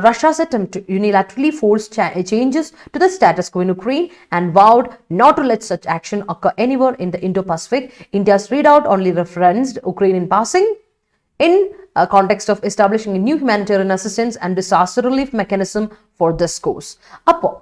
Russia's attempt to unilaterally force changes to the status quo in Ukraine and vowed not to let such action occur anywhere in the Indo-Pacific. India's readout only referenced Ukraine in passing in context of establishing a new humanitarian assistance and disaster relief mechanism for this course. അപ്പോൾ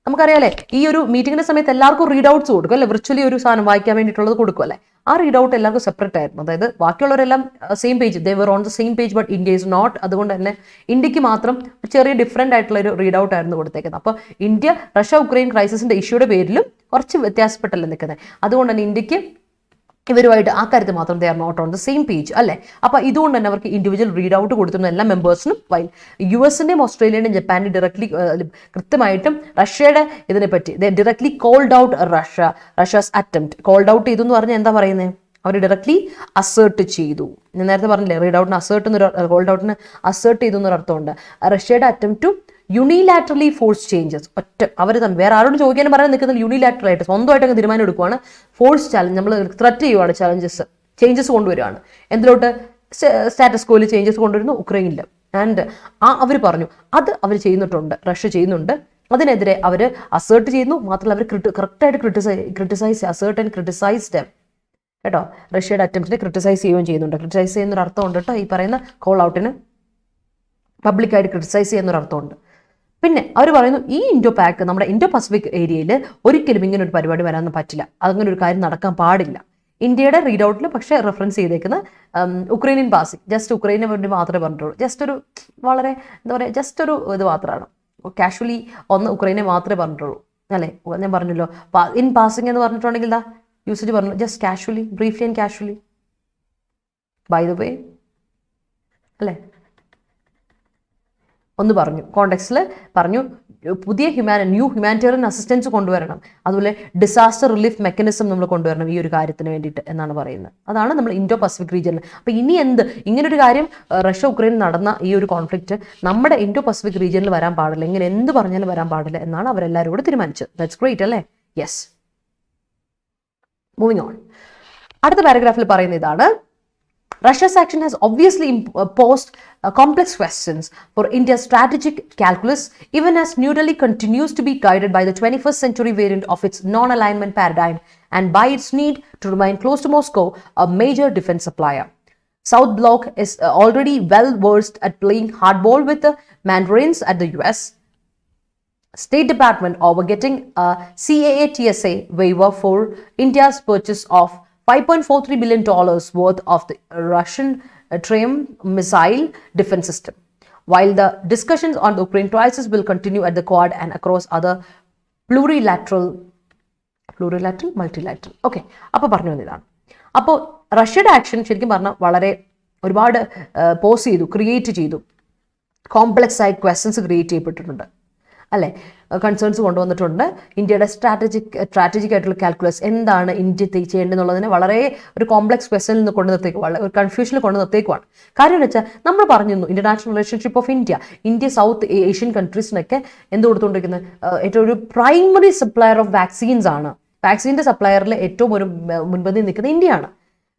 നമുക്കറിയാലേ, ഈ ഒരു മീറ്റിംഗിന്റെ സമയത്ത് എല്ലാവർക്കും read outs കൊടുക്കും, അല്ലെ? Virtually ഒരു സാധനം വായിക്കാൻ വേണ്ടിയിട്ടുള്ളത് കൊടുക്കും, അല്ലേ? ആ റീഡ് ഔട്ട് എല്ലാവർക്കും സെപ്പറേറ്റ് ആയിരുന്നു. അതായത് ബാക്കിയുള്ളവരെല്ലാം same page, they were on the same page, but India is not. അതുകൊണ്ട് തന്നെ ഇന്ത്യക്ക് മാത്രം ചെറിയ ഡിഫറെന്റ് ആയിട്ടുള്ള ഒരു റീഡ് ഔട്ട് ആയിരുന്നു കൊടുത്തേക്കുന്നത്. അപ്പോൾ ഇന്ത്യ റഷ്യ ഉക്രൈൻ ക്രൈസിസിന്റെ ഇഷ്യൂയുടെ പേരിലും കുറച്ച് വ്യത്യാസപ്പെട്ടല്ലേ നിൽക്കുന്നത്. അതുകൊണ്ട് തന്നെ ഇന്ത്യക്ക് ഇവരുമായിട്ട് ആ കാര്യത്തിൽ മാത്രം they are not on the same page, അല്ലേ? അപ്പോൾ ഇതുകൊണ്ട് തന്നെ അവർക്ക് ഇൻഡിവിജ്വൽ റീഡ് ഔട്ട് കൊടുത്തിരുന്ന എല്ലാ മെമ്പേഴ്സിനും, വൈൽ US-ന്റെയും ഓസ്ട്രേലിയയുടെയും ജപ്പാന്റെയും ഡയറക്ട്ലി കൃത്യമായിട്ടും റഷ്യയുടെ ഇതിനെപ്പറ്റി they directly called out Russia's attempt. Called out ചെയ്തു എന്ന് പറഞ്ഞാൽ എന്താ പറയുന്നത്? അവർ ഡയറക്ട്ലി അസേർട്ട് ചെയ്തു. ഞാൻ നേരത്തെ പറഞ്ഞില്ലേ, റീഡ് ഔട്ടിന് അസേർട്ട് എന്നൊരു, കോൾഡ് ഔട്ടിന് അസേർട്ട് ചെയ്തു എന്നൊരു അർത്ഥമുണ്ട്. റഷ്യയുടെ അറ്റംപ്റ്റ് ടു യൂണിലാറ്ററലി ഫോഴ്സ് ചേഞ്ചസ്. അവർ തമ്മിൽ വേറെ ആരോട് ചോദിക്കാനും പറയാൻ നിൽക്കുന്നത് യൂണിലാറ്ററൽ ആയിട്ട് സ്വന്തമായിട്ട് അങ്ങ് തീരുമാനം എടുക്കുവാണ്. ഫോഴ്സ് ചാലഞ്ച്, നമ്മൾ ത്രെറ്റ് ചെയ്യുവാണ്, ചേഞ്ചസ് കൊണ്ടുവരികയാണ്. എന്തിലോട്ട്? സ്റ്റാറ്റസ് കോയിൽ ചേഞ്ചസ് കൊണ്ടുവരുന്നു ഉക്രൈനിൽ. ആൻഡ് അവർ പറഞ്ഞു അത് അവർ ചെയ്യുന്നിട്ടുണ്ട്, റഷ്യ ചെയ്യുന്നുണ്ട്. അതിനെതിരെ അവർ അസേർട്ട് ചെയ്യുന്നു. മാത്രമല്ല അവർ കറക്റ്റായിട്ട് ക്രിട്ടിസൈസ് അസേർട്ട് ആൻഡ് ക്രിട്ടിസൈസ്ഡ് കേട്ടോ. റഷ്യയുടെ അറ്റംപ്റ്റിനെ ക്രിട്ടിസൈസ് ചെയ്യുകയും ചെയ്യുന്നുണ്ട്. ക്രിട്ടിസൈസ് ചെയ്യുന്നൊരു അർത്ഥമുണ്ട് കേട്ടോ ഈ പറയുന്ന കോൾ ഔട്ടിന്. പബ്ലിക്കായിട്ട് ക്രിട്ടിസൈസ് ചെയ്യുന്നൊരു അർത്ഥമുണ്ട്. പിന്നെ അവർ പറയുന്നു ഈ ഇൻഡോ-പാക്, നമ്മുടെ ഇൻഡോ പസഫിക് ഏരിയയിൽ ഒരിക്കലും ഇങ്ങനെ ഒരു പരിപാടി വരാനൊന്നും പറ്റില്ല, അങ്ങനെ ഒരു കാര്യം നടക്കാൻ പാടില്ല. ഇന്ത്യയുടെ റീഡ് ഔട്ടിൽ പക്ഷേ റെഫറൻസ് ചെയ്തേക്കുന്ന ഉക്രൈനിയൻ പാസിംഗ്, ജസ്റ്റ് ഉക്രൈനെ വേണ്ടി മാത്രമേ പറഞ്ഞിട്ടുള്ളൂ. ജസ്റ്റ് ഒരു വളരെ എന്താ പറയുക, ജസ്റ്റ് ഒരു ഇത് മാത്രമാണ്. കാഷ്വലി ഒന്ന് ഉക്രൈനെ മാത്രമേ പറഞ്ഞിട്ടുള്ളൂ, അല്ലേ? ഞാൻ പറഞ്ഞല്ലോ ഇൻ പാസിംഗ് എന്ന് പറഞ്ഞിട്ടുണ്ടെങ്കിൽ എന്താ യൂസേജ് പറഞ്ഞു? Just casually, briefly and casually, by the way, അല്ലേ? ഒന്ന് പറഞ്ഞു, കോണ്ടെക്സ്റ്റിൽ പറഞ്ഞു പുതിയ ന്യൂ ഹ്യൂമാനിറ്റേറിയൻ അസിസ്റ്റൻസ് കൊണ്ടുവരണം, അതുപോലെ ഡിസാസ്റ്റർ റിലീഫ് മെക്കാനിസം നമ്മൾ കൊണ്ടുവരണം ഈ ഒരു കാര്യത്തിന് വേണ്ടിയിട്ട് എന്നാണ് പറയുന്നത്. അതാണ് നമ്മൾ ഇൻഡോ പസഫിക് റീജിയനിൽ. അപ്പോൾ ഇനി ഇങ്ങനൊരു കാര്യം റഷ്യ ഉക്രൈൻ നടന്ന ഈ ഒരു കോൺഫ്ലിക്റ്റ് നമ്മുടെ ഇൻഡോ പസഫിക് റീജിയനിൽ വരാൻ പാടില്ല, ഇങ്ങനെ എന്ത് പറഞ്ഞാലും വരാൻ പാടില്ല എന്നാണ് അവരെല്ലാവരും കൂടെ തീരുമാനിച്ചത്. ദാറ്റ്സ് ഗ്രേറ്റ് അല്ലേ? യെസ്. Moving on. അടുത്ത പാരഗ്രാഫിൽ പറയുന്ന ഇതാണ്, Russia's action has obviously posed complex questions for India's strategic calculus, even as New Delhi continues to be guided by the 21st century variant of its non-alignment paradigm and by its need to remain close to Moscow, a major defense supplier. South Bloc is already well versed at playing hardball with the mandarins at the US. State Department over getting a CAA-TSA waiver for India's purchase of $5.43 billion worth of the Russian Triumph missile defense system. While the discussions on the Ukraine crisis will continue at the Quad and across other multilateral. Okay, അപ്പോൾ പറഞ്ഞു വന്നതാണ്. അപ്പോൾ റഷ്യയുടെ action ശരിക്കും പറഞ്ഞാൽ വളരെ ഒരുപാട് pose ചെയ്തു, ക്രിയേറ്റ് ചെയ്തു, കോംപ്ലക്സ് ആയി ക്വസ്റ്റ്യൻസ് ക്രിയേറ്റ് ചെയ്യപ്പെട്ടിട്ടുണ്ട് അല്ലേ, കൺസേൺസ് കൊണ്ടുവന്നിട്ടുണ്ട്. ഇന്ത്യയുടെ സ്ട്രാറ്റജിക് ആയിട്ടുള്ള കാൽക്കുലസ് എന്താണ് ഇന്ത്യ ചെയ്യേണ്ടതെന്നുള്ളതിനെ വളരെ ഒരു കോംപ്ലക്സ് ക്വസ്റ്റനിൽ നിന്ന് കൊണ്ട് നിർത്തേക്കും, വളരെ ഒരു കൺഫ്യൂഷനിൽ കൊണ്ട് നിർത്തേക്കുവാണ്. കാര്യം എന്ന് വെച്ചാൽ നമ്മൾ പറഞ്ഞിരുന്നു international relationship of India south Asian കൺട്രീസിനൊക്കെ എന്ത് കൊടുത്തുകൊണ്ടിരിക്കുന്നത്, ഏറ്റവും ഒരു പ്രൈമറി സപ്ലയർ ഓഫ് വാക്സിൻസ് ആണ്. വാക്സിൻ്റെ സപ്ലയറിൽ ഏറ്റവും ഒരു മുൻപന്തിയിൽ നിൽക്കുന്ന ഇന്ത്യയാണ്.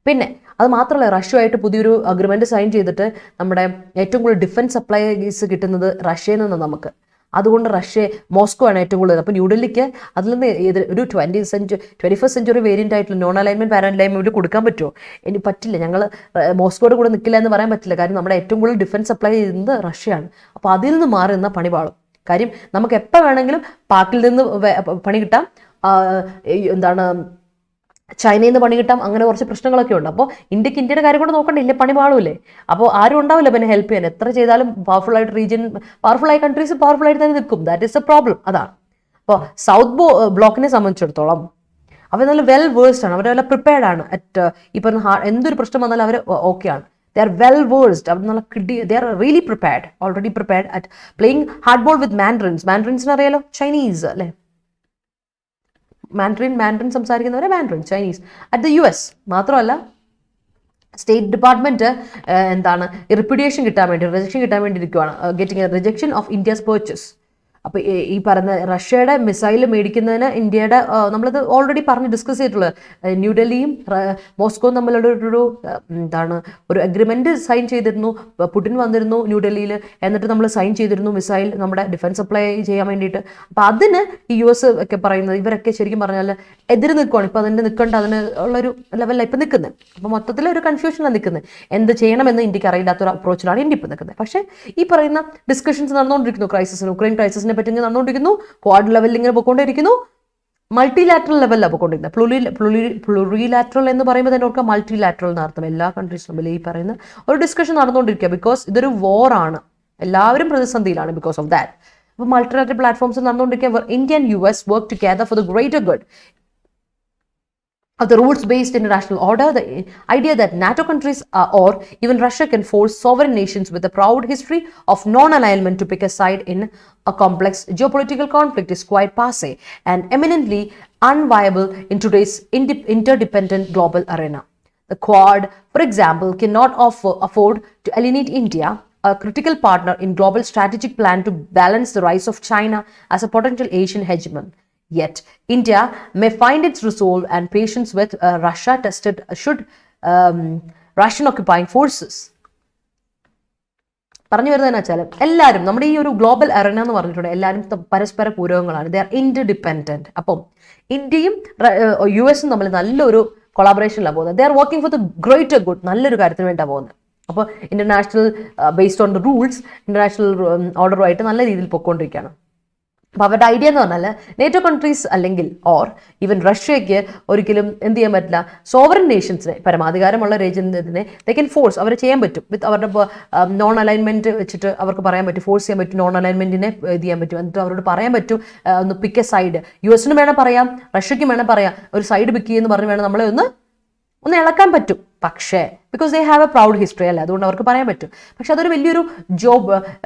പിന്നെ അത് മാത്രമല്ല, റഷ്യയുമായിട്ട് പുതിയൊരു അഗ്രിമെന്റ് സൈൻ ചെയ്തിട്ട് നമ്മുടെ ഏറ്റവും കൂടുതൽ ഡിഫൻസ് സപ്ലൈസ് കിട്ടുന്നത് റഷ്യയിൽ നിന്ന് നമുക്ക്. അതുകൊണ്ട് മോസ്കോ ആണ് ഏറ്റവും കൂടുതൽ. അപ്പോൾ ന്യൂഡൽഹിക്ക് അതിൽ നിന്ന് ഒരു 21st സെഞ്ചുറി വേരിയൻ്റ് ആയിട്ടുള്ള നോൺ അലൈൻമെൻറ്റ് പാരലൈൻമെൻറ്റ് കൊടുക്കാൻ പറ്റുമോ? ഇനി പറ്റില്ല. ഞങ്ങൾ മോസ്കോയുടെ കൂടെ നിൽക്കില്ല എന്ന് പറയാൻ പറ്റില്ല. കാര്യം നമ്മുടെ ഏറ്റവും കൂടുതൽ ഡിഫൻസ് സപ്ലൈ ചെയ്യുന്നത് റഷ്യയാണ്. അപ്പോൾ അതിൽ നിന്ന് മാറി നിന്നാൽ പണി പാളും. കാര്യം നമുക്ക് എപ്പോൾ വേണമെങ്കിലും പാക്കിൽ നിന്ന് പണി കിട്ടാം, ചൈനയിൽ നിന്ന് പണി കിട്ടാം, അങ്ങനെ കുറച്ച് പ്രശ്നങ്ങളൊക്കെ ഉണ്ട്. അപ്പോൾ ഇന്ത്യയുടെ കാര്യം കൂടെ നോക്കണ്ടില്ല, പണി പാടില്ലേ? അപ്പോൾ ആരും ഉണ്ടാവില്ല പിന്നെ ഹെൽപ്പ് ചെയ്യാൻ. എത്ര ചെയ്താലും പവർഫുള്ളായ കൺട്രീസ് പവർഫുള്ളായിട്ട് തന്നെ നിൽക്കും. That is A problem. അതാണ്. അപ്പോൾ സൗത്ത് ബ്ലോക്കിനെ സംബന്ധിച്ചിടത്തോളം അവർ നല്ല വെൽ വേഴ്സ്ഡ് ആണ്, അവർ നല്ല പ്രിപ്പയർഡ് ആണ്. ഇപ്പം എന്തൊരു പ്രശ്നം വന്നാലും അവർ ഓക്കെ ആണ്. They are well versed. They are really prepared, already prepared at playing hardball with mandarins. Mandarins അറിയാലോ, ചൈനീസ് അല്ലേ? മാൻഡറിൻ സംസാരിക്കുന്നവരെ Mandarin, Chinese at the US. മാത്രമല്ല സ്റ്റേറ്റ് ഡിപ്പാർട്ട്മെന്റ് റിപ്യൂഡിയേഷൻ കിട്ടാൻ വേണ്ടി, റിജക്ഷൻ കിട്ടാൻ വേണ്ടി ഇരിക്കുവാണ്, getting a rejection of India's purchase. അപ്പോൾ ഈ പറയുന്ന റഷ്യയുടെ മിസൈൽ മേടിക്കുന്നതിന് ഇന്ത്യയുടെ, നമ്മളത് ഓൾറെഡി ഡിസ്കസ് ചെയ്തിട്ടുള്ളത്, ന്യൂഡൽഹിയും മോസ്കോയും തമ്മിലുള്ള ഒരു അഗ്രിമെന്റ് സൈൻ ചെയ്തിരുന്നു. പുടിൻ വന്നിരുന്നു ന്യൂഡൽഹിയിൽ, എന്നിട്ട് നമ്മൾ സൈൻ ചെയ്തിരുന്നു മിസൈൽ നമ്മുടെ ഡിഫൻസ് സപ്ലൈ ചെയ്യാൻ വേണ്ടിയിട്ട്. അപ്പോൾ അതിന് ഈ US ഒക്കെ പറയുന്നത്, ഇവരൊക്കെ ശരിക്കും പറഞ്ഞാൽ എതിര് നിൽക്കുവാണ്. ഇപ്പോൾ അതിൻ്റെ നിൽക്കേണ്ട അതിന് ഉള്ളൊരു ലെവലിലാണ് ഇപ്പോൾ നിൽക്കുന്നത്. അപ്പോൾ മൊത്തത്തിൽ ഒരു കൺഫ്യൂഷനാണ് നിൽക്കുന്നത്. എന്ത് ചെയ്യണമെന്ന് ഇന്ത്യക്ക് അറിയില്ലാത്തൊരു അപ്രോച്ചിലാണ് ഇന്ത്യ ഇപ്പോൾ നിൽക്കുന്നത്. പക്ഷേ ഈ പറയുന്ന ഡിസ്കഷൻസ് നടന്നുകൊണ്ടിരിക്കുന്നു. ഉക്രൈൻ ക്രൈസിസിനെ പറ്റി നടന്നുകൊണ്ടിരിക്കുന്നു, ക്വാഡ് ലെവലിൽ ഇങ്ങനെ പോയിക്കൊണ്ടിരിക്കുന്നു, മൾട്ടിലാറ്ററൽ ലെവലിലാണ് പോയിക്കൊണ്ടിരിക്കുന്നത്. പ്ലൂറിലാറ്ററൽ എന്ന് പറയുമ്പോൾ തന്നെ ഓർക്കുക മൾട്ടിലാറ്ററൽ എന്നർത്ഥം. എല്ലാ കൺട്രീസും തമ്മിൽ ഈ പറയുന്ന ഒരു ഡിസ്കഷൻ നടന്നുകൊണ്ടിരിക്കുക. ബിക്കോസ് ഇതൊരു വോർ ആണ്, എല്ലാവരും പ്രതിസന്ധിയിലാണ് ബിക്കോസ് ഓഫ് ദാറ്റ്. അപ്പോൾ മൾട്ടിലാറ്ററൽ പ്ലാറ്റ്ഫോംസ് നടന്നുകൊണ്ടിരിക്കുക. India and US work together for the greater good of the rules-based international order. The idea that NATO countries or even Russia can force sovereign nations with a proud history of non-alignment to pick a side in a complex geopolitical conflict is quite passé and eminently unviable in today's interdependent global arena. The Quad, for example, cannot afford to alienate India, a critical partner in global strategic plan to balance the rise of China as a potential Asian hegemon. Yet, India may find its resolve and patience with Russia tested should Russian occupying forces. പറഞ്ഞു വരുന്നതെന്ന് വെച്ചാൽ എല്ലാവരും നമ്മുടെ ഈ ഒരു global അറേന എന്ന് പറഞ്ഞിട്ടുണ്ട്, എല്ലാവരും പരസ്പര പൂരകങ്ങളാണ്. They are ഇന്റർഡിപെൻഡന്റ്. അപ്പം ഇന്ത്യയും US തമ്മിൽ നല്ലൊരു കൊളാബറേഷനിലാണ് പോകുന്നത്. They are working for the greater good, നല്ലൊരു കാര്യത്തിന് വേണ്ടിയാണ് പോകുന്നത്. അപ്പോൾ international based on the rules, international ഓർഡറുമായിട്ട് നല്ല രീതിയിൽ പൊയ്ക്കൊണ്ടിരിക്കുകയാണ്. അപ്പോൾ അവരുടെ ഐഡിയ എന്ന് പറഞ്ഞാൽ നേറ്റോ കൺട്രീസ് അല്ലെങ്കിൽ ഓർ ഈവൻ റഷ്യയ്ക്ക് ഒരിക്കലും എന്ത് ചെയ്യാൻ പറ്റില്ല, സോവറൻ നേഷൻസിനെ, പരമാധികാരമുള്ള രാജ്യത്തിനെ ദേ കൻ ഫോഴ്സ്, അവർ ചെയ്യാൻ പറ്റും വിത്ത് അവരുടെ നോൺ അലൈൻമെൻറ്റ് വെച്ചിട്ട് അവർക്ക് പറയാൻ പറ്റും, ഫോഴ്സ് ചെയ്യാൻ പറ്റും, നോൺ അലൈൻമെൻറ്റിനെ ഇത് ചെയ്യാൻ പറ്റും. എന്നിട്ട് അവരോട് പറയാൻ പറ്റും ഒന്ന് പിക്ക് എ സൈഡ്. US വേണം പറയാം, റഷ്യയ്ക്കും വേണം പറയാം, ഒരു സൈഡ് പിക്ക് ചെയ്യുമെന്ന് പറഞ്ഞ് വേണം നമ്മളെ ഒന്ന് ഇളക്കാൻ പറ്റും. പക്ഷേ because they have A proud history അല്ലേ, അതുകൊണ്ട് അവർക്ക് പറയാൻ പറ്റും. പക്ഷെ അതൊരു വലിയൊരു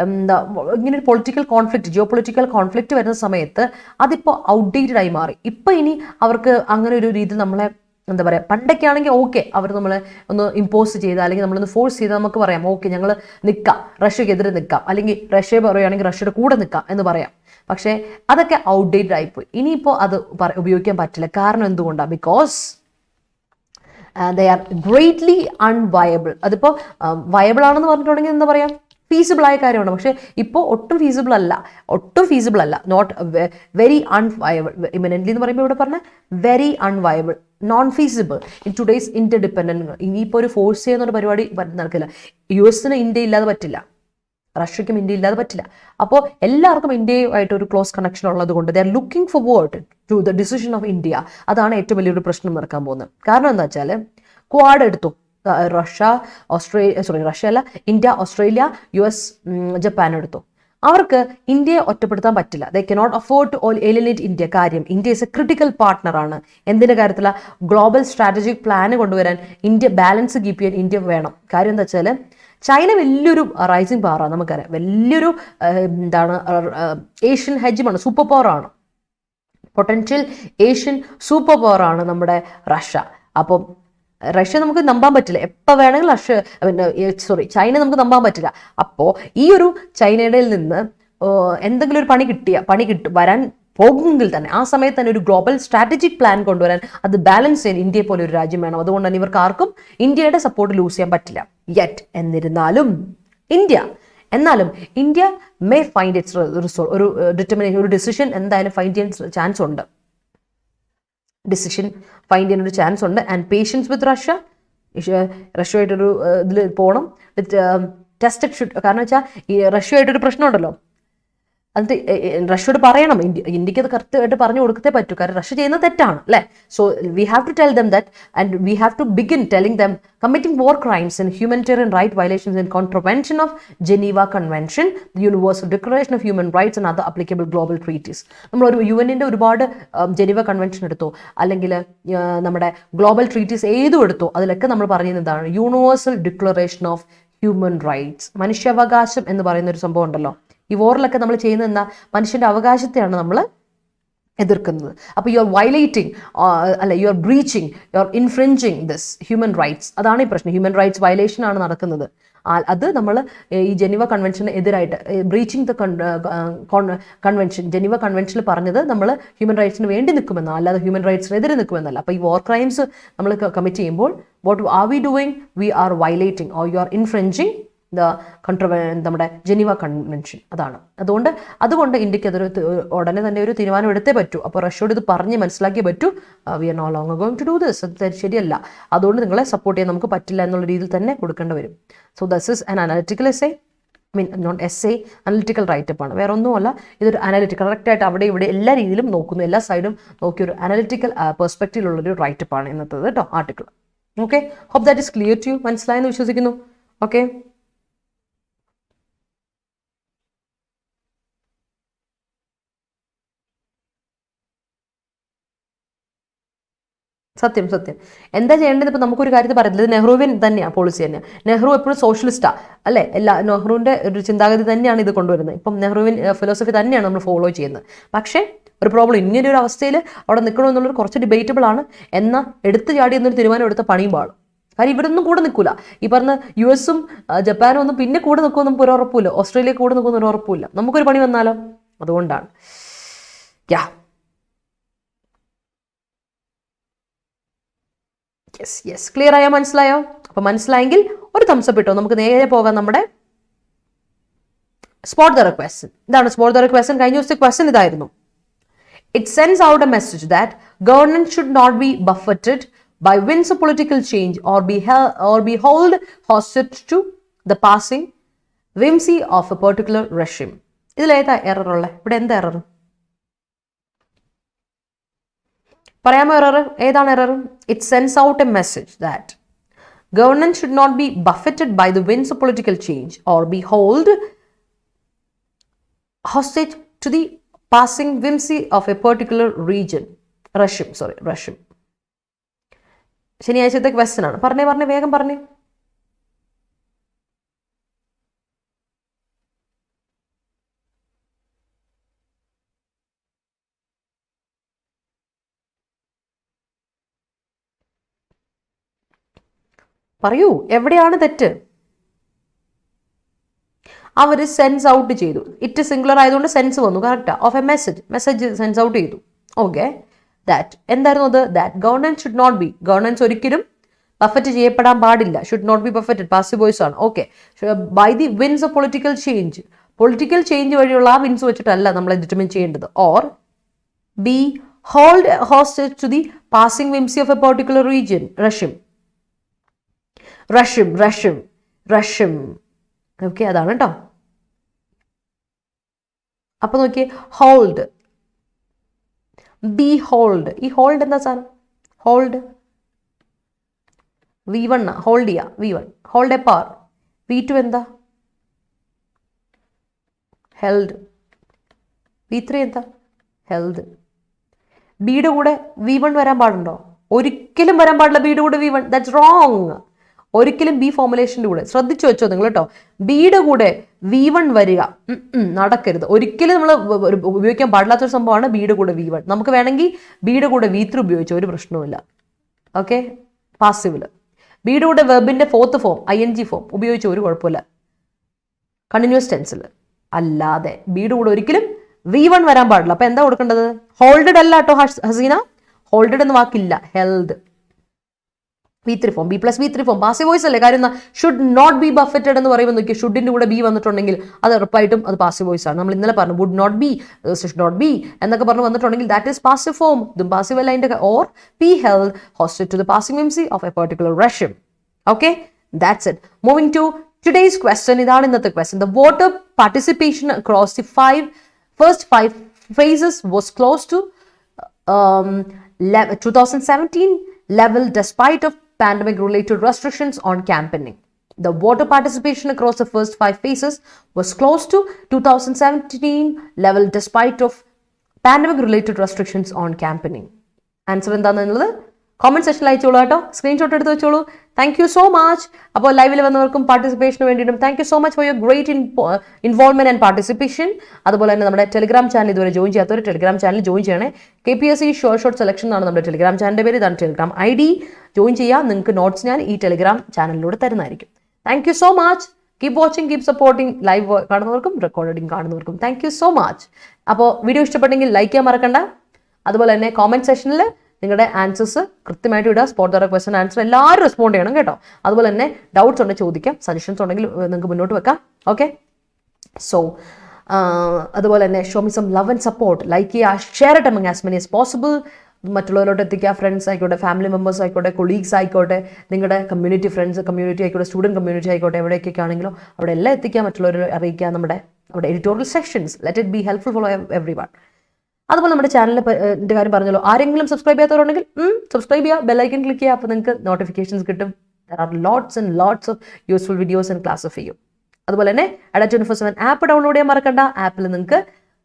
എന്താ ഇങ്ങനെ ഒരു political conflict, geo political conflict വരുന്ന സമയത്ത് അതിപ്പോൾ ഔട്ട്ഡേറ്റഡ് ആയി മാറി. ഇപ്പം ഇനി അവർക്ക് അങ്ങനെ ഒരു രീതിയിൽ നമ്മളെ എന്താ പറയുക, പണ്ടൊക്കെ ആണെങ്കിൽ ഓക്കെ അവർ നമ്മളെ ഒന്ന് ഇമ്പോസ് ചെയ്ത് അല്ലെങ്കിൽ നമ്മളൊന്ന് ഫോഴ്സ് ചെയ്ത് നമുക്ക് പറയാം ഓക്കെ ഞങ്ങൾ നിൽക്കാം, റഷ്യക്കെതിരെ നിൽക്കാം, അല്ലെങ്കിൽ റഷ്യ പറയുകയാണെങ്കിൽ റഷ്യയുടെ കൂടെ നിൽക്കാം എന്ന് പറയാം. പക്ഷേ അതൊക്കെ ഔട്ട്ഡേറ്റഡ് ആയിപ്പോയി. ഇനിയിപ്പോൾ അത് ഉപയോഗിക്കാൻ പറ്റില്ല. കാരണം എന്തുകൊണ്ടാണ്? Because they are greatly unviable. അതിപ്പോൾ വയബിൾ ആണെന്ന് പറഞ്ഞിട്ടുണ്ടെങ്കിൽ എന്താ പറയുക, ഫീസിബിൾ ആയ കാര്യമാണ്. പക്ഷേ ഇപ്പോൾ ഒട്ടും ഫീസിബിൾ അല്ല, നോട്ട് വെരി അൺവയബിൾ. ഇമിനൻ്റ്ലി എന്ന് പറയുമ്പോൾ ഇവിടെ പറഞ്ഞ very unviable, non feasible in today's interdependent. ഇനിയിപ്പോൾ ഒരു ഫോഴ്സ് ചെയ്യുന്ന ഒരു പരിപാടി നടക്കില്ല. US-ന് ഇന്ത്യ ഇല്ലാതെ പറ്റില്ല, റഷ്യയ്ക്കും ഇന്ത്യ ഇല്ലാതെ പറ്റില്ല. അപ്പോൾ എല്ലാവർക്കും ഇന്ത്യയുമായിട്ട് ഒരു ക്ലോസ് കണക്ഷൻ ഉള്ളത് കൊണ്ട് they are looking forward to the decision of India. അതാണ് ഏറ്റവും വലിയൊരു പ്രശ്നം നടക്കാൻ പോകുന്നത്. കാരണം എന്താ വെച്ചാൽ ക്വാഡ് എടുത്തു, ഇന്ത്യ, ഓസ്ട്രേലിയ, US, ജപ്പാൻ എടുത്തു. അവർക്ക് ഇന്ത്യയെ ഒറ്റപ്പെടുത്താൻ പറ്റില്ല. They cannot afford to eliminate India. കാര്യം ഇന്ത്യ ഇസ് എ ക്രിട്ടിക്കൽ പാർട്ട്ണറാണ്. എന്തിൻ്റെ കാര്യത്തില? ഗ്ലോബൽ സ്ട്രാറ്റജിക് പ്ലാന് കൊണ്ടുവരാൻ ഇന്ത്യ ബാലൻസ് കീപ്പ് ചെയ്യാൻ ഇന്ത്യ വേണം. കാര്യം എന്താ വെച്ചാൽ ചൈന വലിയൊരു റൈസിങ് പവറാണ്, നമുക്കറിയാം. വലിയൊരു ഏഷ്യൻ ഹെജമാണ്, സൂപ്പർ പവറാണ്, പൊട്ടൻഷ്യൽ ഏഷ്യൻ സൂപ്പർ പവറാണ് നമ്മുടെ റഷ്യ. അപ്പം റഷ്യ നമുക്ക് നമ്പാൻ പറ്റില്ല. എപ്പോൾ വേണമെങ്കിലും ചൈന നമുക്ക് നമ്പാൻ പറ്റില്ല. അപ്പോൾ ഈ ഒരു ചൈനയുടെ നിന്ന് എന്തെങ്കിലും ഒരു പണി വരാൻ പോകുമെങ്കിൽ തന്നെ ആ സമയത്ത് തന്നെ ഒരു ഗ്ലോബൽ സ്ട്രാറ്റജിക് പ്ലാൻ കൊണ്ടുവരാൻ, അത് ബാലൻസ് ചെയ്യാൻ ഇന്ത്യയെ പോലെ ഒരു രാജ്യം വേണം. അതുകൊണ്ട് തന്നെ ഇവർക്ക് ആർക്കും ഇന്ത്യയുടെ സപ്പോർട്ട് ലൂസ് ചെയ്യാൻ പറ്റില്ല. എന്നിരുന്നാലും ഇന്ത്യ മേ ഫൈൻഡ് ഇറ്റ്സ് ഒരു ഡിറ്റർമിനേഷൻ, ഒരു ഡിസിഷൻ എന്തായാലും ഫൈൻഡ് ചെയ്യാൻ ചാൻസ് ഉണ്ട്. ആൻഡ് പേഷ്യൻസ് വിത്ത് റഷ്യയായിട്ടൊരു ഇതിൽ പോകണം. Tested should. കാരണം വെച്ചാൽ ഈ റഷ്യയായിട്ടൊരു പ്രശ്നമുണ്ടല്ലോ, അത് റഷ്യയോട് പറയണം. ഇന്ത്യക്ക് അത് കറക്റ്റായിട്ട് പറഞ്ഞു കൊടുക്കത്തേ പറ്റൂ. കാരണം റഷ്യ ചെയ്യുന്നത് തെറ്റാണ് അല്ലേ. So we have to tell them that and we have to begin telling them committing war crimes and humanitarian right violations in contravention of Geneva Convention, the Universal Declaration of Human Rights and other applicable global treaties. നമ്മൾ ഒരു UN-ന്റെ ഒരുപാട് Geneva convention എടുത്തോ, അല്ലെങ്കിൽ നമ്മുടെ global treaties ഏതും എടുത്തോ, അതിലൊക്കെ നമ്മൾ പറയുന്നതാണ് universal declaration of human rights. മനുഷ്യാവകാശം എന്ന് പറയുന്ന ഒരു സംഭവം ഉണ്ടല്ലോ. ഈ വോറിലൊക്കെ നമ്മൾ ചെയ്യുന്നത് എന്താ? മനുഷ്യൻ്റെ അവകാശത്തെയാണ് നമ്മൾ എതിർക്കുന്നത്. അപ്പോൾ you are violating you are breaching, you are infringing this human rights. അതാണ് ഈ പ്രശ്നം. ഹ്യൂമൻ റൈറ്റ്സ് വയലേഷൻ ആണ് നടക്കുന്നത്. അത് നമ്മൾ ഈ ജനീവ കൺവെൻഷന് എതിരായിട്ട് ബ്രീച്ചിങ് ദ കൺവെൻഷൻ, ജനീവ കൺവെൻഷനിൽ പറഞ്ഞത് നമ്മൾ ഹ്യൂമൻ റൈറ്റ്സിന് വേണ്ടി നിൽക്കുമെന്നോ അല്ലാതെ ഹ്യൂമൻ റൈറ്റ്സിനെതിരെ നിൽക്കുമെന്നല്ല. അപ്പോൾ ഈ വാർ ക്രൈംസ് നമ്മൾ കമ്മിറ്റ് ചെയ്യുമ്പോൾ what are we doing? We are violating or you are infringing നമ്മുടെ ജനീവ കൺവെൻഷൻ. അതാണ്. അതുകൊണ്ട് ഇന്ത്യക്ക് അതൊരു ഉടനെ തന്നെ ഒരു തീരുമാനം എടുത്തേ പറ്റൂ. അപ്പോൾ റഷ്യയോട് ഇത് പറഞ്ഞ് മനസ്സിലാക്കിയേ പറ്റൂ. We are no longer going to do this. അത് ശരിയല്ല. അതുകൊണ്ട് നിങ്ങളെ സപ്പോർട്ട് ചെയ്യാൻ നമുക്ക് പറ്റില്ല എന്നുള്ള രീതിയിൽ തന്നെ കൊടുക്കേണ്ടി വരും. So this is an analytical essay, not essay, analytical write-up ആണ്. വേറെ ഒന്നുമല്ല. ഇതൊരു അനാലിറ്റിക്കൽ കറക്റ്റായിട്ട് അവിടെ ഇവിടെ എല്ലാ രീതിയിലും നോക്കുന്നു, എല്ലാ സൈഡും നോക്കിയൊരു അനാലിറ്റിക്കൽ പെർസ്പെക്റ്റീവിലുള്ളൊരു റൈറ്റപ്പ് ആണ് ഇന്നത്തേത് കേട്ടോ, article. Okay, hope that is clear to you. മനസ്സിലായെന്ന് വിശ്വസിക്കുന്നു. ഓക്കെ, സത്യം. എന്താ ചെയ്യേണ്ടത്? ഇപ്പോൾ നമുക്കൊരു കാര്യത്തിൽ പറയുന്നത് ഇത് നെഹ്റുവിൻ തന്നെയാണ്, പോളിസി തന്നെയാണ്. നെഹ്റു എപ്പോഴും സോഷ്യലിസ്റ്റാണ് അല്ലേ. നെഹ്റുവിൻ്റെ ഒരു ചിന്താഗതി തന്നെയാണ് ഇത് കൊണ്ടുവരുന്നത്. ഇപ്പം നെഹ്റുവിൻ ഫിലോസഫി തന്നെയാണ് നമ്മൾ ഫോളോ ചെയ്യുന്നത്. പക്ഷേ ഒരു പ്രോബ്ലം, ഇങ്ങനെ ഒരു അവസ്ഥയിൽ അവിടെ നിൽക്കണമെന്നുള്ളൊരു കുറച്ച് ഡിബേറ്റബിൾ ആണ്. എന്നാൽ എടുത്തു ചാടി എന്നൊരു തീരുമാനം എടുത്ത പണിയും പാടും. കാര്യം ഇവിടെ ഒന്നും കൂടെ നിൽക്കില്ല. ഈ പറഞ്ഞ US-ഉം ജപ്പാനും ഒന്നും പിന്നെ കൂടെ നിൽക്കുമെന്ന് നമുക്ക് ഒരു ഉറപ്പില്ല. ഓസ്ട്രേലിയ കൂടെ നിൽക്കുമെന്ന് ഒരു ഉറപ്പില്ല. നമുക്കൊരു പണി വന്നാലോ? അതുകൊണ്ടാണ്. യെസ് ക്ലിയർ ആയോ? മനസ്സിലായോ? അപ്പോൾ മനസ്സിലായെങ്കിൽ ഒരു തംസപ്പ് ഇട്ടോ. നമുക്ക് നേരെ പോകാം നമ്മുടെ സ്പോട്ട് ദ റിക്വസ്റ്റ്. ഇതാണ് സ്പോട്ട് ദ റിക്വസ്റ്റ്. കഴിഞ്ഞ ദിവസത്തെ ക്വസ്റ്റൻ ഇതായിരുന്നു. It sends out a message that government should not be buffeted by winds of political change or be held hostage to the passing whimsy of a particular regime. ഇതിലേതാ error ഉള്ളത്? ഇവിടെ എന്താ error പറയാമോ? Error ഏതാണ്? Error it sends out a message that government should not be buffeted by the winds of political change or be held hostage to the passing whimsy of a particular regime. ശനിയാഴ്ചത്തെ question ആണ്. പറഞ്ഞേ വേഗം പറഞ്ഞേ. പറയൂ, എവിടെയാണ് തെറ്റ്? അവർ sends out ചെയ്തു. ഇറ്റ് സിംഗുലർ ആയതുകൊണ്ട് സെൻസ് വന്നു. കറക്റ്റാ. Of a message sends out ചെയ്തു. ഓക്കെ, ദാറ്റ് എന്തായിരുന്നു അത്? That governance should not be, governance ഒരിക്കലും ബഫറ്റ് ചെയ്യപ്പെടാൻ പാടില്ല. Should not be buffeted, passive voice ആണ്. Okay, by the winds of political change, political change വഴിയുള്ള ആ വിൻസ് വെച്ചിട്ടല്ല നമ്മൾ ഡിറ്റർമിൻ ചെയ്യേണ്ടത്. Or be hold hostage to the passing whimsy of a particular region. റഷ്യം. ഓക്കെ, അതാണ് കേട്ടോ. അപ്പൊ നോക്കിയേ, ഹോൾഡ്, ബി ഹോൾഡ്. ഈ ഹോൾഡ് എന്താ സാധനം? ഹോൾഡ് V1 ഹോൾഡ് ചെയ്യുക. V1 hold A power. V2 എന്താ? ഹെൽഡ്. V3 എന്താ? ഹെൽഡ്. ബിയുടെ കൂടെ V1 വരാൻ പാടുണ്ടോ? ഒരിക്കലും വരാൻ പാടില്ല ബിയുടെ കൂടെ V1. That's wrong. ഒരിക്കലും ബി ഫോർമുലേഷൻ്റെ കൂടെ ശ്രദ്ധിച്ചു വെച്ചോ നിങ്ങൾ കേട്ടോ. ബിയുടെ കൂടെ V1 വരിക നടക്കരുത്. ഒരിക്കലും നമ്മൾ ഉപയോഗിക്കാൻ പാടില്ലാത്തൊരു സംഭവമാണ് ബിയുടെ കൂടെ V1. നമുക്ക് വേണമെങ്കിൽ ബിയുടെ കൂടെ V3 ഉപയോഗിച്ചോ, ഒരു പ്രശ്നവുമില്ല. ഓക്കെ, പാസീവില് ബിയുടെ കൂടെ വെബിന്റെ ഫോർത്ത് ഫോം ING ഫോം ഉപയോഗിച്ച് ഒരു കുഴപ്പമില്ല. കണ്ടിന്യൂസ് ടെൻസിൽ അല്ലാതെ ബിയുടെ കൂടെ ഒരിക്കലും V1 വരാൻ പാടില്ല. അപ്പൊ എന്താ കൊടുക്കേണ്ടത്? ഹോൾഡഡ് അല്ല കേട്ടോ ഹസീന, ഹോൾഡഡ് എന്ന് വാക്കില്ല, held. V3 form, B+V3 form, passive voice അല്ലേ. കാര്യം ഷുഡ് നോട്ട് ബി ബഫറ്റഡ് എന്ന് പറയുമ്പോൾ നോക്കിയാൽ ഷുഡിന്റെ കൂടെ ബി വന്നിട്ടുണ്ടെങ്കിൽ അത് ഉറപ്പായിട്ടും അത് പാസീവ് വോയിസ് ആണ്. നമ്മൾ ഇന്നലെ പറഞ്ഞു would not be, should not be എന്നൊക്കെ പറഞ്ഞു വന്നിട്ടുണ്ടെങ്കിൽ ദാറ്റ് ഈസ് പാസീവ് ഫോം. ഇതും പാസീവ് അല്ല. അതിന്റെ or be held hosted to the passing whimsy of a particular റഷ്യം. Okay, that's it. Moving to today's question. ഇതാണ് ഇന്നത്തെ question. The voter participation across the first five phases was close to 2017 level despite of pandemic-related restrictions on campaigning. The voter participation across the first 5 phases was close to 2017 level despite of pandemic-related restrictions on campaigning. Answer എന്താണെന്നുള്ളത് comment സെക്ഷനിൽ അയച്ചോളൂ കേട്ടോ. Screenshot എടുത്ത് വെച്ചോളൂ. Thank you so much. അപ്പോൾ ലൈവിൽ വന്നവർക്കും പാർട്ടിസിപ്പേഷന് വേണ്ടിയിട്ടും thank you so much for your great involvement and participation. അതുപോലെ തന്നെ നമ്മുടെ ടെലിഗ്രാം ചാനൽ ഇതുവരെ ജോയിൻ ചെയ്യാത്തവർ ടെലിഗ്രാം ചാനൽ ജോയിൻ ചെയ്യണേ. KPSC ഷോർട്ട് സെലക്ഷൻ എന്നാണ് നമ്മുടെ ടെലിഗ്രാം ചാനലിന്റെ പേര്. ഇതാണ് ടെലിഗ്രാം ID. ജോയിൻ ചെയ്യുക. നിങ്ങൾക്ക് നോട്ട്സ് ഞാൻ ഈ ടെലിഗ്രാം ചാനലിലൂടെ തരുന്നതായിരിക്കും. Thank you so much. Keep watching, keep supporting. Live കാണുന്നവർക്കും റെക്കോർഡിംഗ് കാണുന്നവർക്കും താങ്ക് യു സോ മച്ച്. അപ്പോൾ വീഡിയോ ഇഷ്ടപ്പെട്ടെങ്കിൽ ലൈക്ക് ചെയ്യാൻ മറക്കണ്ട. അതുപോലെ തന്നെ കോമെന്റ് സെക്ഷനിൽ നിങ്ങളുടെ ആൻസേഴ്സ് കൃത്യമായിട്ട് ഇടുക. സ്പോട്ട് ദ ക്വസ്റ്റൻ ആൻസർ എല്ലാവരും റെസ്പോണ്ട് ചെയ്യണം കേട്ടോ. അതുപോലെ തന്നെ ഡൗട്ട്സ് ഉണ്ടെങ്കിൽ ചോദിക്കാം, സജഷൻസ് ഉണ്ടെങ്കിൽ നിങ്ങൾക്ക് മുന്നോട്ട് വെക്കാം. ഓക്കെ, സോ അതുപോലെ തന്നെ show me some love and support. Like ചെയ്യുക, share it among as many as possible. മറ്റുള്ളവരോട് എത്തിക്കുക. ഫ്രണ്ട്സ് ആയിക്കോട്ടെ, ഫാമിലി മെമ്പേഴ്സ് ആയിക്കോട്ടെ, കൊളീഗ്സ് ആയിക്കോട്ടെ, നിങ്ങളുടെ കമ്മ്യൂണിറ്റി ഫ്രണ്ട്സ് കമ്മ്യൂണിറ്റി ആയിക്കോട്ടെ, സ്റ്റുഡൻറ്റ് കമ്മ്യൂണിറ്റി ആയിക്കോട്ടെ, എവിടെയൊക്കെ ആണെങ്കിലോ അവിടെ എല്ലാം എത്തിക്കുക. മറ്റുള്ളവരെ അറിയിക്കുക. നമ്മുടെ editorial sections let it be helpful for every one. അതുപോലെ നമ്മുടെ ചാനലിൻ്റെ കാര്യം പറഞ്ഞല്ലോ, ആരെങ്കിലും സബ്സ്ക്രൈബ് ചെയ്യാത്തവരുണ്ടെങ്കിൽ സബ്സ്ക്രൈബ് ചെയ്യുക, ബെല്ലൈക്കൻ ക്ലിക്ക് ചെയ്യുക. അപ്പോൾ നിങ്ങൾക്ക് നോട്ടിഫിക്കേഷൻസ് കിട്ടും. There are lots and lots of useful videos and class of you. അതുപോലെ തന്നെ Attendant 24/7 ആപ്പ് ഡൗൺലോഡ് ചെയ്യാൻ മറക്കണ്ട. ആപ്പിൽ നിങ്ങൾക്ക്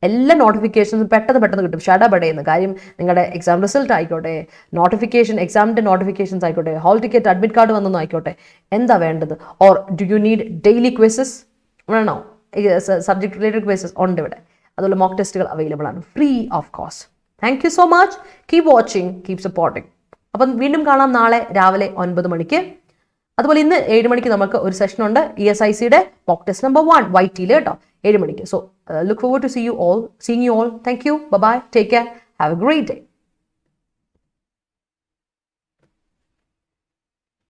എല്ലാ നോട്ടിഫിക്കേഷൻസും പെട്ടെന്ന് കിട്ടും. ഷടപടയെന്ന് കാര്യം നിങ്ങളുടെ എക്സാം റിസൾട്ട് ആയിക്കോട്ടെ, നോട്ടിഫിക്കേഷൻ, എക്സാമിൻ്റെ നോട്ടിഫിക്കേഷൻസ് ആയിക്കോട്ടെ, ഹോൾ ടിക്കറ്റ്, അഡ്മിറ്റ് കാർഡ് വന്നൊന്നും ആയിക്കോട്ടെ, എന്താ വേണ്ടത്? Or do you need daily quizzes വേണോ? സബ്ജക്ട് റിലേറ്റഡ് ക്വിസസ് ഉണ്ട് ഇവിടെ. അതുപോലെ മോക്ക് ടെസ്റ്റുകൾ അവൈലബിൾ ആണ്, free of cost. Thank you so much. Keep watching, keep supporting. അപ്പം വീണ്ടും കാണാം നാളെ രാവിലെ 9 മണിക്ക്. അതുപോലെ ഇന്ന് 7 മണിക്ക് നമുക്ക് ഒരു സെഷൻ ഉണ്ട്, ESICയുടെ മോക്ക് ടെസ്റ്റ് നമ്പർ 1 YTയിൽ കേട്ടോ, 7 മണിക്ക്. So look forward to seeing you all. Thank you. Bye-bye. Take care. Have a great day.